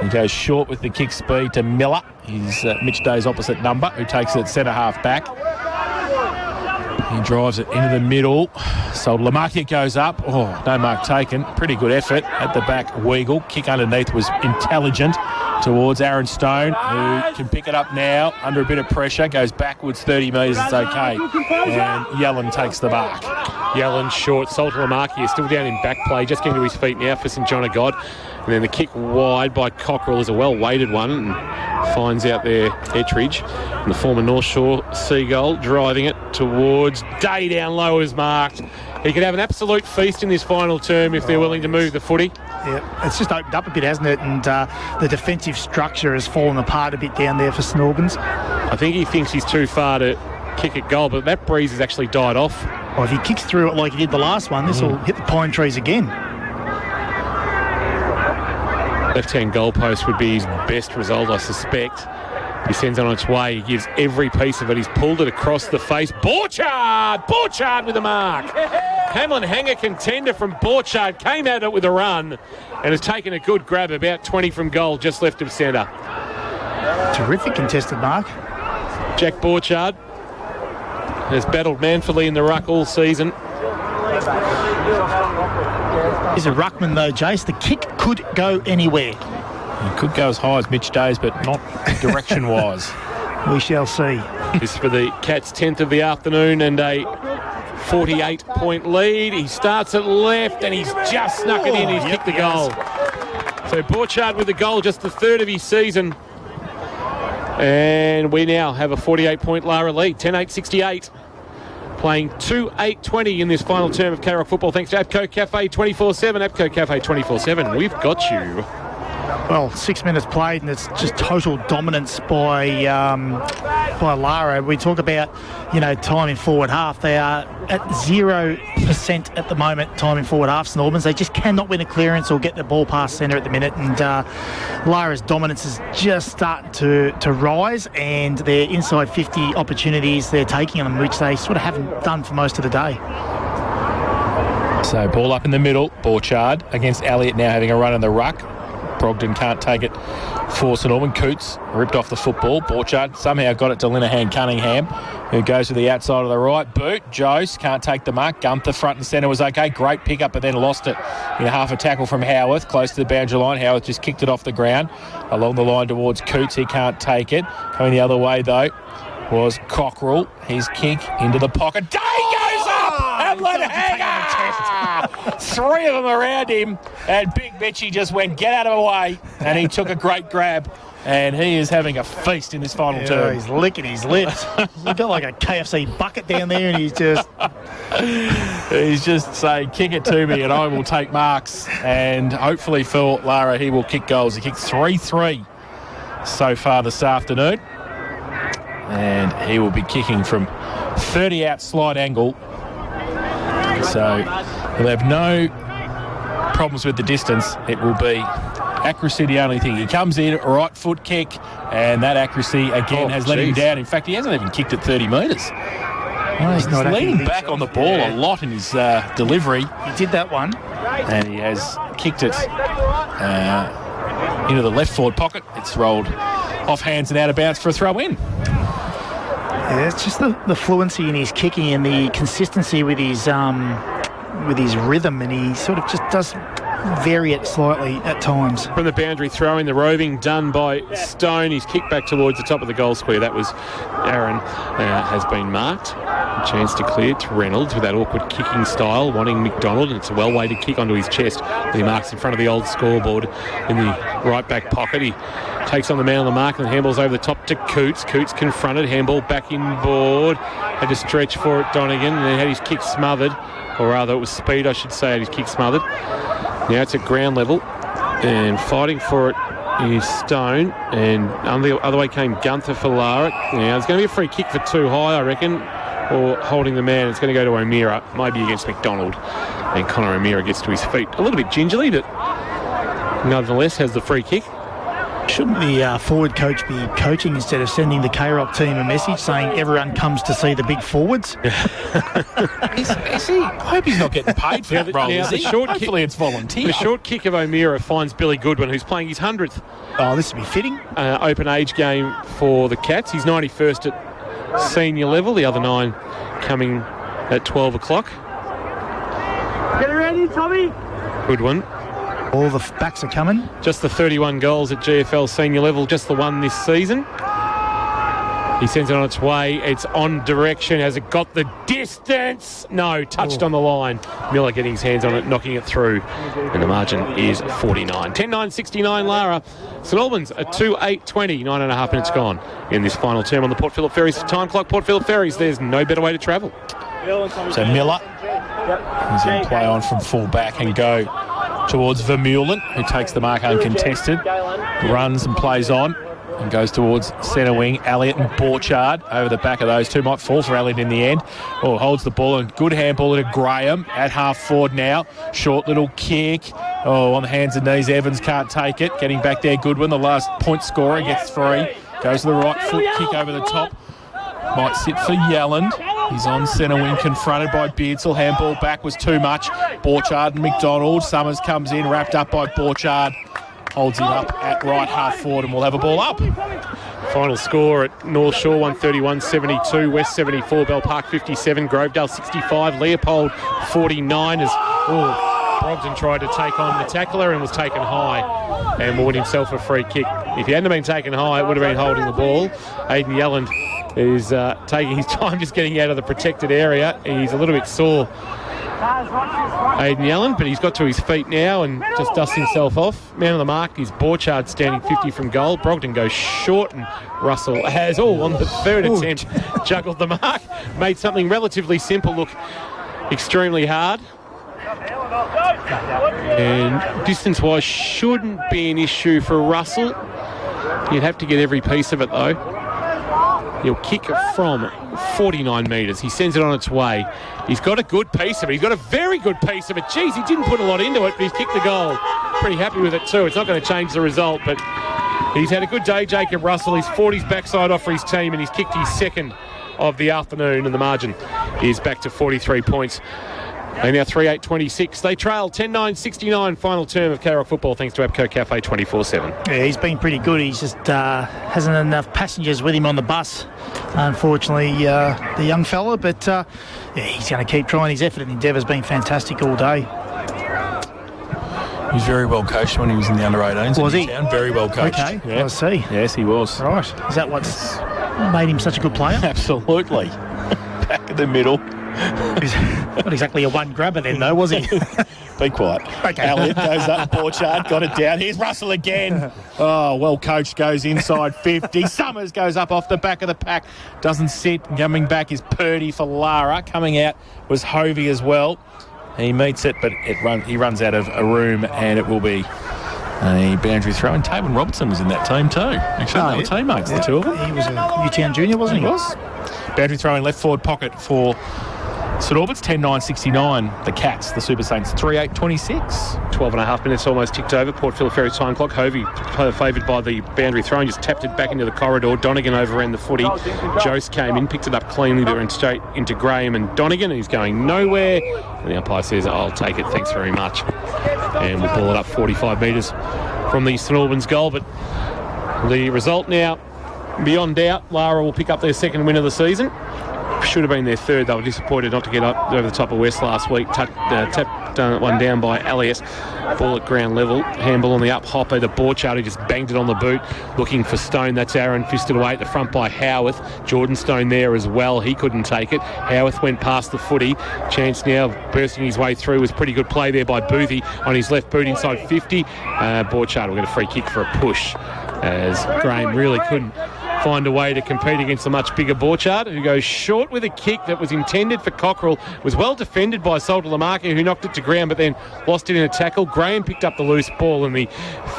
He goes short with the kick speed to Miller. He's Mitch Day's opposite number, who takes it centre half back. He drives it into the middle. So Lamakia goes up. Oh, no mark taken. Pretty good effort at the back. Weagle. Kick underneath was intelligent towards Aaron Stone, who can pick it up now under a bit of pressure. Goes backwards 30 metres. It's okay. And Yellen takes the mark. Yellen short. Salter Lamakia is still down in back play, just getting to his feet now for St John of God. And then the kick wide by Cockerell is a well-weighted one and finds out there Ettridge. And the former North Shore Seagull driving it towards Day down low is marked. He could have an absolute feast in this final term if they're willing to move the footy. Yeah, it's just opened up a bit, hasn't it? And the defensive structure has fallen apart a bit down there for St Albans. I think he thinks he's too far to kick a goal, but that breeze has actually died off. Well, if he kicks through it like he did the last one, this will hit the pine trees again. Left-hand goalpost would be his best result, I suspect. He sends it on its way. He gives every piece of it. He's pulled it across the face. Borchard! Borchard with a mark. Hamlin Hanger contender from Borchard came at it with a run and has taken a good grab about 20 from goal, just left of centre. Terrific contested mark. Jack Borchard has battled manfully in the ruck all season. He's a ruckman though, Jace. The kick could go anywhere. It could go as high as Mitch Day's, but not direction-wise. We shall see. This is for the Cats' 10th of the afternoon and a 48-point lead. He starts at left and he's just snuck it in. He's kicked the goal. So Borchard with the goal, just the third of his season. And we now have a 48-point Lara lead, 10-8-68. Playing 2-8-20 in this final term of K-Rock football. Thanks to APCO Cafe 24/7. APCO Cafe 24/7. We've got you. Well, 6 minutes played and it's just total dominance by Lara. We talk about, time in forward half. They are at 0% at the moment, time in forward half, St Albans. They just cannot win a clearance or get the ball past centre at the minute. And Lara's dominance is just starting to rise, and their inside 50 opportunities, they're taking them, which they sort of haven't done for most of the day. So ball up in the middle. Borchard against Elliott now having a run in the ruck. Brogden can't take it for St Albans. Coots ripped off the football. Borchard somehow got it to Linehan Cunningham, who goes to the outside of the right boot. Jose can't take the mark. Gunther front and centre was okay. Great pick up, but then lost it in half a tackle from Howarth, close to the boundary line. Howarth just kicked it off the ground along the line towards Coots. He can't take it. Coming the other way though was Cockerell. His kick into the pocket. Day goes up and Linehan. Three of them around him, and Big Mitchie just went, get out of the way, and he took a great grab, and he is having a feast in this final term. He's licking his lips. He's got like a KFC bucket down there, and he's just saying, kick it to me and I will take marks. And hopefully for Lara, he will kick goals. He kicked 3-3 so far this afternoon, and he will be kicking from 30 out slide angle. So he'll have no problems with the distance. It will be accuracy the only thing. He comes in, right foot kick, and that accuracy again has let him down. In fact, he hasn't even kicked at 30 metres. He's leaning back on the ball a lot in his delivery. He did that one. And he has kicked it into the left forward pocket. It's rolled off hands and out of bounds for a throw in. Yeah, it's just the fluency in his kicking and the consistency with his rhythm, and he sort of just does vary it slightly at times. From the boundary throw in, the roving done by Stone. He's kicked back towards the top of the goal square. That was Aaron, has been marked. A chance to clear to Reynolds with that awkward kicking style, wanting McDonald, and it's a well-weighted kick onto his chest. He marks in front of the old scoreboard in the right back pocket. He takes on the man on the mark and handballs over the top to Coots. Coots confronted, handball back inboard. Had to stretch for it, Donegan, and then had his kick smothered, or rather it was speed, I should say, had his kick smothered. Now it's at ground level, and fighting for it is Stone, and on the other way came Gunther for Lara. Now it's going to be a free kick for too high, I reckon, or holding the man. It's going to go to O'Meara, maybe against McDonald, and Connor O'Meara gets to his feet a little bit gingerly, but nonetheless has the free kick. Shouldn't the forward coach be coaching instead of sending the K-Rock team a message saying everyone comes to see the big forwards? Is he? I hope he's not getting paid for that role. Now, Hopefully it's volunteer. The short kick of O'Meara finds Billy Goodwin, who's playing his 100th Oh, this would be fitting. open age game for the Cats. He's 91st at senior level, the other 9 coming at 12 o'clock. Get ready, Tommy. Goodwin. All the backs are coming. Just the 31 goals at GFL senior level, just the one this season. He sends it on its way. It's on direction. Has it got the distance? No, touched on the line. Miller getting his hands on it, knocking it through. And the margin is 49. 10-9-69 Lara. St Albans at 2-8-20. 9.5 minutes gone in this final term on the Port Phillip Ferries time clock. Port Phillip Ferries, there's no better way to travel. So Miller is in play on from full back and go towards Vermeulen, who takes the mark uncontested, runs and plays on and goes towards centre wing. Elliott and Borchard over the back of those two. Might fall for Elliott in the end. Oh, holds the ball and good handball to Graham at half forward now. Short little kick. Oh, on the hands and knees. Evans can't take it. Getting back there, Goodwin, the last point scorer, gets 3. Goes to the right foot, kick over the top. Might sit for Yelland. He's on centre wing, confronted by Beardsall. Handball back was too much. Borchard and McDonald. Summers comes in, wrapped up by Borchard. Holds him up at right half forward and we'll have a ball up. Final score at North Shore, 131-72, West 74, Bell Park 57, Grovedale 65, Leopold 49 as Brogden tried to take on the tackler and was taken high and will win himself a free kick. If he hadn't been taken high, it would have been holding the ball. Aidan Yelland is taking his time just getting out of the protected area. He's a little bit sore, Aidan Yelland, but he's got to his feet now and just dusts himself off. Man on the mark is Borchard, standing 50 from goal. Brogden goes short and Russell has, on the third attempt, juggled the mark. Made something relatively simple look extremely hard. And distance-wise shouldn't be an issue for Russell. You'd have to get every piece of it though. He'll kick from 49 metres. He sends it on its way. He's got a good piece of it. He's got a very good piece of it. Geez, he didn't put a lot into it, but he's kicked the goal. Pretty happy with it too. It's not going to change the result, but he's had a good day, Jacob Russell. He's fought his backside off for his team, and he's kicked his second of the afternoon, and the margin is back to 43 points. They now 3-8-26. They trail 10-9-69 final term of K-Rock football thanks to Abco Cafe 24/7. Yeah, he's been pretty good. He's just hasn't enough passengers with him on the bus, unfortunately, the young fella. But he's going to keep trying. His effort and endeavour's been fantastic all day. He was very well coached when he was in the under-18s. Was he? Town. Very well coached. Okay, yeah. I see. Yes, he was. Right. Is that what's made him such a good player? Absolutely. Back in the middle. He's not exactly a one grabber then, though, was he? Be quiet. Okay. Elliott goes up, Borchard got it down. Here's Russell again. Oh, well coached, goes inside 50. Summers goes up off the back of the pack. Doesn't sit. Coming back is Purdy for Lara. Coming out was Hovey as well. He meets it, but he runs out of a room, and it will be a boundary throw. And Taven Robertson was in that team too. Actually, they were teammates, the two of them. He was a Newtown junior, wasn't he? He was. Boundary throw in left forward pocket for St Albans, 10-9-69. The Cats, the Super Saints, 3-8-26. 12.5 minutes almost ticked over. Port Phillip Ferry time clock. Hovey favoured by the boundary throw and just tapped it back into the corridor. Donegan overran the footy. Jose came in, picked it up cleanly. They went straight into Graham and Donegan. He's going nowhere. And the umpire says, I'll take it, thanks very much. And we'll ball it up 45 metres from the St Albans goal. But The result now, beyond doubt, Lara will pick up their second win of the season. Should have been their third. They were disappointed not to get up over the top of West last week. Tapped one down by Elliott. Ball at ground level. Handball on the up. Hopper, the Borchardt, who just banged it on the boot. Looking for Stone. That's Aaron. Fisted away at the front by Howarth. Jordan Stone there as well. He couldn't take it. Howarth went past the footy. Chance now bursting his way through. Was pretty good play there by Boothie on his left boot inside 50. Borchardt will get a free kick for a push, as Graham really couldn't find a way to compete against a much bigger Borchardt, who goes short with a kick that was intended for Cockrell. Was well defended by Salter Lamarca, who knocked it to ground but then lost it in a tackle. Graham picked up the loose ball, and the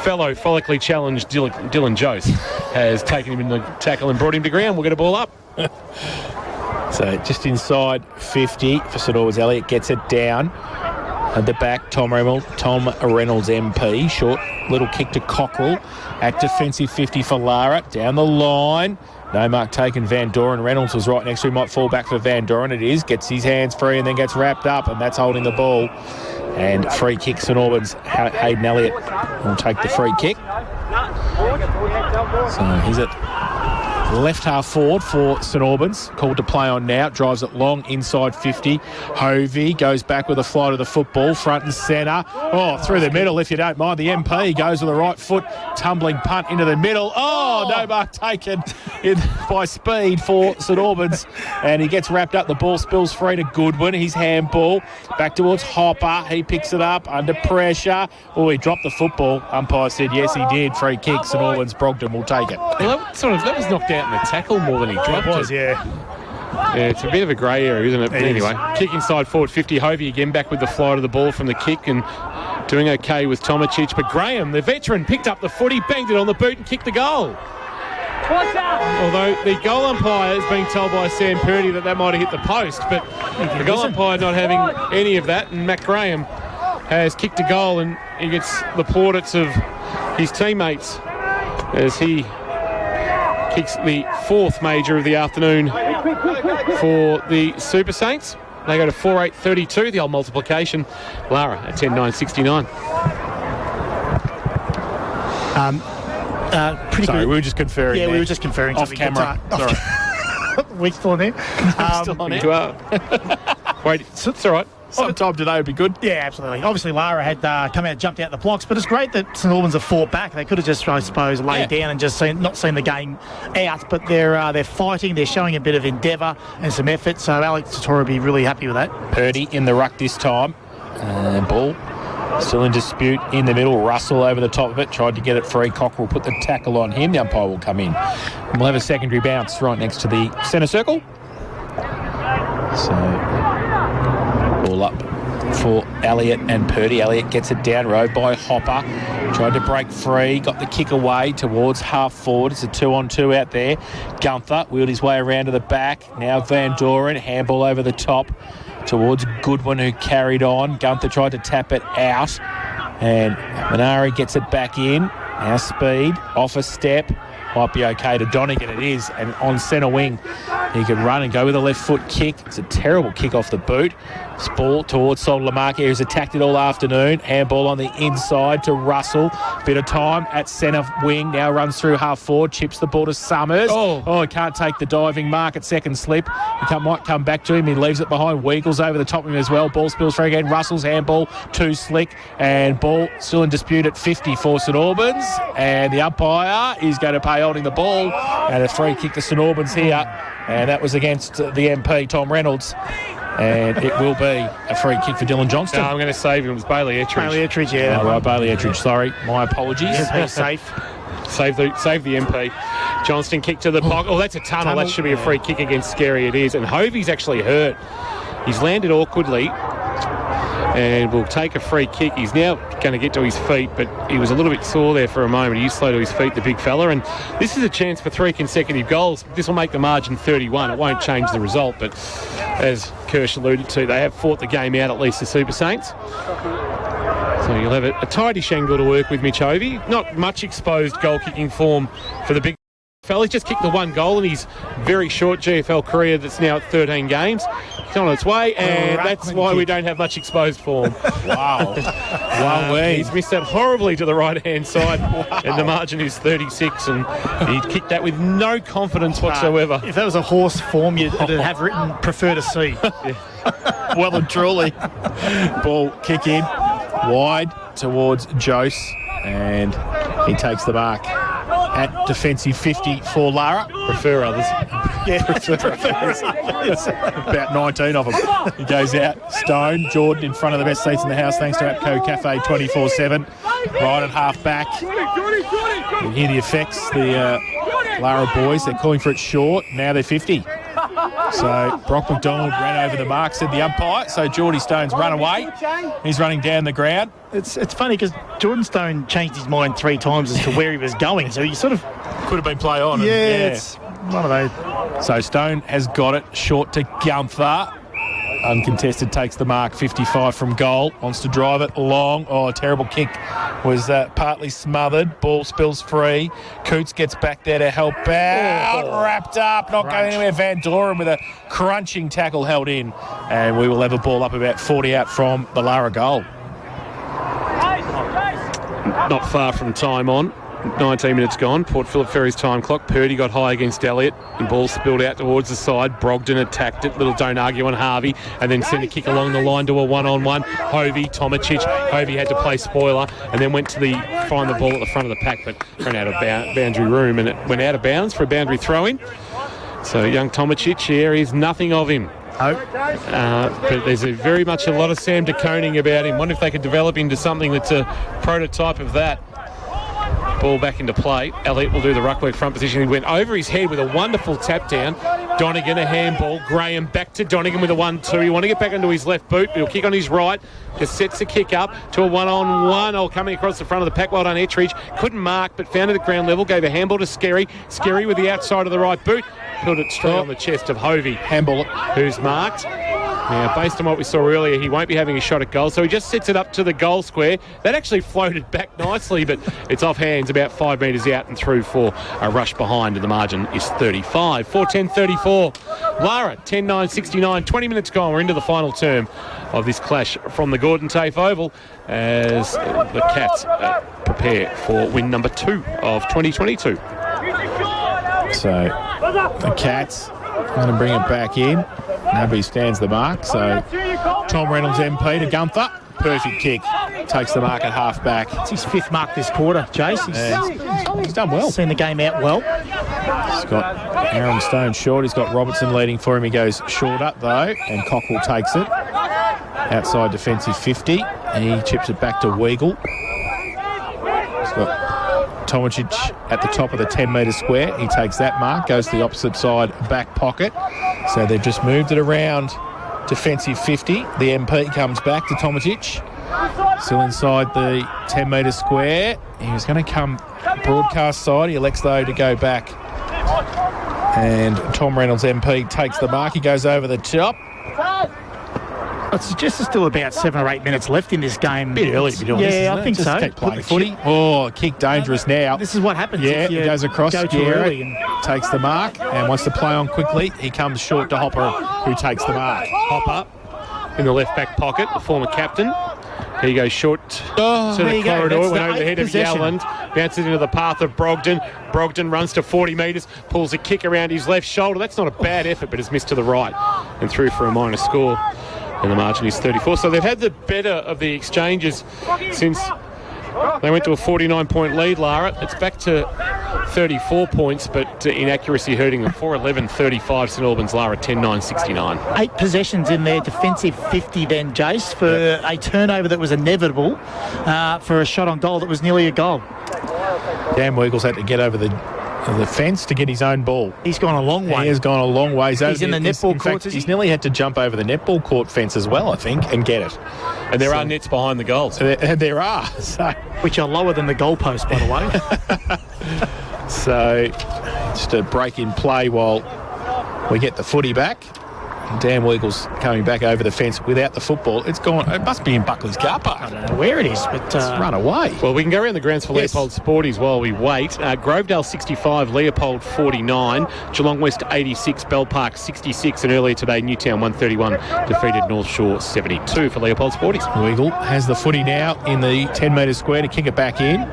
fellow follically challenged Dylan Jose has taken him in the tackle and brought him to ground. We'll get a ball up. So just inside 50 for St Albans. Elliott gets it down. At the back, Tom Reynolds MP. Short little kick to Cockrell. At defensive 50 for Lara. Down the line. No mark taken. Van Doren. Reynolds was right next to him. Might fall back for Van Doren. It is. Gets his hands free and then gets wrapped up, and that's holding the ball. And free kick, St Albans. Hayden Elliott will take the free kick. So he's at left half forward for St Albans, called to play on now, drives it long inside 50. Hovey goes back with a fly to the football, front and centre. Oh, through the middle if you don't mind. The MP goes with the right foot, tumbling punt into the middle. Oh, no mark taken by speed for St Albans, and he gets wrapped up. The ball spills free to Goodwin. His handball back towards Hopper. He picks it up under pressure. Oh, he dropped the football. Umpire said yes, he did. Free kick. St Albans. Brogden will take it. Well, that was knocked out in the tackle more than he dropped it. It was, yeah. Yeah, it's a bit of a grey area, isn't it? But anyway, kick inside forward 50. Hovey again back with the fly to the ball from the kick and doing okay with Tomacic. But Graham, the veteran, picked up the footy, banged it on the boot and kicked the goal. Although the goal umpire has been told by Sam Purdy that might have hit the post, but the goal umpire not having any of that, and Matt Graham has kicked a goal, and he gets the plaudits of his teammates as he kicks the fourth major of the afternoon for the Super Saints. They go to 4-8-32, the old multiplication. Lara at 10-9-69. Pretty Sorry, good. we were just conferring. Yeah, there. we were just conferring. Off camera. Sorry. We're still on there. Still on You are. Wait, it's all right. Sometime today would be good. Yeah, absolutely. Obviously, Lara had come out, jumped out the blocks, but it's great that St Albans have fought back. They could have just, I suppose, laid down and just not seen the game out, but they're fighting. They're showing a bit of endeavour and some effort. So Alex Satori will be really happy with that. Purdy in the ruck this time. Ball still in dispute in the middle. Russell over the top of it, tried to get it free. Cockrell put the tackle on him. The umpire will come in. And we'll have a secondary bounce right next to the centre circle. So ball up for Elliott and Purdy. Elliott gets it down road by Hopper. Tried to break free, got the kick away towards half forward. It's a 2-on-2 out there. Gunther wheeled his way around to the back. Now Van Doren, handball over the top towards Goodwin, who carried on. Gunther tried to tap it out, and Manari gets it back in. Now speed, off a step. Might be okay to Donegan, it is. And on centre wing, he can run and go with a left foot kick. It's a terrible kick off the boot. It's ball towards Sol Lamarca, who's attacked it all afternoon. Handball on the inside to Russell. Bit of time at centre wing. Now runs through half forward. Chips the ball to Summers. Oh, he can't take the diving mark at second slip. Might come back to him. He leaves it behind. Weagles over the top of him as well. Ball spills free again. Russell's handball too slick. And ball still in dispute at 50 for St Albans. And the umpire is going to pay holding the ball. And a free kick to St Albans here. And that was against the MP, Tom Reynolds. And it will be a free kick for Dylan Johnston. No, I'm going to save him. It was Bailey Ettridge. Bailey Ettridge, yeah. Oh, right, Bailey Ettridge, sorry. My apologies. He's safe. Save the MP. Johnston kick to the pocket. Oh, that's a tunnel. That should be a free kick against Scary. It is. And Hovey's actually hurt. He's landed awkwardly and will take a free kick. He's now going to get to his feet, but he was a little bit sore there for a moment. He is slow to his feet, the big fella, and this is a chance for 3 consecutive goals. This will make the margin 31. It won't change the result, but as Kirsch alluded to, they have fought the game out, at least the Super Saints. So you'll have a tidy Shangle to work with, Mitch Hovey. Not much exposed goal-kicking form for the big GFL. He's just kicked the one goal in his very short GFL career that's now at 13 games. It's on its way, and that's why we don't have much exposed form. Wow. He's missed that horribly to the right-hand side, and the margin is 36, and he kicked that with no confidence whatsoever. If that was a horse form, you'd have written prefer to see. Well and truly. Ball kick in, wide towards Jose, and he takes the mark at defensive 50 for Lara. Prefer others. Yeah, About 19 of them. He goes out. Stone, Jordan in front of the best seats in the house thanks to APCO Cafe 24/7. Right at half back. You hear the effects. The Lara boys, they're calling for it short. Now they're 50. So Brock McDonald ran over the mark, said the umpire. So Geordie Stone's run away. He's running down the ground. It's funny because Jordan Stone changed his mind 3 times as to where he was going. So he sort of Could have been play on. it's one of those. So Stone has got it short to Gunther. Uncontested takes the mark, 55 from goal. Wants to drive it long. Oh, a terrible kick. Was partly smothered. Ball spills free. Coots gets back there to help out. Wrapped up. Not going anywhere. Van Doren with a crunching tackle held in. And we will have a ball up about 40 out from the Lara goal. Not far from time on. 19 minutes gone. Port Phillip Ferry's time clock. Purdy got high against Elliott. The ball spilled out towards the side. Brogden attacked it. Little don't argue on Harvey. And then sent a kick along the line to a one-on-one. Hovey, Tomicic. Hovey had to play spoiler and then went to find the ball at the front of the pack, but ran out of boundary room, and it went out of bounds for a boundary throw-in. So young Tomicic here is nothing of him. But there's very much a lot of Sam De Koning about him. Wonder if they could develop into something that's a prototype of that. Ball back into play. Elliott will do the ruck work front position. He went over his head with a wonderful tap down. Donegan a handball. Graham back to Donegan with a 1-2. You want to get back into his left boot. He'll kick on his right. Just sets the kick up to a one-on-one. Oh, coming across the front of the pack. Well done, Ettridge. Couldn't mark, but found it at ground level. Gave a handball to Skerry. Skerry with the outside of the right boot. Put it straight on the chest of Hovey. Handball. Who's marked. Now, based on what we saw earlier, he won't be having a shot at goal, so he just sets it up to the goal square. That actually floated back nicely, but it's off hands about 5 metres out and through for a rush behind, and the margin is 35. 4:10:34. Lara, 10-9-69. 20 minutes gone. We're into the final term of this clash from the Gordon Tafe Oval as the Cats prepare for win number 2 of 2022. So the Cats going to bring it back in. Nobody stands the mark, so Tom Reynolds MP to Gunther. Perfect kick. Takes the mark at half back. It's his 5th mark this quarter, Jace. He's done well. Seen the game out well. He's got Aaron Stone short. He's got Robertson leading for him. He goes short up, though, and Cockrell takes it. Outside defensive 50. He chips it back to Weagle. He's got Tomicic at the top of the 10-metre square. He takes that mark, goes to the opposite side back pocket. So they've just moved it around defensive 50. The MP comes back to Tomicic. Still inside the 10-metre square. He was going to come broadcast side. He elects, though, to go back. And Tom Reynolds MP takes the mark. He goes over the top. It's just still about 7 or 8 minutes left in this game. A bit early to be doing this, isn't I think Just so. keep playing footy. Oh, kick dangerous now. This is what happens. Yeah, if you he goes across, go too early. And takes the mark and wants to play on quickly. He comes short to Hopper, who takes the mark. Hopper in the left back pocket, the former captain. He goes short to the corridor, went over the head of Yelland, bounces into the path of Brogden. Brogden runs to 40 metres, pulls a kick around his left shoulder. That's not a bad effort, but it's missed to the right and through for a minor score. And the margin is 34. So they've had the better of the exchanges since they went to a 49-point lead, Lara. It's back to 34 points, but inaccuracy hurting them. 4-11-35, St Albans, Lara, 10-9-69. 8 possessions in their defensive 50 then, Jace, for a turnover that was inevitable, for a shot on goal that was nearly a goal. Dan Weagle's had to get over the fence to get his own ball. He's gone a long way. He has gone a long way. He's in the netball court. He's nearly had to jump over the netball court fence as well, I think, and get it. And there are nets behind the goals. There are. So. Which are lower than the goalpost, by the way. So just a break in play while we get the footy back. Dan Weagle's coming back over the fence without the football. It's gone. It must be in Buckley's car park. I don't know where it is, but It's run away. Well, we can go around the grounds for Yes. Leopold Sporties while we wait. Grovedale 65, Leopold 49, Geelong West 86, Bell Park 66, and earlier today Newtown 131 defeated North Shore 72 for Leopold Sporties. Weagle has the footy now in the 10-metre square to kick it back in.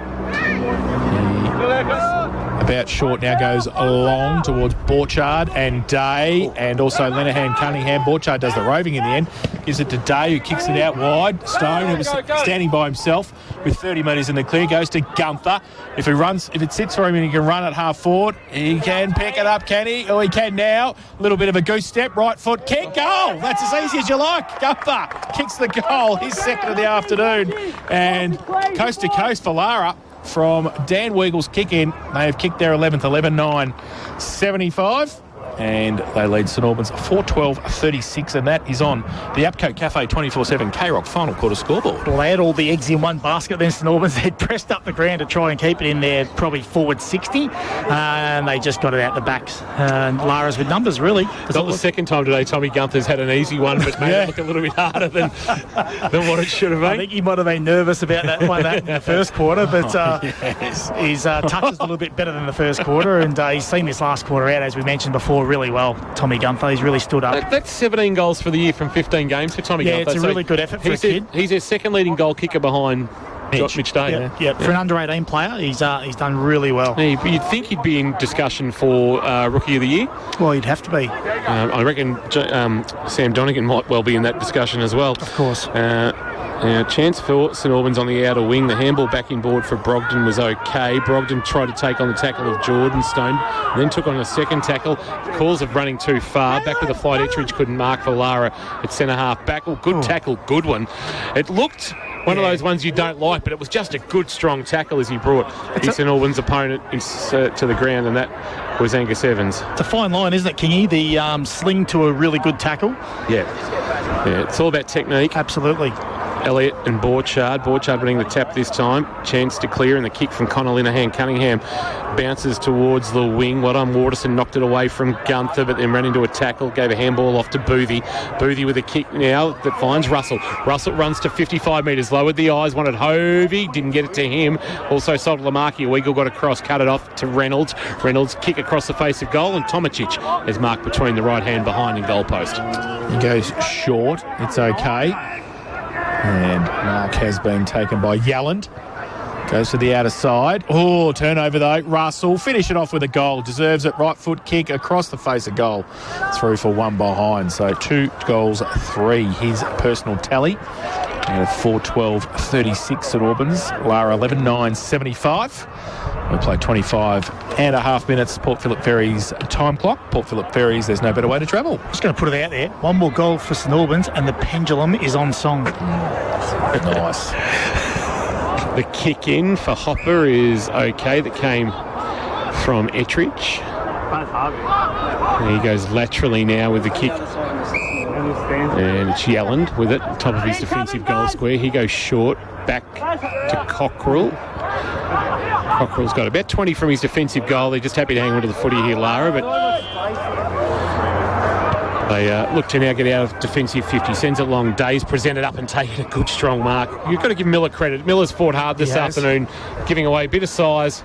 About short now, goes along towards Borchard and Day, and also Lenahan Cunningham. Borchard does the roving in the end, gives it to Day, who kicks it out wide. Stone, who was standing by himself with 30 metres in the clear, goes to Gunther. If it sits for him and he can run at half forward, he can pick it up, can he? Oh, he can now. A little bit of a goose step, right foot kick, goal! That's as easy as you like. Gunther kicks the goal, his second of the afternoon, and coast to coast for Lara. From Dan Weagle's kick in, they have kicked their 11th, 11-9-75, and they lead St Albans 4-12-36, and that is on the Apco Cafe 24/7 K-Rock final quarter scoreboard. Well, they had all the eggs in one basket then, St Albans. They'd pressed up the ground to try and keep it in there, probably forward 60, and they just got it out the backs. And Lara's with numbers, really. Not the second time today Tommy Gunther's had an easy one, but made it look a little bit harder than what it should have been. I think he might have been nervous about that in the first quarter, but his touch is a little bit better than the first quarter, and he's seen this last quarter out, as we mentioned before, really well. Tommy Gunther, he's really stood up. That's 17 goals for the year from 15 games for Tommy Gunther. Yeah, it's a really good effort for a kid. He's their second leading goal kicker behind Mitch Day. Yeah. For an under-18 player, he's done really well. You'd think he'd be in discussion for Rookie of the Year. Well, he'd have to be. I reckon Sam Donegan might well be in that discussion as well. Of course. Chance for St Albans on the outer wing. The handball back in board for Brogden was okay. Brogden tried to take on the tackle of Jordan Stone, then took on a second tackle. Calls of running too far. Back with the flight, Ettridge couldn't mark for Lara at centre half back. Well, good tackle, good one. It looked one of those ones you don't like, but it was just a good, strong tackle as he brought his St Albans opponent to the ground, and that was Angus Evans. It's a fine line, isn't it, Kingy? The sling to a really good tackle. Yeah, it's all about technique. Absolutely. Elliott and Borchard. Borchard winning the tap this time. Chance to clear, and the kick from Connor Linehan. Cunningham bounces towards the wing. Well done, Waterson knocked it away from Gunther, but then ran into a tackle, gave a handball off to Boothie. Boothie with a kick now that finds Russell. Russell runs to 55 metres, lowered the eyes, wanted Hovey, didn't get it to him. Also sold Lamarcky. Weagle got across, cut it off to Reynolds. Reynolds kick across the face of goal, and Tomacic is marked between the right hand behind and goalpost. He goes short. It's okay. And mark has been taken by Yelland. Goes to the outer side. Oh, turnover though. Russell, finish it off with a goal. Deserves it. Right foot kick across the face of goal. Through for one behind. So 2 goals, 3. His personal tally. And 4-12-36 at Albans. Lara 11-9-75. We play 25 and a half minutes. Port Phillip Ferry's time clock. Port Phillip Ferry's, there's no better way to travel. Just going to put it out there. One more goal for St Albans, and the pendulum is on song. Nice. The kick in for Hopper is okay. That came from Ettridge. And he goes laterally now with the kick. And it's Yelland with it, top of his defensive goal square. He goes short, back to Cockrell. Cockrell's got about 20 from his defensive goal. They're just happy to hang on to the footy here, Lara, but they look to now get out of defensive 50. Sends it long. Days presented up and taken a good, strong mark. You've got to give Miller credit. Miller's fought hard this afternoon, giving away a bit of size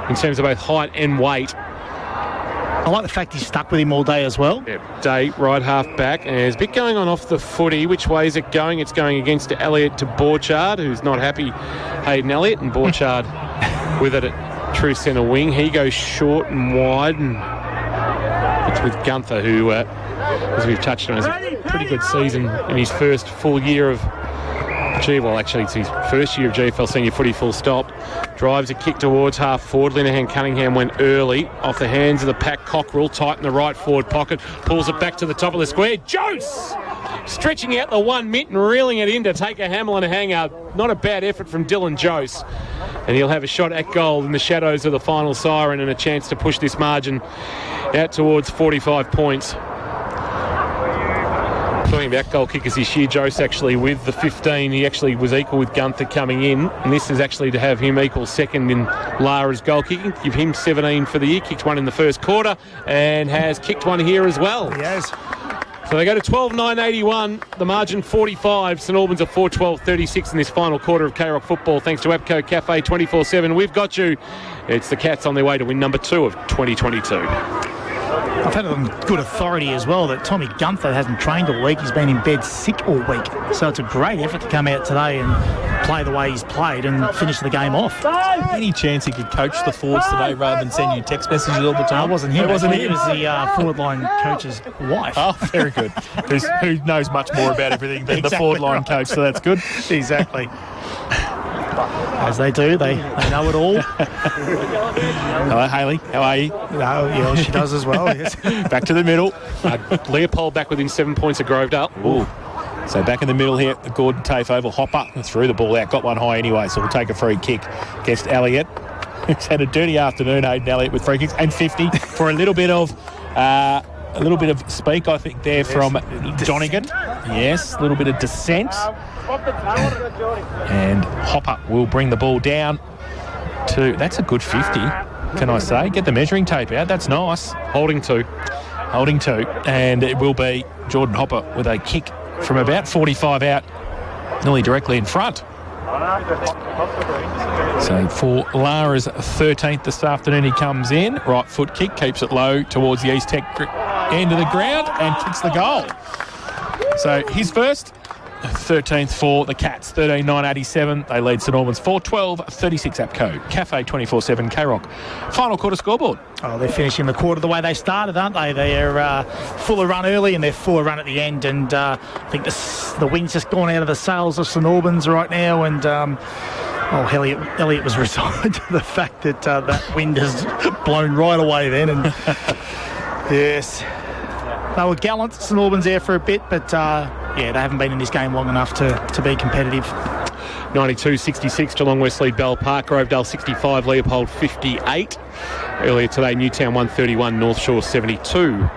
in terms of both height and weight. I like the fact he's stuck with him all day as well. Yep. Day, right half back. And there's a bit going on off the footy. Which way is it going? It's going against Elliott to Borchard, who's not happy. Hayden Elliott, and Borchard with it at true centre wing. He goes short and wide, and it's with Gunther, who, as we've touched on, has a pretty good season in his first full year of actually it's his first year of GFL senior footy, full stop. Drives a kick towards half forward. Linehan Cunningham went early off the hands of the pack. Cockrell tight in the right forward pocket, pulls it back to the top of the square. Jose stretching out the one mitt and reeling it in to take a Hamlin hanger. Not a bad effort from Dylan Jose, and he'll have a shot at goal in the shadows of the final siren and a chance to push this margin out towards 45 points. Talking about goal kickers this year, Jose actually with the 15, he actually was equal with Gunther coming in, and this is actually to have him equal second in Lara's goal kicking. Give him 17 for the year. Kicked one in the first quarter and has kicked one here as well. He has. So they go to 12-9-81, the margin 45. St Albans are 4-12-36 in this final quarter of K-Rock football, thanks to APCO Cafe 24/7. We've got you. It's the Cats on their way to win number 2 of 2022. I've had it on good authority as well that Tommy Gunther hasn't trained all week. He's been in bed sick all week. So it's a great effort to come out today and play the way he's played and finish the game off. Any chance he could coach the forwards today rather than send you text messages all the time? It wasn't him. It wasn't him. It was the forward line coach's wife. Oh, very good. Who knows much more about everything than the forward line coach, so that's good. Exactly. As they do, they know it all. Hello, Hayley. How are you? No, yeah, she does as well, yes. Back to the middle. Leopold back within 7 points of Grovedale. Ooh. So back in the middle here, the Gordon Tafe oval. Hopper threw the ball out, got one high anyway, so we'll take a free kick against Elliott. He's had a dirty afternoon, Hayden Elliott, with free kicks and 50 for a little bit of speak, I think, there from Donegan. Yes, a little bit of dissent. And Hopper will bring the ball down to... That's a good 50, can I say? Get the measuring tape out. That's nice. Holding 2. And it will be Jordan Hopper with a kick from about 45 out, nearly directly in front. So for Lara's 13th this afternoon, he comes in. Right foot kick, keeps it low towards the East Tech end of the ground and kicks the goal. So his first... 13th for the Cats, 13-9-87. They lead St Albans 4-12-36 APCO. Cafe 24/7 K-Rock. Final quarter scoreboard. Oh, they're finishing the quarter the way they started, aren't they? They're full of run early and they're full of run at the end. And I think the wind's just gone out of the sails of St Albans right now. And Elliott was resigned to the fact that that wind has blown right away then. And yes, they were gallant, St Albans, there for a bit, but they haven't been in this game long enough to be competitive. 92-66, Geelong West lead Bell Park. Grovedale 65, Leopold 58. Earlier today, Newtown 131, North Shore 72.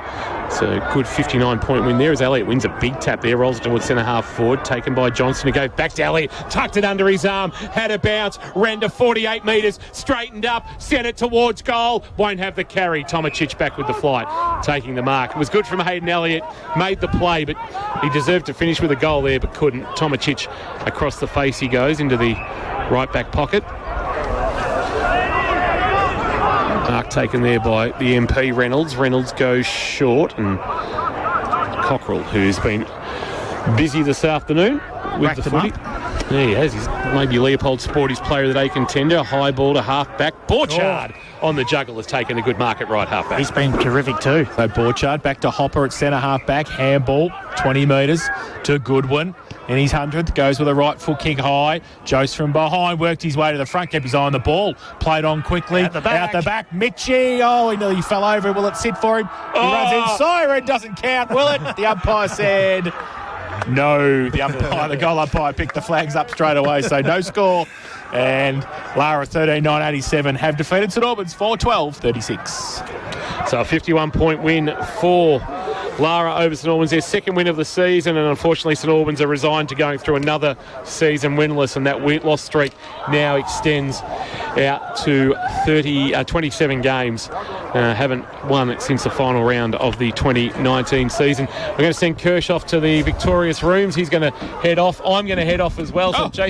It's a good 59-point win there as Elliott wins a big tap there, rolls it towards centre-half forward, taken by Johnson to go back to Elliott, tucked it under his arm, had a bounce, ran to 48 metres, straightened up, sent it towards goal, won't have the carry. Tomachich back with the flight, taking the mark. It was good from Hayden Elliott, made the play, but he deserved to finish with a goal there, but couldn't. Tomachich across the face he goes into the right back pocket. Mark taken there by the MP Reynolds. Reynolds goes short, and Cockrell, who's been busy this afternoon with the footy. Yeah, he has. He's maybe Leopold Sporty's player of the day contender. High ball to half-back. Borchard on the juggle has taken a good mark at right half-back. He's been terrific too. So Borchard back to Hopper at centre half-back. Handball, 20 metres to Goodwin. In his 100th, goes with a right foot kick high. Jose from behind, worked his way to the front, kept his eye on the ball. Played on quickly. Out the back. Mitchie. Oh, he nearly fell over. Will it sit for him? He runs in. Siren doesn't count, will it? The umpire said no. The goal umpire picked the flags up straight away, so no score. And Lara 13-9-87 have defeated St Albans 4-12-36. So a 51-point win for Lara over St Albans, their second win of the season, and unfortunately St Albans are resigned to going through another season winless, and that loss streak now extends out to 27 games. Haven't won since the final round of the 2019 season. We're going to send Kirsch off to the victorious rooms. He's going to head off. I'm going to head off as well. So Jason